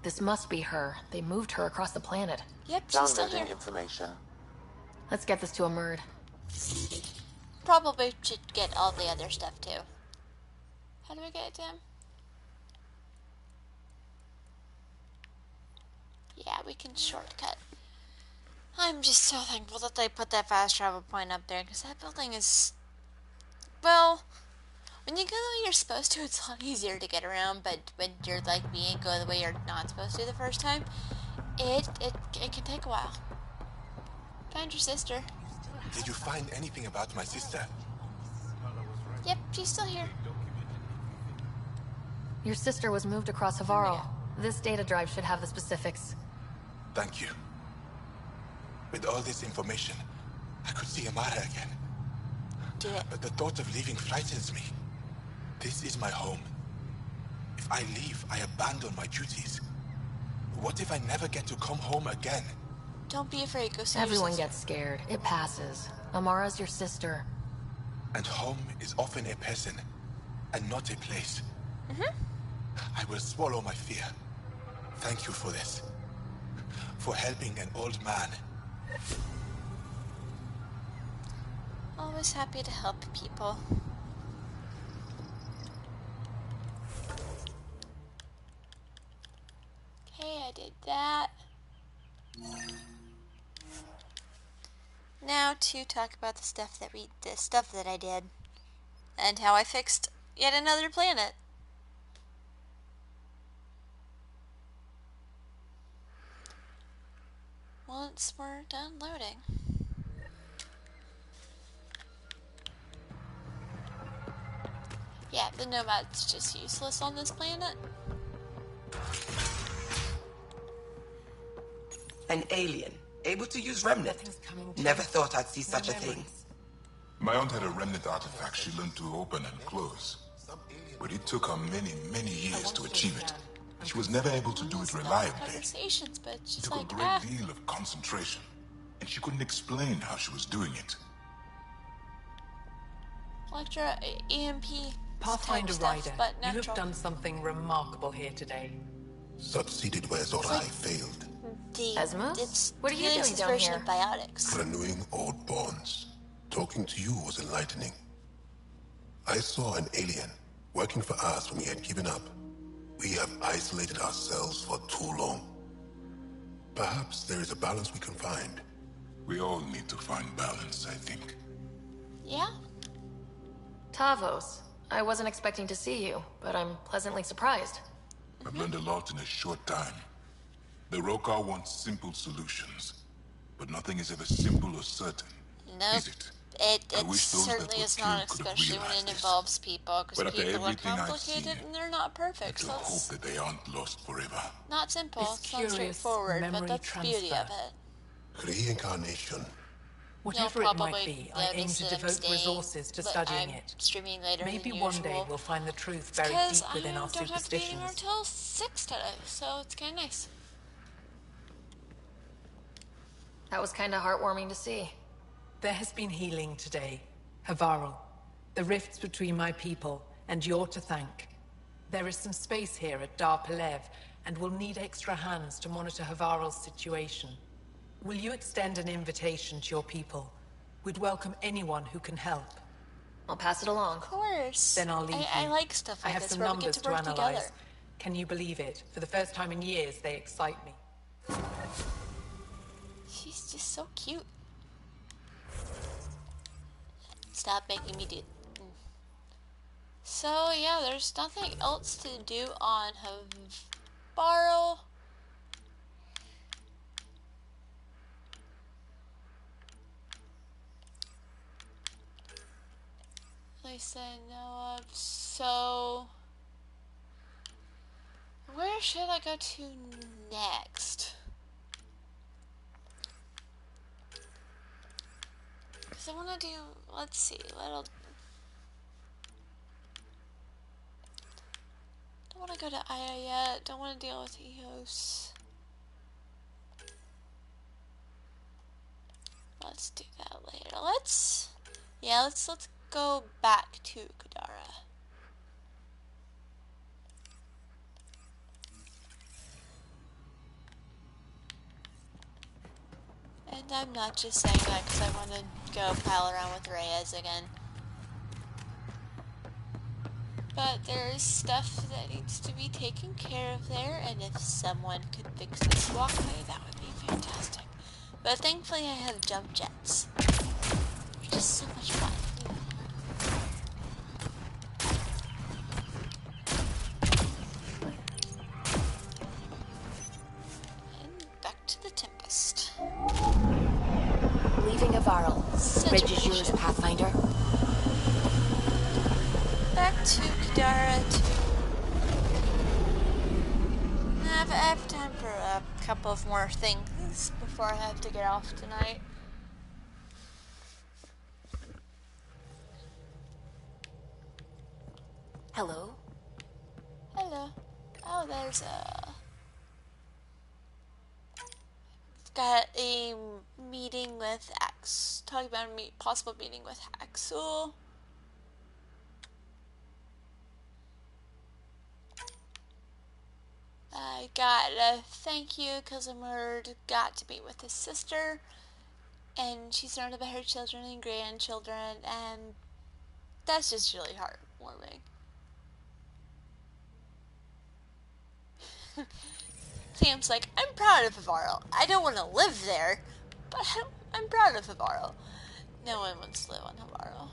This must be her. They moved her across the planet.
Yep, she's still
Downloading
here.
information.
Let's get this to a Murd.
Probably should get all the other stuff too. How do we get it to him? Yeah, we can shortcut. I'm just so thankful that they put that fast travel point up there, because that building is... Well, when you go the way you're supposed to, it's a lot easier to get around, but when you're like me and go the way you're not supposed to the first time, it can take a while. Find your sister.
Did you find anything about my sister?
Yep, she's still here.
Your sister was moved across Havarl. This data drive should have the specifics.
Thank you. With all this information, I could see Amara again.
Do it.
But the thought of leaving frightens me. This is my home. If I leave, I abandon my duties. What if I never get to come home again?
Don't be afraid, go see
Everyone
your
gets scared. It passes. Amara's your sister.
And home is often a person, and not a place. I will swallow my fear. Thank you for this. For helping an old man.
Always happy to help people. Okay, I did that. Now to talk about the stuff that I did, and how I fixed yet another planet. Once we're done loading. Yeah, the Nomad's just useless on this planet.
An alien, able to use remnant. Never thought I'd see such a thing.
My aunt had a remnant artifact she learned to open and close. But it took her many, many years to achieve it. She was never able to do it reliably.
Conversations, but
It
just
took
like,
a great deal of concentration, and she couldn't explain how she was doing it.
Electra, EMP,
Pathfinder
type
Ryder,
stuff, but
you have
natural.
done something remarkable here today.
Succeeded where Zorai failed.
It's
What are you doing
Helix's
down
version
here?
of biotics.
Renewing old bonds. Talking to you was enlightening. I saw an alien working for us when we had given up. We have isolated ourselves for too long. Perhaps there is a balance we can find. We all need to find balance, I think.
Yeah?
Tavos. I wasn't expecting to see you, but I'm pleasantly surprised.
I've learned a lot in a short time. The Roekaar wants simple solutions, but nothing is ever simple or certain.
Nope.
Is it?
It
wish those that
certainly
were
is not,
killed could have
especially when
realized
it
this.
involves people,
But
because
after
people are
everything I've
complicated
seen,
and they're not perfect,
to
so
hope
it's
that they aren't lost forever.
not simple,
It's
it's not
curious
straightforward, but
memory
that's the beauty of
transfer.
it.
Reincarnation.
Whatever
You'll
it might
probably
be, I aim
notice
to
that I'm
devote
staying,
resources to
but
studying
I'm
it.
streaming later
Maybe
than
one
usual.
day we'll find the truth buried
Because
deep within
I
our
don't have to be anymore
superstitions.
till 6 today, so it's kind of nice.
That was kind of heartwarming to see.
There has been healing today. Havarl. The rifts between my people, and you're to thank. There is some space here at Dar Pelev, and we'll need extra hands to monitor Havarl's situation. Will you extend an invitation to your people? We'd welcome anyone who can help.
I'll pass it along.
Of course.
Then I'll leave
I
you.
like stuff
I
like
have
this
some
where we get
numbers
to
to
work
analyze.
together.
Can you believe it? For the first time in years, they excite me.
She's just so cute. Stop making me do. So yeah, there's nothing else to do on Havarl. At least I know of. So where should I go to next? Because I want to do, let's see, go to Aya yet. Don't want to deal with Eos. Let's do that later. Let's go back to Kadara. And I'm not just saying that because I want to go pile around with Reyes again. But there's stuff that needs to be taken care of there, and if someone could fix this walkway, that would be fantastic. But thankfully I have jump jets. Which is so much fun. And back to the Tempest.
Leaving Havarl. Bridge is yours, Pathfinder.
Back to Kadara to... I have time for a couple of more things before I have to get off tonight.
Hello?
Hello. Oh, there's a... Got a meeting with talking about a possible meeting with Axel. I got a thank you because Amurd got to meet with his sister, and she's learned about her children and grandchildren, and that's just really heartwarming. Sam's like, I'm proud of Havarl. I don't want to live there, but I'm proud of Havarl. No one wants to live on Havarl.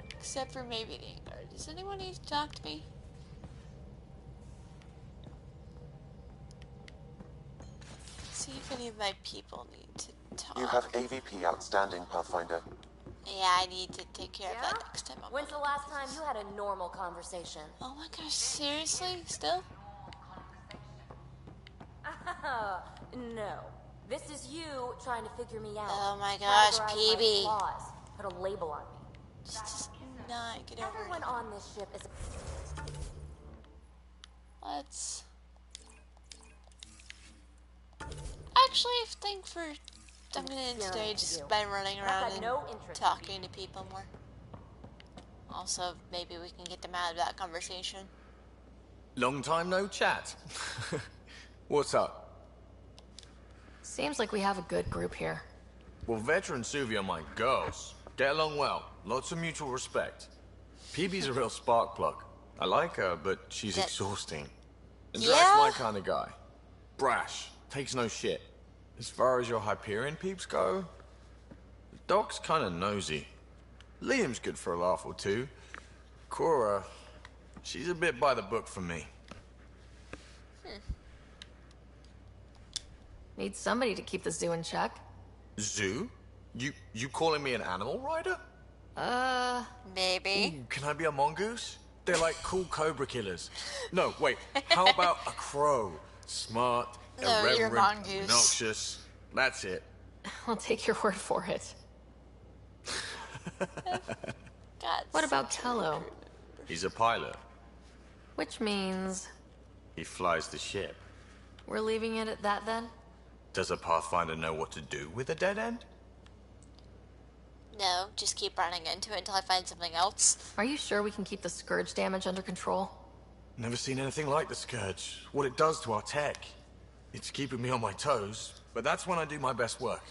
Except for maybe the Angara. Does anyone need to talk to me? See if any of my people need to talk.
You have AVP outstanding, Pathfinder.
Yeah, I need to take care of that next time.
When's the last time you had a normal conversation?
Oh my gosh, seriously? Still?
No. This is you trying to figure me out.
Oh my gosh, PB.
Put a label on me.
Just not get over it.
Everyone on this ship is...
Let's... Actually, I'm gonna end today just by running around and talking to people more. Also, maybe we can get them out of that conversation.
Long time no chat. What's up?
Seems like we have a good group here.
Well, Vetra and Suvi are my girls. Get along well. Lots of mutual respect. PB's a real spark plug. I like her, but she's exhausting. And Drax's my kind of guy. Brash. Takes no shit. As far as your Hyperion peeps go, the Doc's kind of nosy. Liam's good for a laugh or two. Cora, she's a bit by the book for me.
Need somebody to keep the zoo in check.
Zoo? You calling me an animal rider?
Maybe.
Ooh, can I be a mongoose? They're like cool cobra killers. No, wait. How about a crow? Smart,
No, you're a
irreverent,
mongoose.
obnoxious. That's it.
I'll take your word for it. What about Tello?
He's a pilot.
Which means...
He flies the ship.
we're leaving it at that then?
Does a Pathfinder know what to do with a dead end?
No, just keep running into it until I find something else.
Are you sure we can keep the Scourge damage under control?
Never seen anything like the Scourge. What it does to our tech. It's keeping me on my toes, but that's when I do my best work.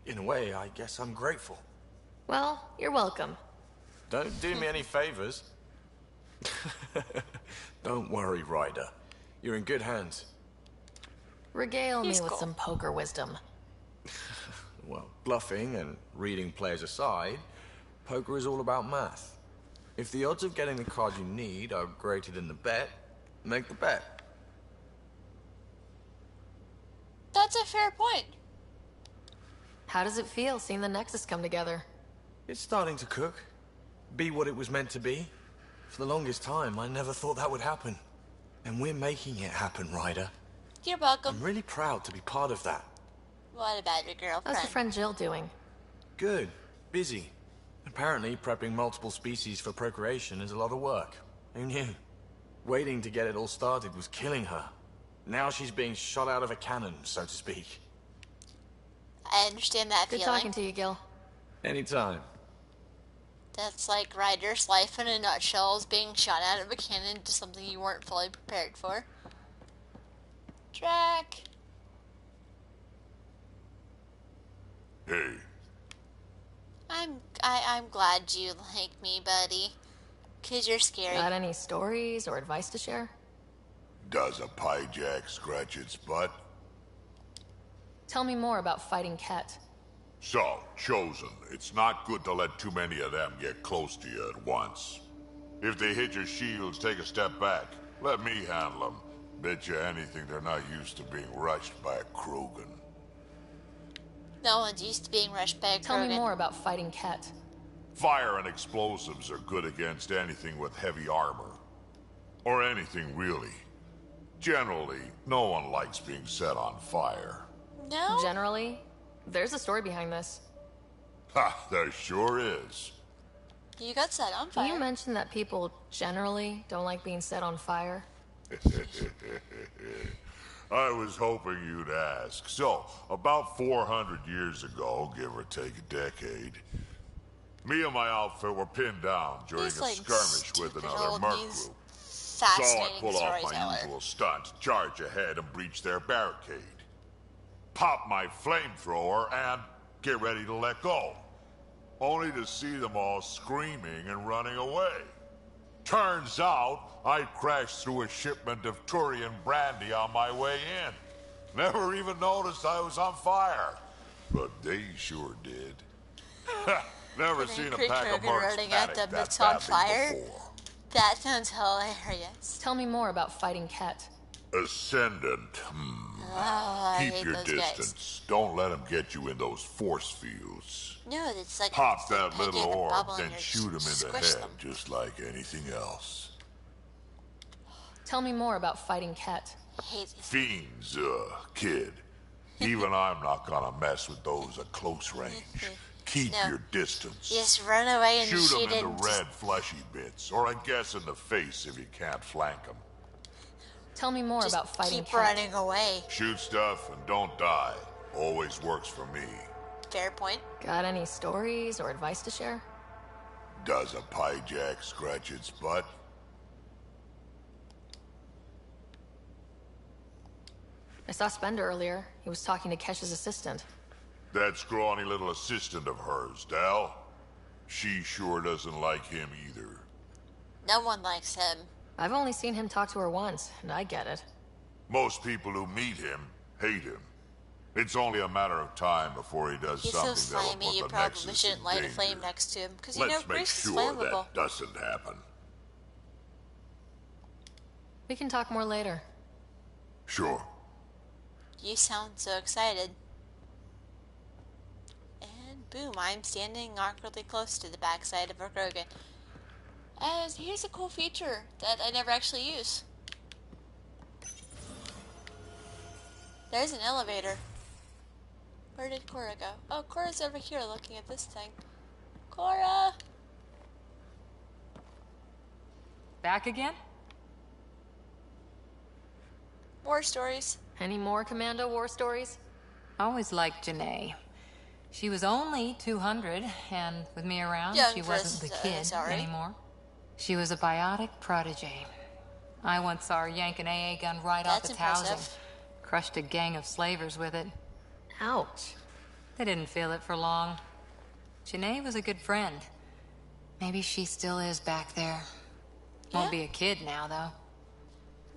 In a way, I guess I'm grateful.
Well, you're welcome.
Don't do me any favors. Don't worry, Ryder. You're in good hands.
Regale me with some poker wisdom.
Well, bluffing and reading players aside, poker is all about math. If the odds of getting the card you need are greater than the bet, make the bet.
That's a fair point.
How does it feel seeing the Nexus come together?
It's starting to cook. Be what it was meant to be. For the longest time, I never thought that would happen. And we're making it happen, Ryder.
You're welcome.
I'm really proud to be part of that.
What about your girlfriend?
How's your friend Jill doing?
Good. Busy. Apparently, prepping multiple species for procreation is a lot of work. Who knew? Waiting to get it all started was killing her. Now she's being shot out of a cannon, so to speak.
I understand that
Good
feeling.
talking to you, Gil.
Anytime.
That's like Ryder's life in a nutshell, is being shot out of a cannon to something you weren't fully prepared for. Drac.
Hey.
I'm glad you like me, buddy. 'Cause you're scary.
Got any stories or advice to share?
Does a pyjak scratch its butt?
Tell me more about fighting Ket.
So, Chosen, it's not good to let too many of them get close to you at once. If they hit your shields, take a step back. Let me handle them. Bet you anything they're not used to being rushed by a Krogan.
No one's used to being rushed by a Krogan.
Tell me more about fighting Ket.
Fire and explosives are good against anything with heavy armor. Or anything, really. Generally, no one likes being set on fire.
No?
Generally? There's a story behind this.
Ha, there sure is.
You got set on fire.
You mentioned that people generally don't like being set on fire.
I was hoping you'd ask. So, about 400 years ago, give or take a decade, me and my outfit were pinned down during a skirmish with another merc group. So I pull off my usual stunt, charge ahead and breach their barricade. Pop my flamethrower and get ready to let go. Only to see them all screaming and running away. Turns out, I crashed through a shipment of Turian brandy on my way in. Never even noticed I was on fire. But they sure did. Never seen a pack of mercs
running at
panic
them
that
that's on
badly
fire.
before.
That sounds hilarious.
Tell me more about fighting Ket.
Ascendant.
Oh, I
Keep
hate
your
those
distance.
guys.
Don't let them get you in those force fields.
No, it's like
Pop that
like
little
in a
orb,
bubble
then
and
shoot him in the
squish
head,
them.
just like anything else.
Tell me more about fighting Ket.
Fiends, kid. Even I'm not gonna mess with those at close range. Keep your distance.
Just run away and
shoot
shoot
them in
it.
the red fleshy bits, or I guess in the face if you can't flank them.
Tell me more
Just
about fighting
keep
Ket.
running away.
Shoot stuff and don't die. Always works for me.
Fair point.
Got any stories or advice to share?
Does a pyjak scratch its butt?
I saw Spender earlier. He was talking to Kesh's assistant.
That scrawny little assistant of hers, Dal. She sure doesn't like him either.
No one likes him.
I've only seen him talk to her once, and I get it.
Most people who meet him hate him. It's only a matter of time before he does
He's
something
so
that'll
slimy,
put
you
the
probably
Nexus
shouldn't
in
light a
danger.
flame next to him, because you know
Let's make
Grace is
sure
flammable.
that doesn't happen.
We can talk more later.
Sure.
You sound so excited. And boom, I'm standing awkwardly close to the backside of a Krogan. Here's a cool feature that I never actually use. There's an elevator. Where did Cora go? Oh, Cora's over here looking at this thing. Cora!
Back again?
War stories.
Any more Commando war stories?
Always liked Janae. She was only 200, and with me around,
Young
she wasn't the kid
sorry.
anymore. She was a biotic protege. I once saw her yank an AA gun right off its housing. Crushed a gang of slavers with it.
Ouch.
They didn't feel it for long. Janae was a good friend. Maybe she still is back there. Won't be a kid now, though.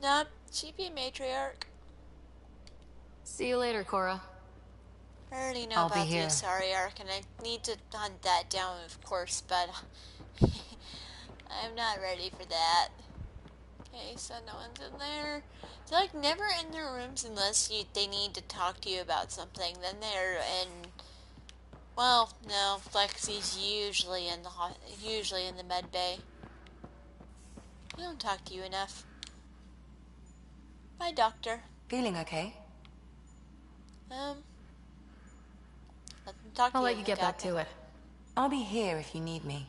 Nope, she'd be a matriarch.
See you later, Cora.
I already know
I'll be
about
here.
the Asari arc, and I need to hunt that down, of course, but I'm not ready for that. Okay, so no one's in there. They're like never in their rooms unless they need to talk to you about something. Then they're in. Well, no, Lexi's usually in the med bay. We don't talk to you enough. Bye, doctor.
Feeling okay?
Let them talk to
I'll
you.
let you get back to it.
I'll be here if you need me.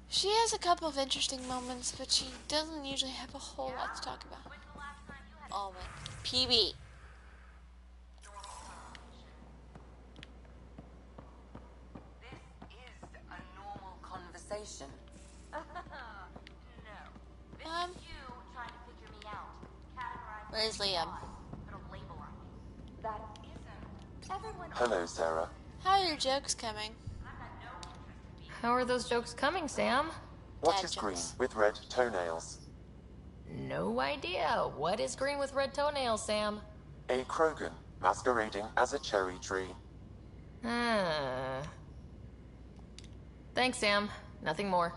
She has a couple of interesting moments, but she doesn't usually have a whole lot to talk about. Oh my... PB.
Conversation.
Where's Liam?
Hello, Sarah.
How are your jokes coming?
How are those jokes coming, Sam?
What is green with red toenails?
No idea. What is green with red toenails, Sam?
A Krogan masquerading as a cherry tree.
Thanks, Sam. Nothing more.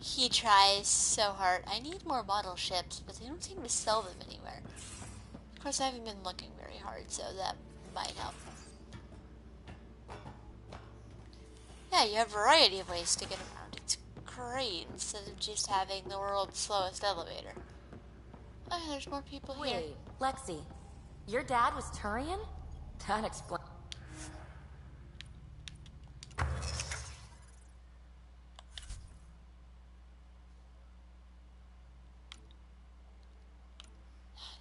He tries so hard. I need more model ships, but they don't seem to sell them anywhere. Of course, I haven't been looking very hard, so that might help. Yeah, you have a variety of ways to get around. It's great, instead of just having the world's slowest elevator. Oh, there's more people here.
Wait, Lexi, your dad was Turian? That explains...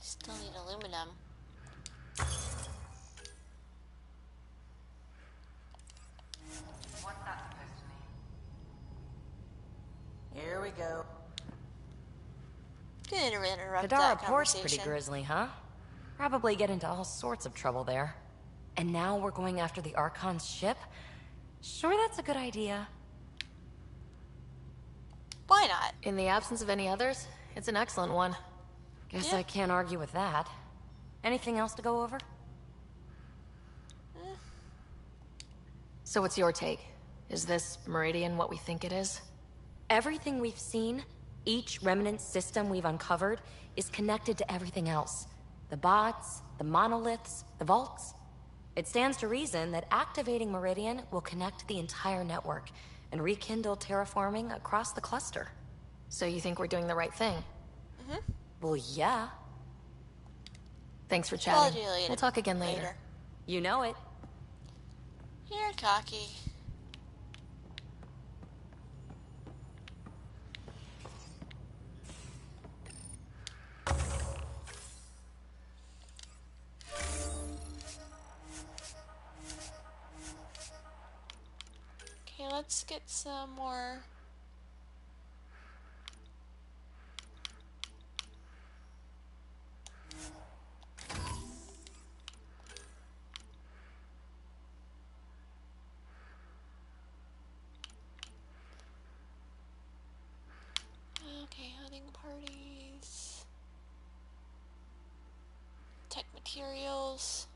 Still need aluminum.
What's that supposed to mean? Here we go.
Didn't interrupt
Kadara
that
Port's
conversation.
pretty grisly, huh? Probably get into all sorts of trouble there. And now we're going after the Archon's ship? Sure that's a good idea.
Why not?
In the absence of any others, it's an excellent one.
Guess I can't argue with that. Anything else to go over?
So what's your take? Is this Meridian what we think it is?
Everything we've seen, each remnant system we've uncovered, is connected to everything else. The bots, the monoliths, the vaults. It stands to reason that activating Meridian will connect the entire network and rekindle terraforming across the cluster.
So you think we're doing the right thing?
Well, yeah.
Thanks for chatting. We'll talk again later.
You know it.
You're cocky. Okay, let's get some more. Okay, hunting parties. Tech materials.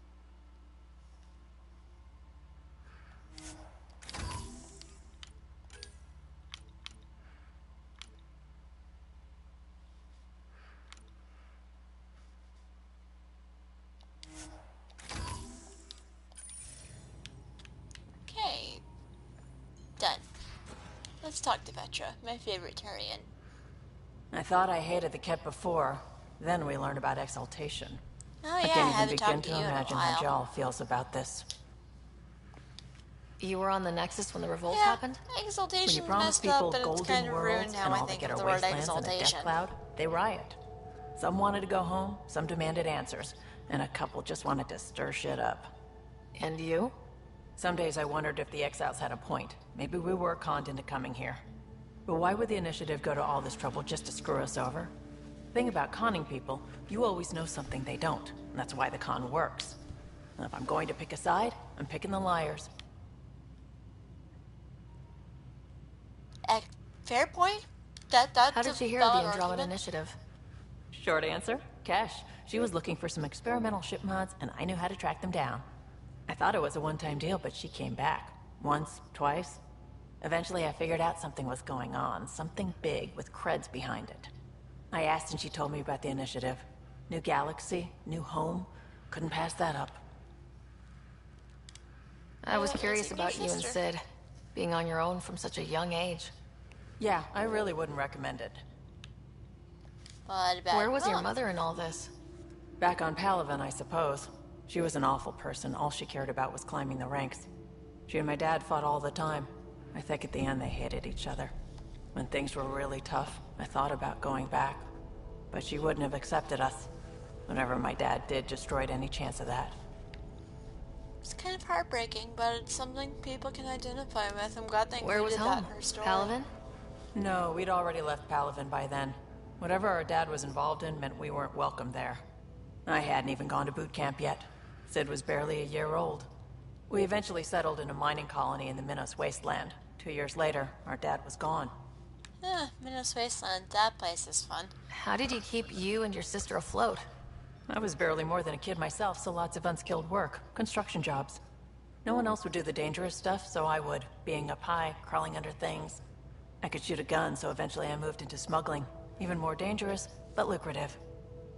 Okay. Done. Let's talk to Petra, my favorite Turian.
I thought I hated the Ket before. Then we learned about exaltation.
Oh
I
yeah, I
can't even
haven't
begin
talked
to
to you in a
imagine how
while.
Jal feels about this.
You were on the Nexus when the revolt
Yeah,
happened?
When
exaltation's
you promise
messed up,
people
but it's
golden
kind of ruined
worlds
how
and
I
all they
think
get
of
are
the word
wastelands and a death
exaltation.
cloud, they riot. Some wanted to go home, some demanded answers, and a couple just wanted to stir shit up.
And you?
Some days I wondered if the exiles had a point. Maybe we were conned into coming here. But why would the Initiative go to all this trouble just to screw us over? Thing about conning people, you always know something they don't, and that's why the con works. And if I'm going to pick a side, I'm picking the liars.
Fair point. That's
How did you hear of the Andromeda Initiative?
Short answer, Cash. She was looking for some experimental ship mods, and I knew how to track them down. I thought it was a one-time deal, but she came back. Once, twice. Eventually I figured out something was going on, something big with creds behind it. I asked and she told me about the Initiative. New galaxy, new home. Couldn't pass that up.
I was curious about you and Sid, being on your own from such a young age.
Yeah, I really wouldn't recommend it.
Where was your mother in all this?
Back on Palaven, I suppose. She was an awful person. All she cared about was climbing the ranks. She and my dad fought all the time. I think at the end they hated each other. When things were really tough, I thought about going back. But she wouldn't have accepted us. Whenever my dad did, destroyed any chance of that.
It's kind of heartbreaking, but it's something people can identify with. I'm glad they
Where was
included that
home?
in her story.
Palavin?
No, we'd already left Palavin by then. Whatever our dad was involved in meant we weren't welcome there. I hadn't even gone to boot camp yet. Sid was barely a year old. We eventually settled in a mining colony in the Minos Wasteland. 2 years later, our dad was gone.
Minos Wasteland, that place is fun.
How did he keep you and your sister afloat?
I was barely more than a kid myself, so lots of unskilled work. Construction jobs. No one else would do the dangerous stuff, so I would. Being up high, crawling under things. I could shoot a gun, so eventually I moved into smuggling. Even more dangerous, but lucrative.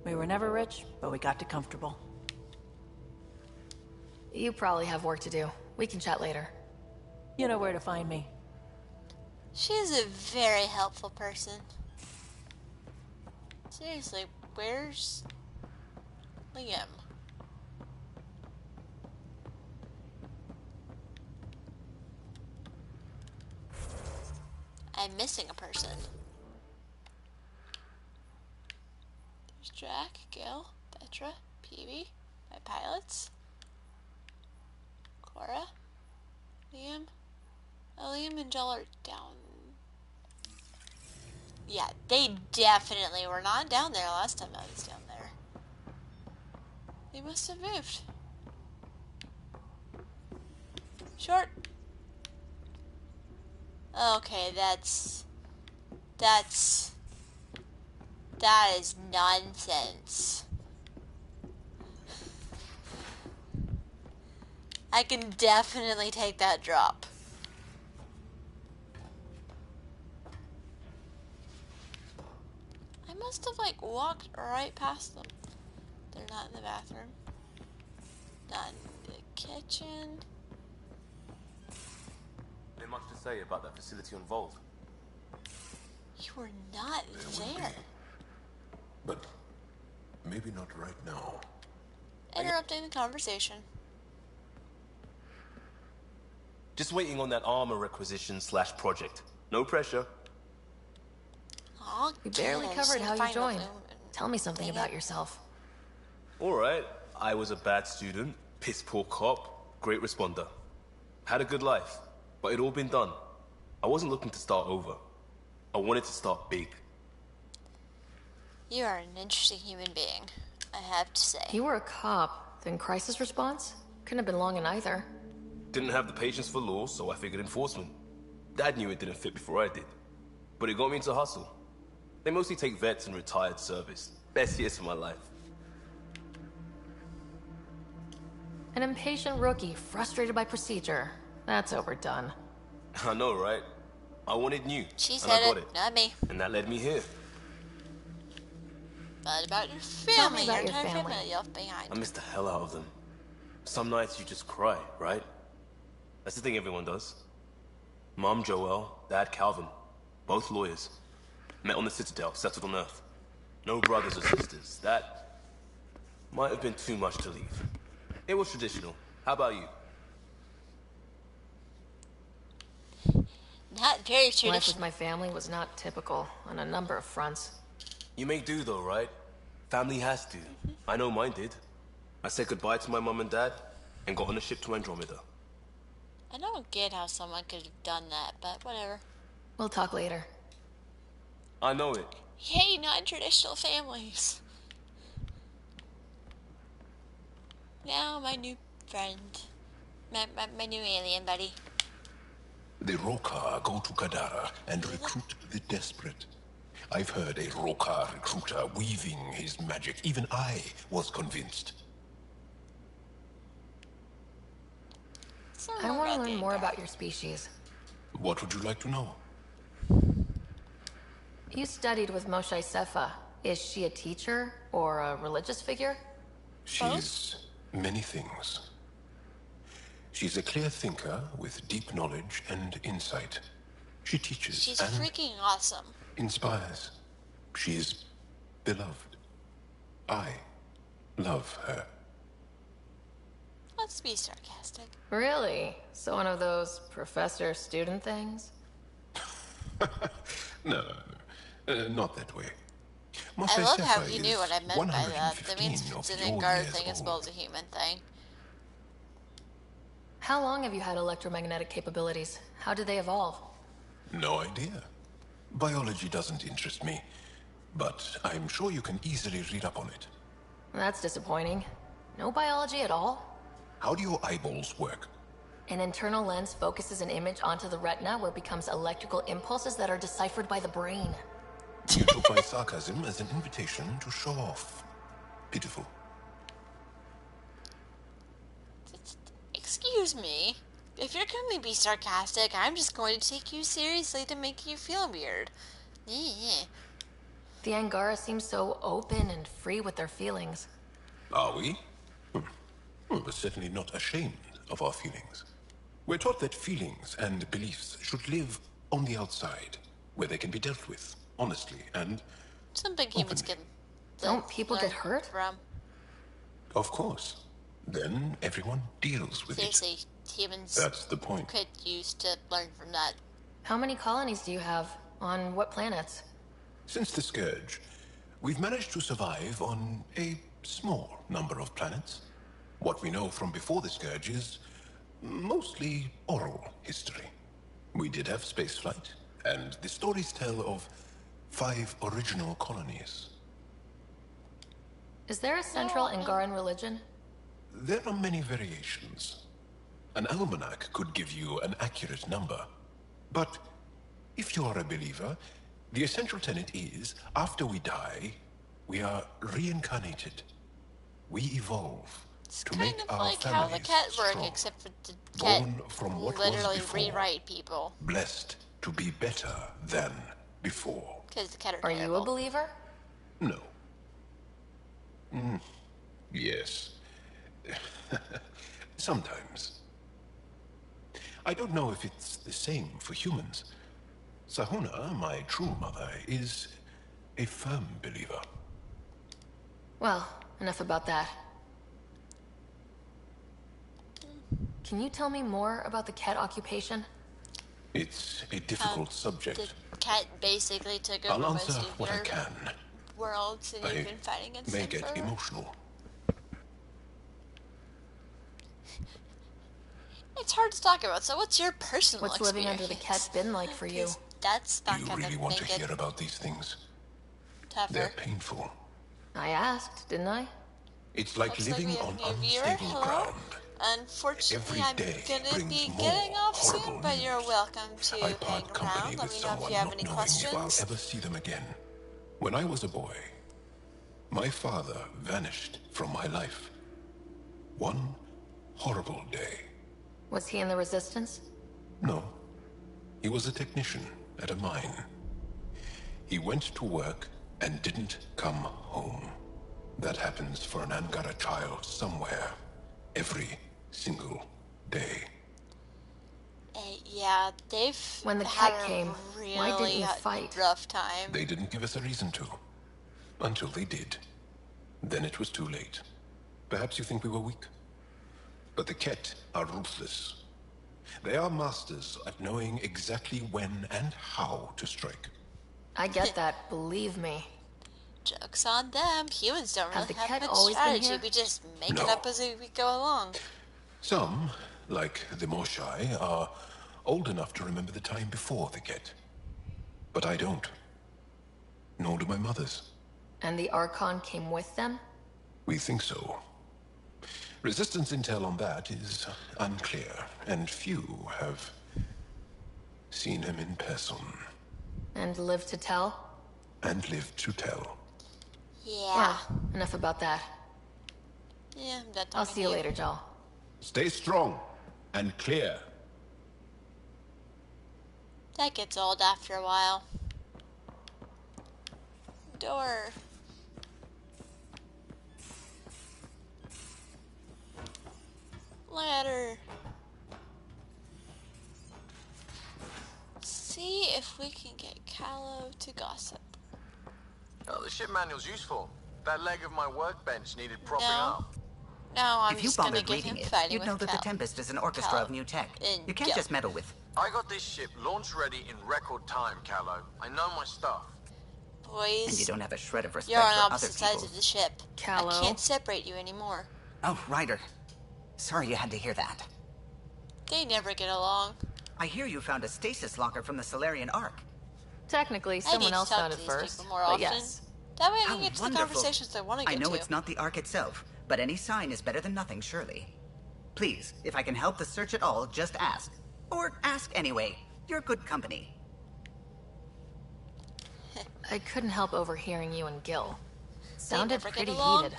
We were never rich, but we got to comfortable.
You probably have work to do. We can chat later.
You know where to find me.
She's a very helpful person. Seriously, where's Liam? I'm missing a person. There's Jack, Gil, Petra, Peavy, my pilots, Cora, Liam. Oh, Liam and Jill are down. Yeah, they definitely were not down there last time I was down there. They must have moved. Short. Okay, that is nonsense. I can definitely take that drop. I must have like walked right past them. They're not in the bathroom. Not in the kitchen.
Not much to say about that facility on Vault.
You were not there.
But maybe not right now.
Interrupting the conversation.
Just waiting on that armor requisition / project. No pressure.
Aw,
We barely
Kayla,
covered
just
how you
find a
joined.
moon.
Tell me something
Dang
about
it.
yourself.
Alright, I was a bad student, piss poor cop, great responder. Had a good life, but it'd all been done. I wasn't looking to start over. I wanted to start big.
You are an interesting human being, I have to say.
You were a cop, then crisis response? Couldn't have been long in either.
Didn't have the patience for law, so I figured enforcement. Dad knew it didn't fit before I did. But it got me into hustle. They mostly take vets and retired service. Best years of my life.
An impatient rookie, frustrated by procedure. That's overdone.
I know, right? I wanted new,
She
and
said
I got
it, not me.
And that led me here.
But about your
Tell me
family,
about
your
your
entire
family.
family left behind.
I miss the hell out of them. Some nights you just cry, right? That's the thing everyone does. Mom Joelle, Dad Calvin, both lawyers. Met on the Citadel, settled on Earth. No brothers or sisters. That might have been too much to leave. It was traditional. How about you?
Not very
Life with
traditional.
my family was not typical on a number of fronts.
You make do though, right? Family has to. I know mine did. I said goodbye to my mum and dad and got on a ship to Andromeda.
I don't get how someone could have done that, but whatever.
We'll talk later.
I know it.
Yay, non-traditional families. Now my new friend. My new alien buddy.
The Roekaar go to Kadara and recruit the desperate. I've heard a Roekaar recruiter weaving his magic. Even I was convinced.
I want to learn more about your species.
What would you like to know?
You studied with Moshe Sefa. Is she a teacher or a religious figure?
She's many things. She's a clear thinker with deep knowledge and insight. She teaches
She's
and
freaking awesome.
inspires. She's beloved. I love her.
Let's be sarcastic.
Really? So one of those professor-student things?
No, not that way.
I love how you knew what I meant by that. That means it's an Angara thing as well as a human thing.
How long have you had electromagnetic capabilities? How did they evolve?
No idea. Biology doesn't interest me, but I'm sure you can easily read up on it.
That's disappointing. No biology at all?
How do your eyeballs work?
An internal lens focuses an image onto the retina where it becomes electrical impulses that are deciphered by the brain.
You took my sarcasm as an invitation to show off. Pitiful.
Excuse me. If you're going to be sarcastic, I'm just going to take you seriously to make you feel weird.
The Angara seem so open and free with their feelings.
Are we? We're certainly not ashamed of our feelings. We're taught that feelings and beliefs should live on the outside, where they can be dealt with, honestly, and
some big humans can.
Don't people get hurt?
From.
Of course. Then everyone deals with
Seriously,
it.
humans.
That's the point.
Could use to learn from that.
How many colonies do you have? On what planets?
Since the Scourge, we've managed to survive on a small number of planets. What we know from before the Scourge is mostly oral history. We did have spaceflight, and the stories tell of 5 original colonies.
Is there a central Angaran religion?
There are many variations. An almanac could give you an accurate number. But if you are a believer, the essential tenet is, after we die, we are reincarnated. We evolve to make our
like how the cat
strong,
work, except for the cat
born from what
literally
was before,
rewrite people.
blessed to be better than before.
Because the cat
are you a believer?
No. Yes. Sometimes. I don't know if it's the same for humans. Sahuna, my true mother, is a firm believer.
Well, enough about that. Can you tell me more about the cat occupation?
It's a difficult subject.
The cat basically took
I'll
over
answer
most of
what I
your
can.
worlds, and you've been fighting against
may
them
get
for...
emotional.
It's hard to talk about, so what's your personal
What's
experience?
living under the cat been like for you?
That's not
Do you
gonna
really want to
make it
hear about these things?
tougher.
They're painful.
I asked, didn't I?
It's like
Looks
living
like we
on
have a new viewer.
unstable
Hello?
ground.
Unfortunately,
Every
I'm
day
gonna be
brings
getting
more
off soon,
horrible
but you're
news.
welcome to
I
hang
part company
around. Let
with
me know if
someone
you have
not
any
knowing if I'll
questions.
ever see them again. When I was a boy, my father vanished from my life. One horrible day.
Was he in the Resistance?
No. He was a technician at a mine. He went to work and didn't come home. That happens for an Angara child somewhere, every single day.
Yeah, they've
When the
had
cat
a
came,
really
why didn't you fight?
rough time.
They didn't give us a reason to. Until they did. Then it was too late. Perhaps you think we were weak. But the Ket are ruthless. They are masters at knowing exactly when and how to strike.
I get that, believe me.
Joke's on them. Humans don't
Have
really
the
have
cat
much
always been
strategy.
here?
We just make it
No.
up as we go along.
Some, like the Moshai, are old enough to remember the time before the Ket. But I don't. Nor do my mothers.
And the Archon came with them?
We think so. Resistance intel on that is unclear, and few have seen him in person.
And lived to tell?
And lived to tell.
Yeah.
Well, enough about that.
Yeah, I'm done
I'll
talking
see you
to
later, Jal.
Stay strong and clear.
That gets old after a while. Door. Ladder. See if we can get Callow to gossip.
Oh, the ship manual's useful. That leg of my workbench needed propping
No.
up.
No, I'm
if you
just gonna
bothered
get
reading
him
it,
fighting
you'd
with
know that the Tempest is an orchestra of new tech. You can't just meddle with.
I got this ship launch ready in record time, Callow. I know my stuff.
Boys,
And you don't have a shred of respect
you're on
for other
opposite sides
people.
of the ship.
Callow.
I can't separate you anymore.
Oh, Ryder. Sorry you had to hear that.
They never get along.
I hear you found a stasis locker from the Solarian Ark.
Technically, someone else found it first,
more
but
often.
yes.
That way I
How
can get to the
wonderful.
conversations I want to get
I know
to.
it's not the Ark itself, but any sign is better than nothing, surely. Please, if I can help the search at all, just ask. Or ask anyway. You're good company.
I couldn't help overhearing you and Gil. Sounded
never get
pretty
along?
heated.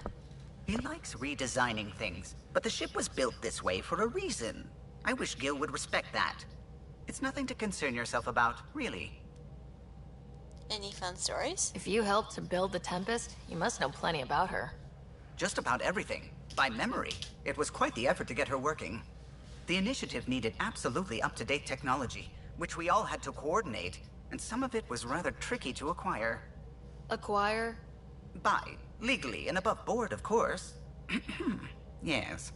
He likes redesigning things, but the ship was built this way for a reason. I wish Gil would respect that. It's nothing to concern yourself about, really.
Any fun stories?
If you helped to build the Tempest, you must know plenty about her.
Just about everything. By memory. It was quite the effort to get her working. The initiative needed absolutely up-to-date technology, which we all had to coordinate, and some of it was rather tricky to acquire.
Acquire?
Buy. Legally and above board, of course. Yes.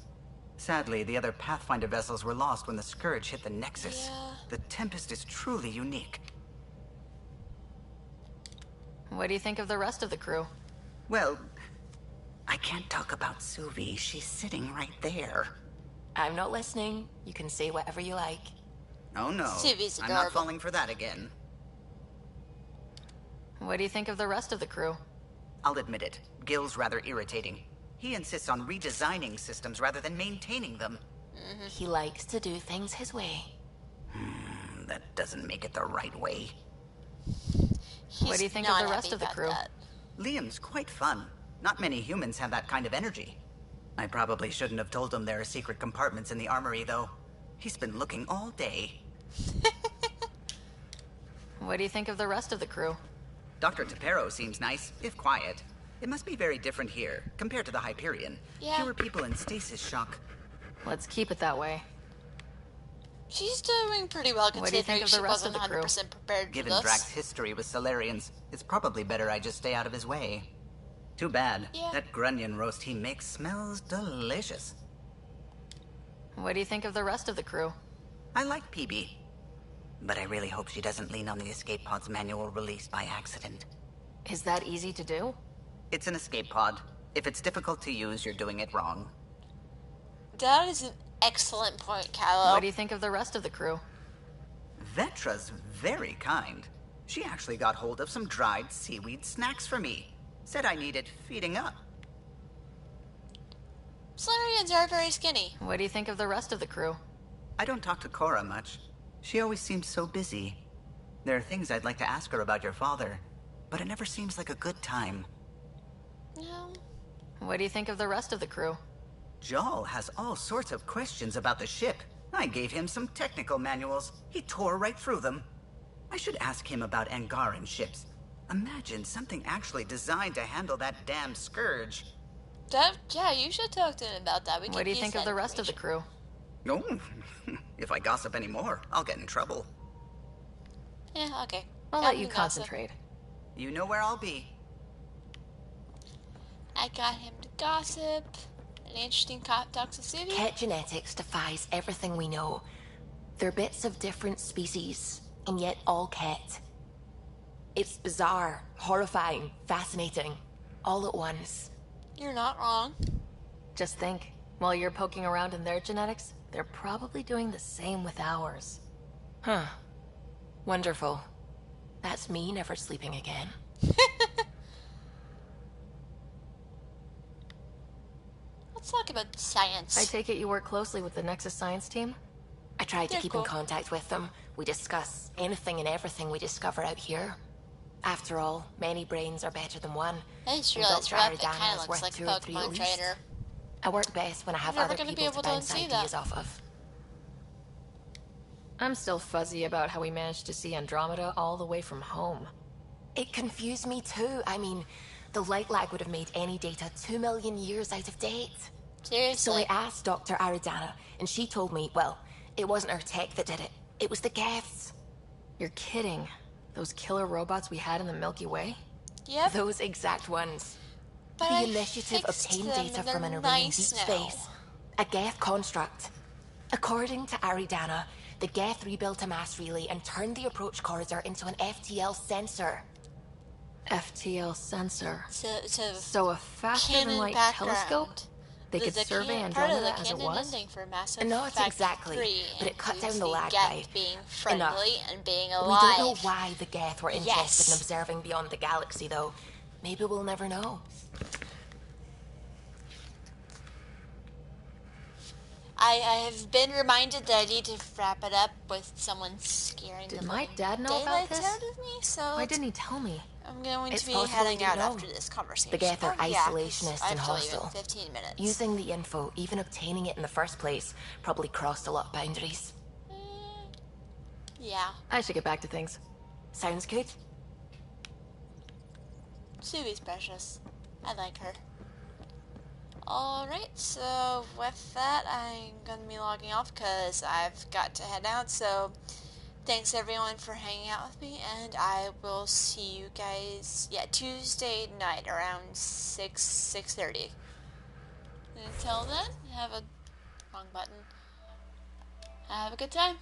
Sadly, the other Pathfinder vessels were lost when the Scourge hit the Nexus.
Yeah.
The Tempest is truly unique.
What do you think of the rest of the crew?
Well, I can't talk about Suvi. She's sitting right there.
I'm not listening. You can say whatever you like.
Oh no,
Suvi's
I'm
adorable.
not falling for that again.
What do you think of the rest of the crew?
I'll admit it. Gil's rather irritating. He insists on redesigning systems rather than maintaining them.
He likes to do things his way.
That doesn't make it the right way.
What do you think of the rest of the crew?
Liam's quite fun. Not many humans have that kind of energy. I probably shouldn't have told him there are secret compartments in the armory, though. He's been looking all day.
What do you think of the rest of the crew?
Dr. Tapero seems nice, if quiet. It must be very different here, compared to the Hyperion.
Yeah.
Fewer people in stasis shock.
Let's keep it that way.
She's doing pretty well
What do you
considering
think of
she
the rest
wasn't
of the crew?
100% prepared
Given
for
Drax's
this.
history with Solarians, it's probably better I just stay out of his way. Too bad.
Yeah.
That grunion roast he makes smells delicious.
What do you think of the rest of the crew?
I like PB. But I really hope she doesn't lean on the escape pod's manual release by accident.
Is that easy to do?
It's an escape pod. If it's difficult to use, you're doing it wrong.
That is an excellent point, Callow.
What do you think of the rest of the crew?
Vetra's very kind. She actually got hold of some dried seaweed snacks for me. Said I needed feeding up.
Solarians are very skinny.
What do you think of the rest of the crew?
I don't talk to Cora much. She always seems so busy. There are things I'd like to ask her about your father, but it never seems like a good time.
No.
What do you think of the rest of the crew?
Jal has all sorts of questions about the ship. I gave him some technical manuals. He tore right through them. I should ask him about Angaran ships. Imagine something actually designed to handle that damn Scourge.
Yeah, you should talk to him about that.
What do you think of the rest of the crew?
Oh, if I gossip anymore, I'll get in trouble.
Yeah, okay.
I'll let you concentrate.
You know where I'll be.
I got him to gossip. An interesting talk to Suvi.
Ket genetics defies everything we know. They're bits of different species, and yet all Ket. It's bizarre, horrifying, fascinating, all at once.
You're not wrong.
Just think, while you're poking around in their genetics, they're probably doing the same with ours.
Huh. Wonderful. That's me never sleeping again.
Let's talk about science.
I take it you work closely with the Nexus science team?
I try to
They're
keep
cool.
in contact with them. We discuss anything and everything we discover out here. After all, many brains are better than one.
I just
and
realized
Dr.
Rapid
Aridana
kind
is
of
worth
looks like
2
a
or 3 at
Pokemon
least.
trainer.
I work best when I have
You're never
other
gonna be
people
able
to
to
bounce
unsee
ideas
that.
off of.
I'm still fuzzy about how we managed to see Andromeda all the way from home.
It confused me too. I mean, the light lag would have made any data 2 million years out of date.
Seriously?
So I asked Dr. Aridana, and she told me, well, it wasn't her tech that did it. It was the Geths.
You're kidding. Those killer robots we had in the Milky Way?
Yep.
Those exact ones.
but
the
I
initiative
fixed
obtained
them
data
and they're
from an array in
nice
deep
now.
space. A Geth construct. According to Aridana, the Geth rebuilt a mass relay and turned the approach corridor into an FTL sensor.
FTL sensor.
So
So a faster than
canon
light
background.
telescope? They could survey
part of
Andromeda
the
as it
canon
was?
ending for Mass Effect
No, it's exactly,
3
but it cut down
includes
the lag
Geth
by
being friendly
enough.
and being
We
alive.
don't know why the Geth were interested
Yes.
in observing beyond the galaxy, though. Maybe we'll never know.
I have been reminded that I need to wrap it up with someone scaring
Did
the
my
living
dad know about
daylights
this?
out of me, so
Why didn't he tell me?
I'm going
It's
to be
possible
heading
he
out
didn't know.
after this conversation.
The Geth are
Oh, yeah, 'cause
isolationist
I
and
have to leave in
hostile.
15 minutes.
Using the info, even obtaining it in the first place, probably crossed a lot of boundaries.
Yeah.
I should get back to things.
Sounds good.
Suvi's precious. I like her. Alright, so with that, I'm gonna be logging off because I've got to head out, so thanks everyone for hanging out with me, and I will see you guys, Tuesday night around 6:30. Until then, have a wrong button. Have a good time.